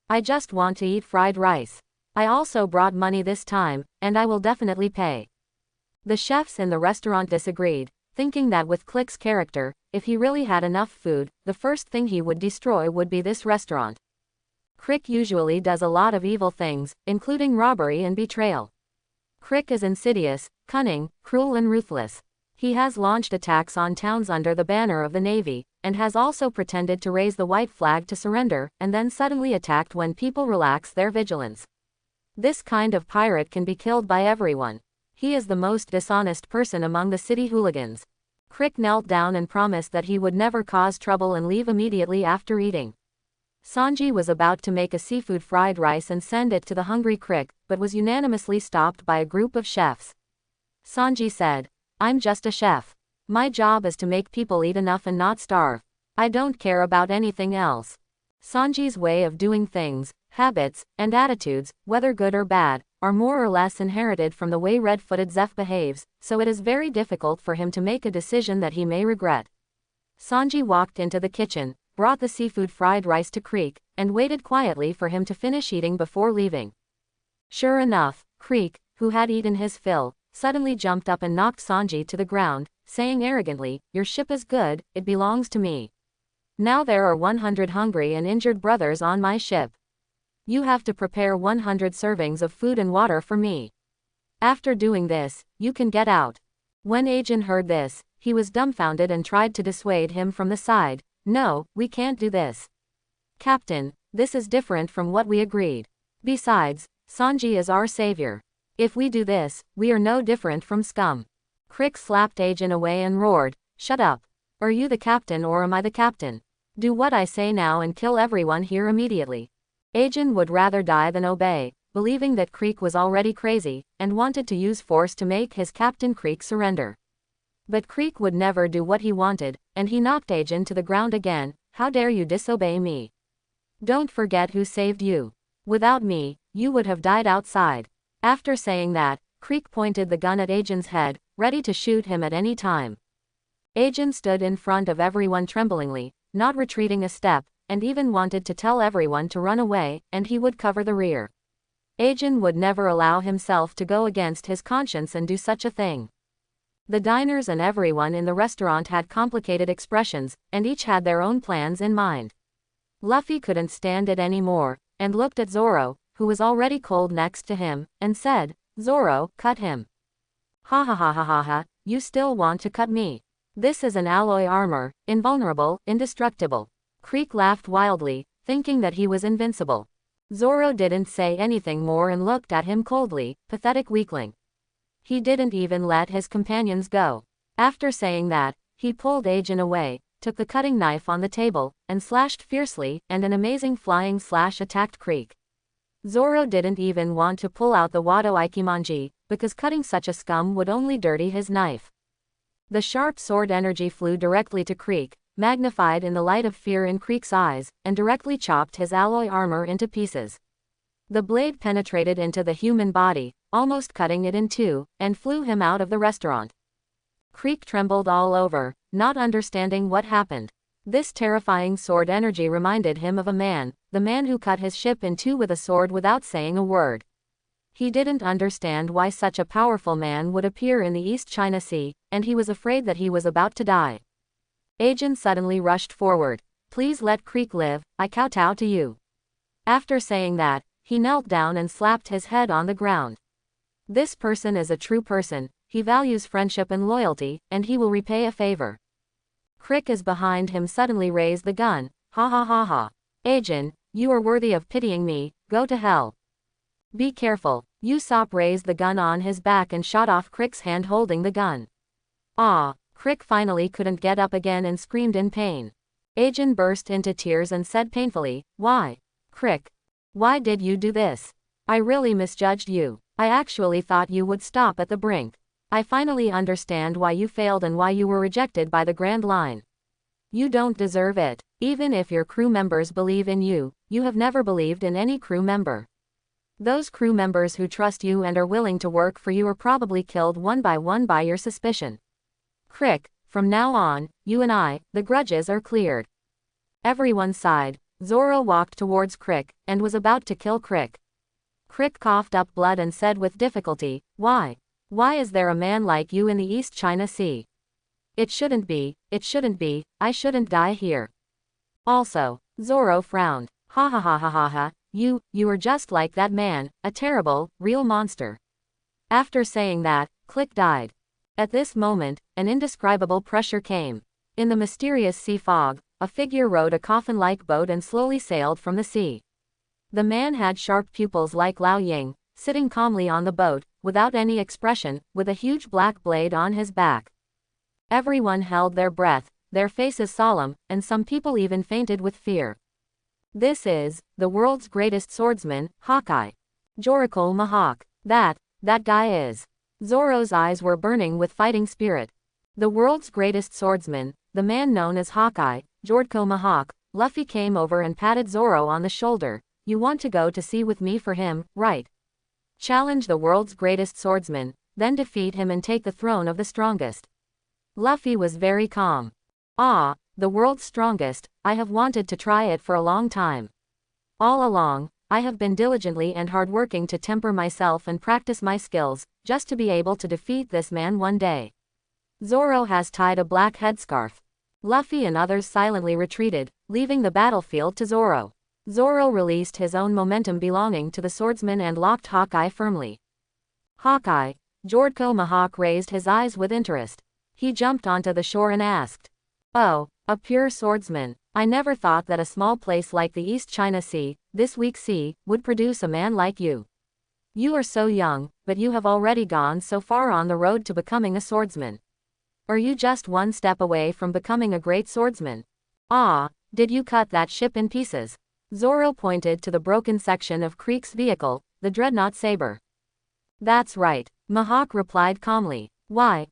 I just want to eat fried rice. I also brought money this time, and I will definitely pay." The chefs in the restaurant disagreed, thinking that with Clique's character, if he really had enough food, the first thing he would destroy would be this restaurant. Krieg usually does a lot of evil things, including robbery and betrayal. Krieg is insidious, cunning, cruel and ruthless. He has launched attacks on towns under the banner of the Navy, and has also pretended to raise the white flag to surrender, and then suddenly attacked when people relax their vigilance. This kind of pirate can be killed by everyone. He is the most dishonest person among the city hooligans. Krieg knelt down and promised that he would never cause trouble and leave immediately after eating. Sanji was about to make a seafood fried rice and send it to the hungry Krieg, but was unanimously stopped by a group of chefs. Sanji said, "I'm just a chef. My job is to make people eat enough and not starve. I don't care about anything else." Sanji's way of doing things, habits, and attitudes, whether good or bad, are more or less inherited from the way red-footed Zeph behaves, so it is very difficult for him to make a decision that he may regret. Sanji walked into the kitchen, brought the seafood fried rice to Krieg, and waited quietly for him to finish eating before leaving. Sure enough, Krieg, who had eaten his fill, suddenly jumped up and knocked Sanji to the ground, saying arrogantly, "Your ship is good, it belongs to me. Now there are 100 hungry and injured brothers on my ship. You have to prepare 100 servings of food and water for me. After doing this, you can get out." When Agent heard this, he was dumbfounded and tried to dissuade him from the side. "No, we can't do this. Captain, this is different from what we agreed. Besides, Sanji is our savior. If we do this, we are no different from scum." Krieg slapped Agent away and roared, "Shut up. Are you the captain or am I the captain? Do what I say now and kill everyone here immediately." Agent would rather die than obey, believing that Krieg was already crazy, and wanted to use force to make his captain Krieg surrender. But Krieg would never do what he wanted, and he knocked Agent to the ground again. "How dare you disobey me? Don't forget who saved you. Without me, you would have died outside." After saying that, Krieg pointed the gun at Agent's head, ready to shoot him at any time. Agent stood in front of everyone tremblingly, not retreating a step, and even wanted to tell everyone to run away, and he would cover the rear. Agent would never allow himself to go against his conscience and do such a thing. The diners and everyone in the restaurant had complicated expressions, and each had their own plans in mind. Luffy couldn't stand it anymore, and looked at Zoro, who was already cold next to him, and said, "Zoro, cut him." "Ha ha ha ha ha ha, you still want to cut me? This is an alloy armor, invulnerable, indestructible." Krieg laughed wildly, thinking that he was invincible. Zoro didn't say anything more and looked at him coldly, pathetic weakling. He didn't even let his companions go. After saying that, he pulled Agent away, took the cutting knife on the table, and slashed fiercely, and an amazing flying slash attacked Krieg. Zoro didn't even want to pull out the Wado Ikimonji, because cutting such a scum would only dirty his knife. The sharp sword energy flew directly to Krieg, magnified in the light of fear in Krieg's eyes, and directly chopped his alloy armor into pieces. The blade penetrated into the human body, almost cutting it in two, and flew him out of the restaurant. Krieg trembled all over, not understanding what happened. This terrifying sword energy reminded him of a man, the man who cut his ship in two with a sword without saying a word. He didn't understand why such a powerful man would appear in the East China Sea, and he was afraid that he was about to die. Agent suddenly rushed forward. "Please let Krieg live, I kowtow to you." After saying that, he knelt down and slapped his head on the ground. This person is a true person, he values friendship and loyalty, and he will repay a favor. Krieg is behind him suddenly raised the gun. "Ha ha ha ha. Agent, you are worthy of pitying me, go to hell." Be careful. Usopp raised the gun on his back and shot off Krieg's hand holding the gun. Ah! Krieg finally couldn't get up again and screamed in pain. Ajin burst into tears and said painfully, "Why? Krieg. Why did you do this? I really misjudged you. I actually thought you would stop at the brink. I finally understand why you failed and why you were rejected by the Grand Line. You don't deserve it. Even if your crew members believe in you, you have never believed in any crew member. Those crew members who trust you and are willing to work for you are probably killed one by your suspicion. Krieg, from now on, you and I, the grudges are cleared." Everyone sighed. Zoro walked towards Krieg, and was about to kill Krieg. Krieg coughed up blood and said with difficulty, "Why? Why is there a man like you in the East China Sea? It shouldn't be, I shouldn't die here." Also, Zoro frowned. "Ha ha ha ha ha ha, you are just like that man, a terrible, real monster." After saying that, Krieg died. At this moment, an indescribable pressure came. In the mysterious sea fog, a figure rowed a coffin-like boat and slowly sailed from the sea. The man had sharp pupils like Lao Ying, sitting calmly on the boat, without any expression, with a huge black blade on his back. Everyone held their breath, their faces solemn, and some people even fainted with fear. "This is the world's greatest swordsman, Hawkeye. Joriko Mahawk. That guy is." Zoro's eyes were burning with fighting spirit. The world's greatest swordsman, the man known as Hawkeye, Joriko Mahawk. Luffy came over and patted Zoro on the shoulder. "You want to go to sea with me for him, right? Challenge the world's greatest swordsman, then defeat him and take the throne of the strongest." Luffy was very calm. "Ah, the world's strongest, I have wanted to try it for a long time. All along, I have been diligently and hardworking to temper myself and practice my skills, just to be able to defeat this man one day." Zoro has tied a black headscarf. Luffy and others silently retreated, leaving the battlefield to Zoro. Zoro released his own momentum belonging to the swordsman and locked Hawkeye firmly. "Hawkeye." Joriko Mahawk raised his eyes with interest. He jumped onto the shore and asked, "Oh, a pure swordsman. I never thought that a small place like the East China Sea, this weak sea, would produce a man like you. You are so young, but you have already gone so far on the road to becoming a swordsman. Are you just one step away from becoming a great swordsman? Ah, did you cut that ship in pieces?" Zoro pointed to the broken section of Krieg's vehicle, the dreadnought saber. "That's right," Mahawk replied calmly. Why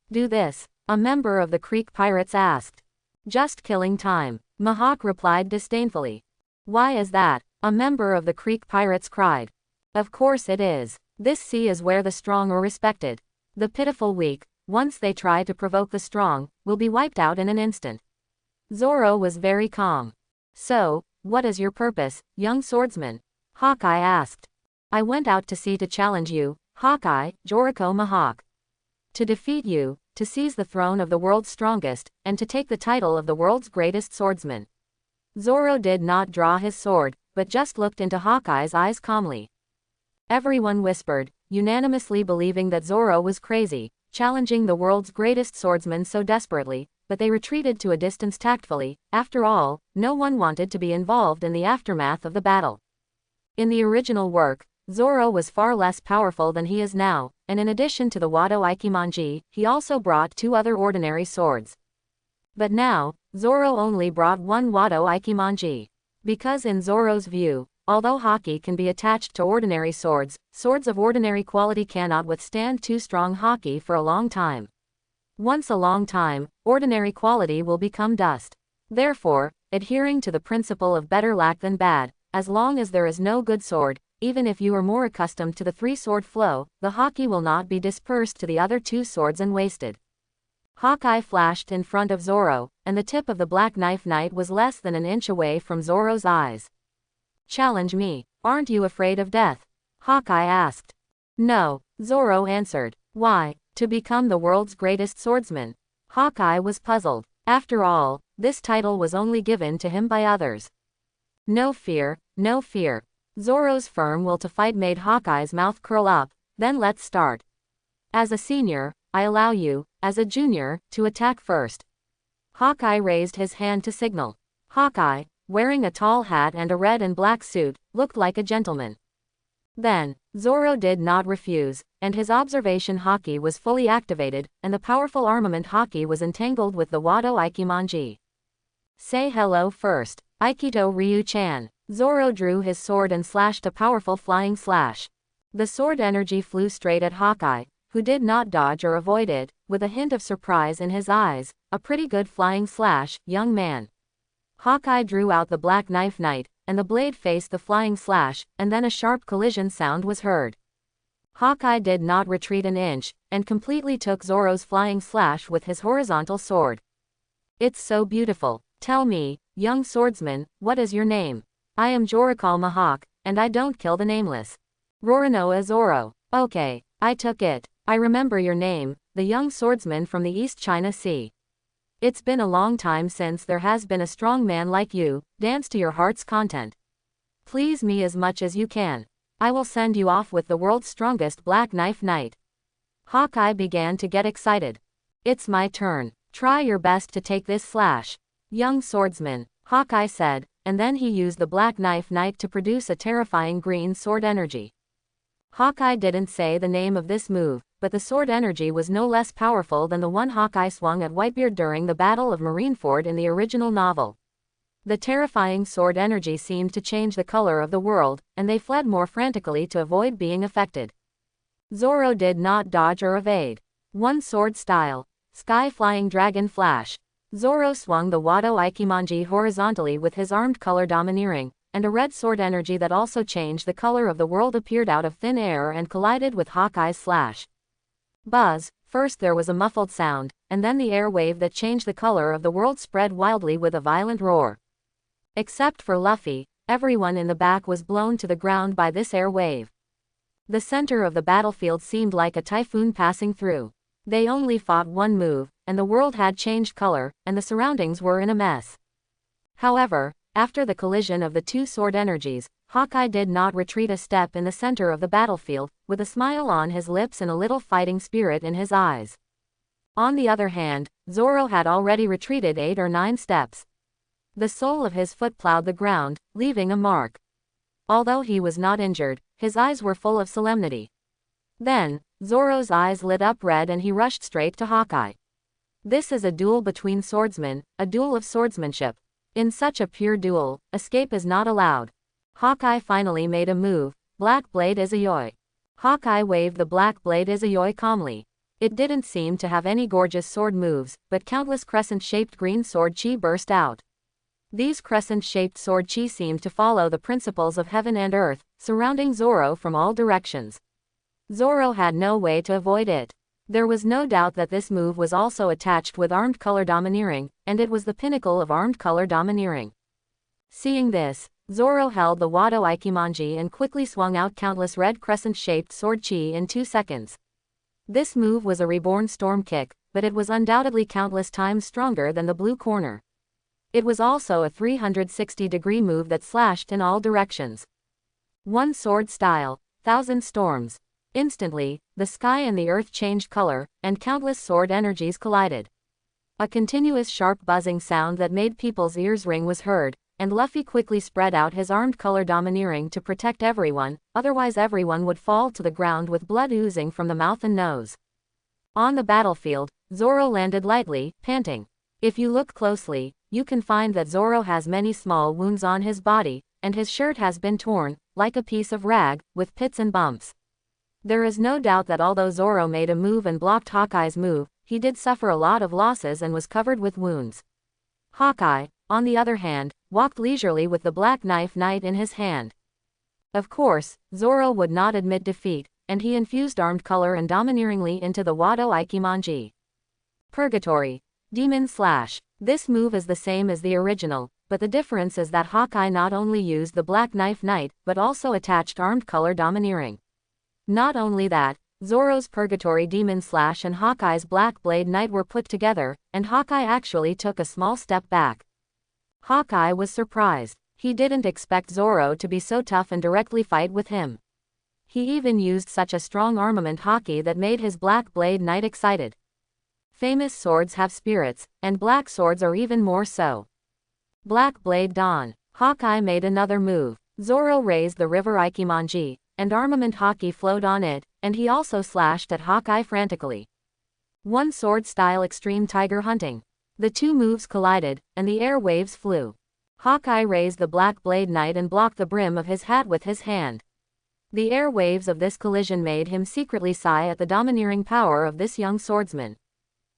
do this?" a member of the Krieg pirates asked. "Just killing time," Mahawk replied disdainfully. "Why is that?" a member of the Krieg pirates cried. "Of course it is. This sea is where the strong are respected. The pitiful weak, once they try to provoke the strong, will be wiped out in an instant." Zoro was very calm. "So, what is your purpose, young swordsman?" Hawkeye asked. "I went out to sea to challenge you, Hawkeye, Joriko Mahawk. To defeat you, to seize the throne of the world's strongest, and to take the title of the world's greatest swordsman." Zoro did not draw his sword, but just looked into Hawkeye's eyes calmly. Everyone whispered, unanimously believing that Zoro was crazy, challenging the world's greatest swordsman so desperately, but they retreated to a distance tactfully. After all, no one wanted to be involved in the aftermath of the battle. In the original work, Zoro was far less powerful than he is now, and in addition to the Wado Ikimonji, he also brought 2 other ordinary swords. But now, Zoro only brought 1 Wado Ikimonji. Because in Zoro's view, although Haki can be attached to ordinary swords, swords of ordinary quality cannot withstand 2 strong Haki for a long time. Once a long time, ordinary quality will become dust. Therefore, adhering to the principle of better lack than bad, as long as there is no good sword, even if you are more accustomed to the 3-sword flow, the Haki will not be dispersed to the other 2 swords and wasted. Hawkeye flashed in front of Zoro, and the tip of the black knife was less than an inch away from Zoro's eyes. "Challenge me. Aren't you afraid of death?" Hawkeye asked. "No," Zoro answered. "Why? To become the world's greatest swordsman." Hawkeye was puzzled. After all, this title was only given to him by others. "No fear, no fear." Zoro's firm will to fight made Hawkeye's mouth curl up. "Then let's start. As a senior, I allow you, as a junior, to attack first." Hawkeye raised his hand to signal. Hawkeye, wearing a tall hat and a red and black suit, looked like a gentleman. Then, Zoro did not refuse, and his observation Haki was fully activated, and the powerful armament Haki was entangled with the Wado Ikimonji. Say hello first, Aikito Ryu-chan. Zoro drew his sword and slashed a powerful flying slash. The sword energy flew straight at Hawkeye, who did not dodge or avoid it, with a hint of surprise in his eyes. A pretty good flying slash, young man. Hawkeye drew out the black knife knight, and the blade faced the flying slash, and then a sharp collision sound was heard. Hawkeye did not retreat an inch, and completely took Zoro's flying slash with his horizontal sword. It's so beautiful. Tell me, young swordsman, what is your name? I am Jorakal Mahawk, and I don't kill the nameless. Roranoa Zoro. Okay, I took it. I remember your name, the young swordsman from the East China Sea. It's been a long time since there has been a strong man like you. Dance to your heart's content. Please me as much as you can. I will send you off with the world's strongest black knife knight. Hawkeye began to get excited. It's my turn. Try your best to take this slash. Young swordsman, Hawkeye said, and then he used the black knife knight to produce a terrifying green sword energy. Hawkeye didn't say the name of this move, but the sword energy was no less powerful than the one Hawkeye swung at Whitebeard during the Battle of Marineford in the original novel. The terrifying sword energy seemed to change the color of the world, and they fled more frantically to avoid being affected. Zoro did not dodge or evade. One sword style. Sky-flying dragon flash. Zoro swung the Wado Ikimonji horizontally with his armed color domineering, and a red sword energy that also changed the color of the world appeared out of thin air and collided with Hawkeye's slash. Buzz. First there was a muffled sound, and then the air wave that changed the color of the world spread wildly with a violent roar. Except for Luffy, everyone in the back was blown to the ground by this air wave. The center of the battlefield seemed like a typhoon passing through. They only fought one move, and the world had changed color, and the surroundings were in a mess. However, after the collision of the two sword energies, Hawkeye did not retreat a step in the center of the battlefield, with a smile on his lips and a little fighting spirit in his eyes. On the other hand, Zoro had already retreated 8 or 9 steps. The sole of his foot plowed the ground, leaving a mark. Although he was not injured, his eyes were full of solemnity. Then, Zoro's eyes lit up red and he rushed straight to Hawkeye. This is a duel between swordsmen, a duel of swordsmanship. In such a pure duel, escape is not allowed. Hawkeye finally made a move. Black Blade Izayoi. Hawkeye waved the Black Blade Izayoi calmly. It didn't seem to have any gorgeous sword moves, but countless crescent-shaped green sword chi burst out. These crescent-shaped sword chi seemed to follow the principles of heaven and earth, surrounding Zoro from all directions. Zoro had no way to avoid it. There was no doubt that this move was also attached with armed color domineering, and it was the pinnacle of armed color domineering. Seeing this, Zoro held the Wado Ikimonji and quickly swung out countless red crescent-shaped sword chi in 2 seconds. This move was a reborn storm kick, but it was undoubtedly countless times stronger than the blue corner. It was also a 360-degree move that slashed in all directions. One sword style, 1,000 storms. Instantly, the sky and the earth changed color, and countless sword energies collided. A continuous sharp buzzing sound that made people's ears ring was heard, and Luffy quickly spread out his armed color domineering to protect everyone, otherwise everyone would fall to the ground with blood oozing from the mouth and nose. On the battlefield, Zoro landed lightly, panting. If you look closely, you can find that Zoro has many small wounds on his body, and his shirt has been torn, like a piece of rag, with pits and bumps. There is no doubt that although Zoro made a move and blocked Hawkeye's move, he did suffer a lot of losses and was covered with wounds. Hawkeye, on the other hand, walked leisurely with the black knife knight in his hand. Of course, Zoro would not admit defeat, and he infused armed color and domineeringly into the Wado Ikimonji. Purgatory. Demon Slash. This move is the same as the original, but the difference is that Hawkeye not only used the black knife knight, but also attached armed color domineering. Not only that, Zoro's Purgatory Demon Slash and Hawkeye's Black Blade Knight were put together, and Hawkeye actually took a small step back. Hawkeye was surprised. He didn't expect Zoro to be so tough and directly fight with him. He even used such a strong armament Haki that made his Black Blade Knight excited. Famous swords have spirits, and black swords are even more so. Black Blade Dawn. Hawkeye made another move. Zoro raised the River Ikimonji, and armament Haki flowed on it, and he also slashed at Hawkeye frantically. One sword style extreme tiger hunting. The two moves collided, and the air waves flew. Hawkeye raised the black blade knight and blocked the brim of his hat with his hand. The air waves of this collision made him secretly sigh at the domineering power of this young swordsman.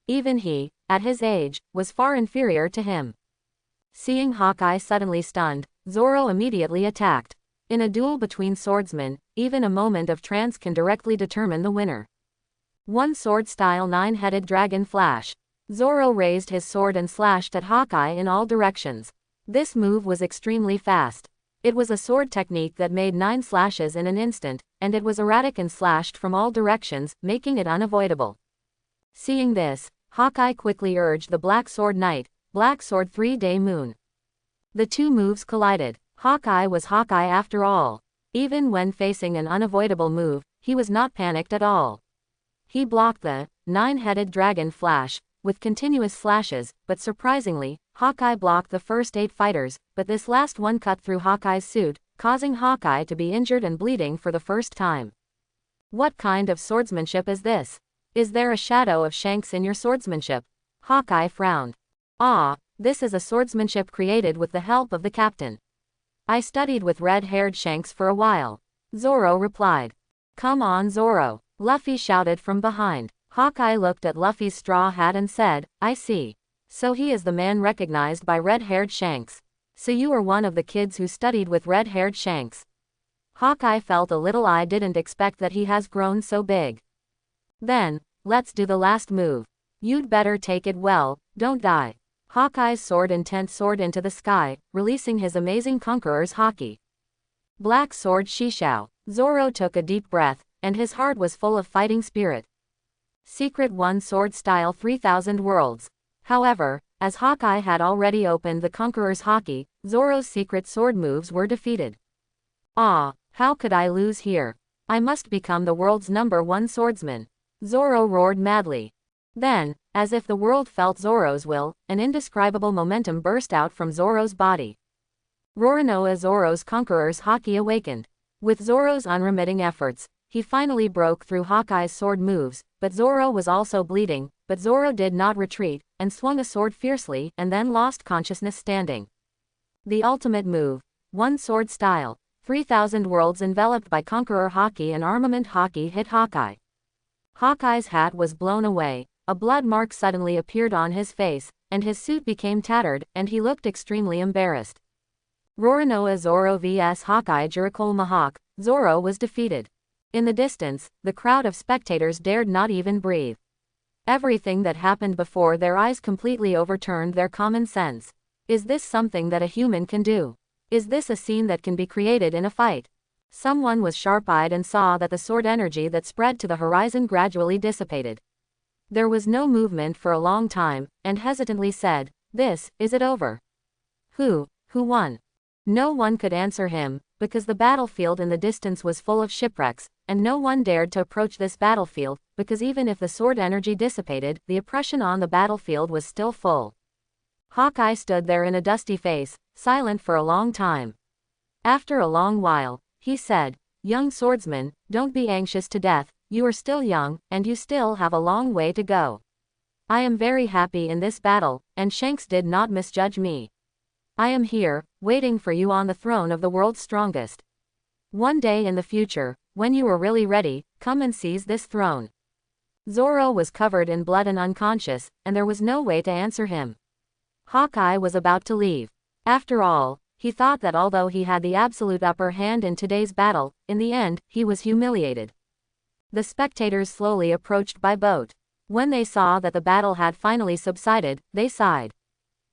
Even he, at his age, was far inferior to him. Seeing Hawkeye suddenly stunned, Zoro immediately attacked. In a duel between swordsmen, even a moment of trance can directly determine the winner. One sword-style nine-headed dragon flash. Zoro raised his sword and slashed at Hawkeye in all directions. This move was extremely fast. It was a sword technique that made 9 slashes in an instant, and it was erratic and slashed from all directions, making it unavoidable. Seeing this, Hawkeye quickly urged the Black Sword Knight, Black Sword 3-Day Moon. The two moves collided. Hawkeye was Hawkeye after all. Even when facing an unavoidable move, he was not panicked at all. He blocked the nine-headed dragon flash with continuous slashes, but surprisingly, Hawkeye blocked the first 8 fighters, but this last one cut through Hawkeye's suit, causing Hawkeye to be injured and bleeding for the first time. What kind of swordsmanship is this? Is there a shadow of Shanks in your swordsmanship? Hawkeye frowned. Ah, this is a swordsmanship created with the help of the captain. I studied with red-haired Shanks for a while. Zoro replied. Come on, Zoro, Luffy shouted from behind. Hawkeye looked at Luffy's straw hat and said, I see. So he is the man recognized by red-haired Shanks. So you are one of the kids who studied with red-haired Shanks. Hawkeye felt a little. I didn't expect that he has grown so big. Then, let's do the last move. You'd better take it well, don't die. Hawkeye's sword intent soared into the sky, releasing his amazing conqueror's Haki. Black Sword Shishao. Zoro took a deep breath, and his heart was full of fighting spirit. Secret One Sword Style 3000 Worlds. However, as Hawkeye had already opened the Conqueror's Haki, Zoro's secret sword moves were defeated. Ah, how could I lose here? I must become the world's #1 swordsman. Zoro roared madly. Then, as if the world felt Zoro's will, an indescribable momentum burst out from Zoro's body. Roronoa Zoro's Conqueror's Haki awakened. With Zoro's unremitting efforts, he finally broke through Hawkeye's sword moves, but Zoro was also bleeding, but Zoro did not retreat, and swung a sword fiercely, and then lost consciousness standing. The ultimate move. One sword style. 3000 worlds enveloped by Conqueror Haki and Armament Haki hit Hawkeye. Hawkeye's hat was blown away, a blood mark suddenly appeared on his face, and his suit became tattered, and he looked extremely embarrassed. Roronoa Zoro vs Hawkeye Jurikol Mahawk. Zoro was defeated. In the distance, the crowd of spectators dared not even breathe. Everything that happened before their eyes completely overturned their common sense. Is this something that a human can do? Is this a scene that can be created in a fight? Someone was sharp-eyed and saw that the sword energy that spread to the horizon gradually dissipated. There was no movement for a long time, and hesitantly said, is it over? Who won? No one could answer him, because the battlefield in the distance was full of shipwrecks, and no one dared to approach this battlefield, because even if the sword energy dissipated, the oppression on the battlefield was still full. Hawkeye stood there in a dusty face, silent for a long time. After a long while, he said, Young swordsman, don't be anxious to death, you are still young, and you still have a long way to go. I am very happy in this battle, and Shanks did not misjudge me. I am here, waiting for you on the throne of the world's strongest. One day in the future, when you are really ready, come and seize this throne. Zoro was covered in blood and unconscious, and there was no way to answer him. Hawkeye was about to leave. After all, he thought that although he had the absolute upper hand in today's battle, in the end, he was humiliated. The spectators slowly approached by boat. When they saw that the battle had finally subsided, they sighed.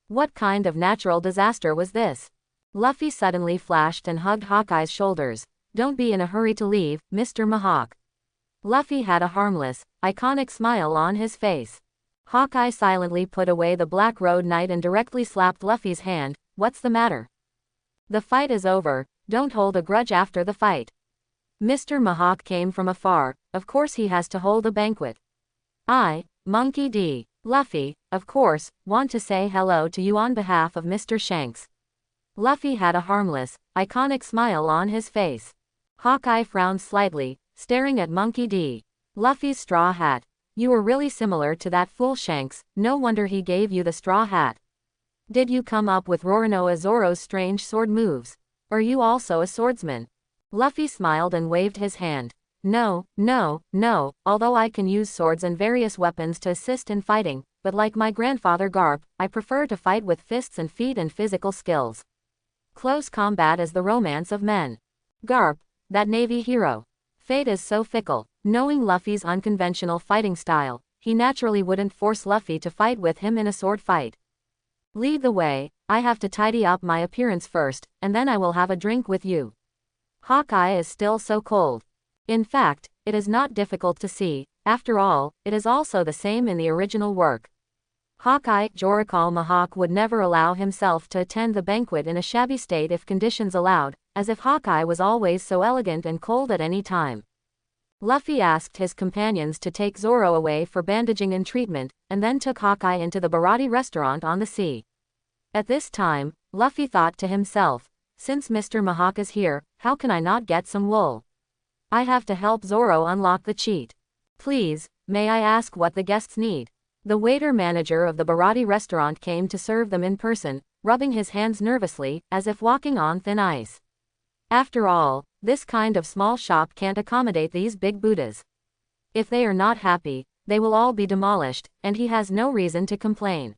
What kind of natural disaster was this? Luffy suddenly flashed and hugged Hawkeye's shoulders. Don't be in a hurry to leave, Mr. Mihawk. Luffy had a harmless, iconic smile on his face. Hawkeye silently put away the Black Road Knight and directly slapped Luffy's hand. What's the matter? The fight is over, don't hold a grudge after the fight. Mr. Mihawk came from afar, of course he has to hold a banquet. I, Monkey D. Luffy, of course, want to say hello to you on behalf of Mr. Shanks. Luffy had a harmless, iconic smile on his face. Hawkeye frowned slightly, staring at Monkey D. Luffy's straw hat. You were really similar to that fool Shanks, no wonder he gave you the straw hat. Did you come up with Roronoa Zoro's strange sword moves? Are you also a swordsman? Luffy smiled and waved his hand. No, although I can use swords and various weapons to assist in fighting, but like my grandfather Garp, I prefer to fight with fists and feet and physical skills. Close combat is the romance of men. Garp, that Navy hero. Fate is so fickle. Knowing Luffy's unconventional fighting style, he naturally wouldn't force Luffy to fight with him in a sword fight. Lead the way, I have to tidy up my appearance first, and then I will have a drink with you. Hawkeye is still so cold. In fact, it is not difficult to see, after all, it is also the same in the original work. Hawkeye, Jorakal Mihawk would never allow himself to attend the banquet in a shabby state if conditions allowed, as if Hawkeye was always so elegant and cold at any time. Luffy asked his companions to take Zoro away for bandaging and treatment, and then took Hawkeye into the Bharati restaurant on the sea. At this time, Luffy thought to himself, since Mr. Mihawk is here, how can I not get some wool? I have to help Zoro unlock the cheat. Please, may I ask what the guests need? The waiter-manager of the Bharati restaurant came to serve them in person, rubbing his hands nervously, as if walking on thin ice. After all, this kind of small shop can't accommodate these big Buddhas. If they are not happy, they will all be demolished, and he has no reason to complain.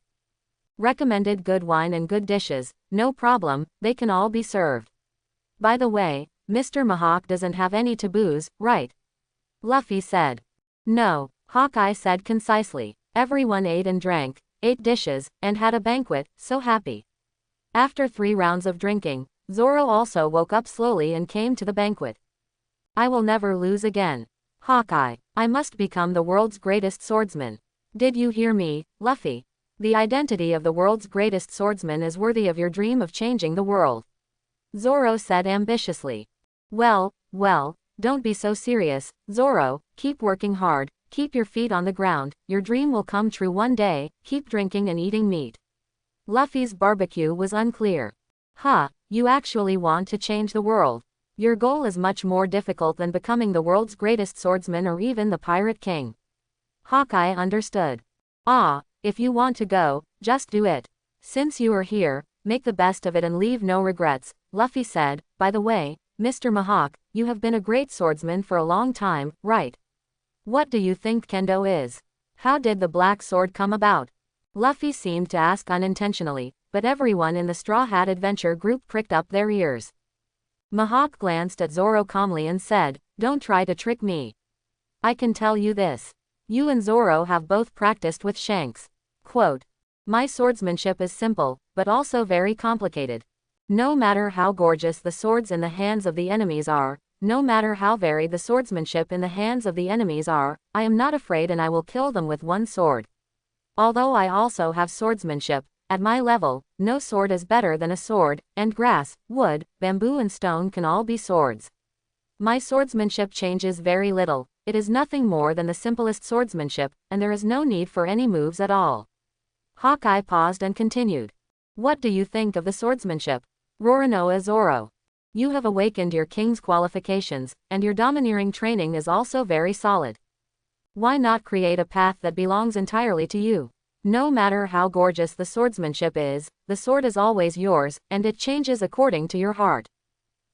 Recommended good wine and good dishes, no problem, they can all be served. By the way, Mr. Mihawk doesn't have any taboos, right? Luffy said. No, Hawkeye said concisely. Everyone ate and drank, ate dishes, and had a banquet, so happy. After 3 rounds of drinking, Zoro also woke up slowly and came to the banquet. I will never lose again. Hawkeye, I must become the world's greatest swordsman. Did you hear me, Luffy? The identity of the world's greatest swordsman is worthy of your dream of changing the world. Zoro said ambitiously. Well, don't be so serious, Zoro, keep working hard, keep your feet on the ground, your dream will come true one day, keep drinking and eating meat. Luffy's barbecue was unclear. You actually want to change the world. Your goal is much more difficult than becoming the world's greatest swordsman or even the Pirate King. Hawkeye understood. If you want to go, just do it. Since you are here, make the best of it and leave no regrets, Luffy said. By the way, Mr. Mihawk, you have been a great swordsman for a long time, right? What do you think Kendo is? How did the black sword come about? Luffy seemed to ask unintentionally, but everyone in the Straw Hat Adventure group pricked up their ears. Mihawk glanced at Zoro calmly and said, don't try to trick me. I can tell you this. You and Zoro have both practiced with Shanks. Quote, my swordsmanship is simple, but also very complicated. No matter how gorgeous the swords in the hands of the enemies are, no matter how varied the swordsmanship in the hands of the enemies are, I am not afraid and I will kill them with one sword. Although I also have swordsmanship, at my level, no sword is better than a sword, and grass, wood, bamboo and stone can all be swords. My swordsmanship changes very little, it is nothing more than the simplest swordsmanship, and there is no need for any moves at all. Hawkeye paused and continued. What do you think of the swordsmanship? Roronoa Zoro. You have awakened your king's qualifications, and your domineering training is also very solid. Why not create a path that belongs entirely to you? No matter how gorgeous the swordsmanship is, the sword is always yours, and it changes according to your heart.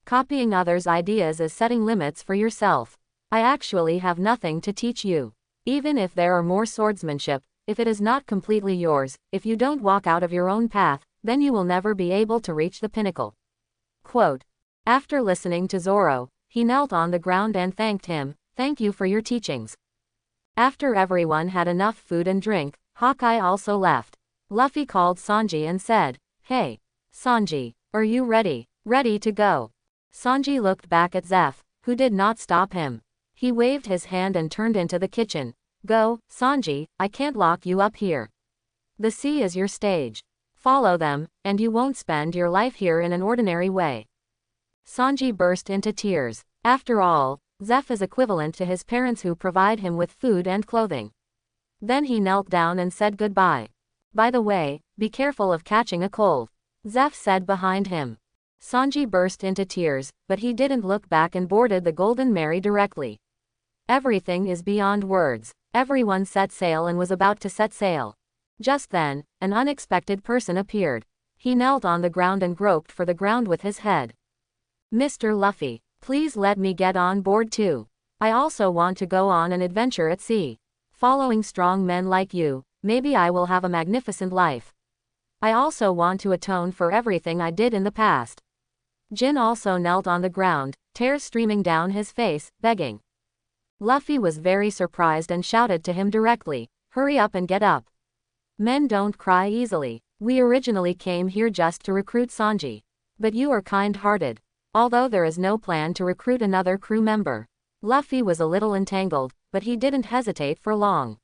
Copying others' ideas is setting limits for yourself. I actually have nothing to teach you. Even if there are more swordsmanship, if it is not completely yours, if you don't walk out of your own path, then you will never be able to reach the pinnacle. Quote. After listening to Zoro, he knelt on the ground and thanked him, thank you for your teachings. After everyone had enough food and drink, Hawkeye also left. Luffy called Sanji and said, hey, Sanji, are you ready? Ready to go. Sanji looked back at Zeph, who did not stop him. He waved his hand and turned into the kitchen. Go, Sanji, I can't lock you up here. The sea is your stage. Follow them, and you won't spend your life here in an ordinary way. Sanji burst into tears. After all, Zeph is equivalent to his parents who provide him with food and clothing. Then he knelt down and said goodbye. By the way, be careful of catching a cold. Zeph said behind him. Sanji burst into tears, but he didn't look back and boarded the Golden Mary directly. Everything is beyond words. Everyone set sail and was about to set sail. Just then, an unexpected person appeared. He knelt on the ground and groped for the ground with his head. Mr. Luffy, please let me get on board too. I also want to go on an adventure at sea. Following strong men like you, maybe I will have a magnificent life. I also want to atone for everything I did in the past. Jin also knelt on the ground, tears streaming down his face, begging. Luffy was very surprised and shouted to him directly, hurry up and get up. Men don't cry easily. We originally came here just to recruit Sanji. But you are kind-hearted. Although there is no plan to recruit another crew member. Luffy was a little entangled, but he didn't hesitate for long.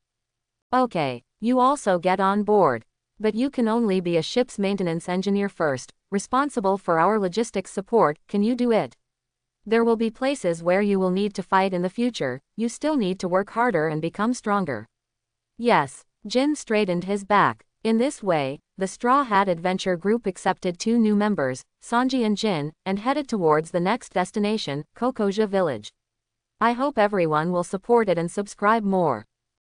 Okay, you also get on board. But you can only be a ship's maintenance engineer first, responsible for our logistics support. Can you do it? There will be places where you will need to fight in the future. You still need to work harder and become stronger. Yes, Jin straightened his back. In this way, the Straw Hat Adventure Group accepted 2 new members, Sanji and Jin, and headed towards the next destination, Kokoja Village. I hope everyone will support it and subscribe more.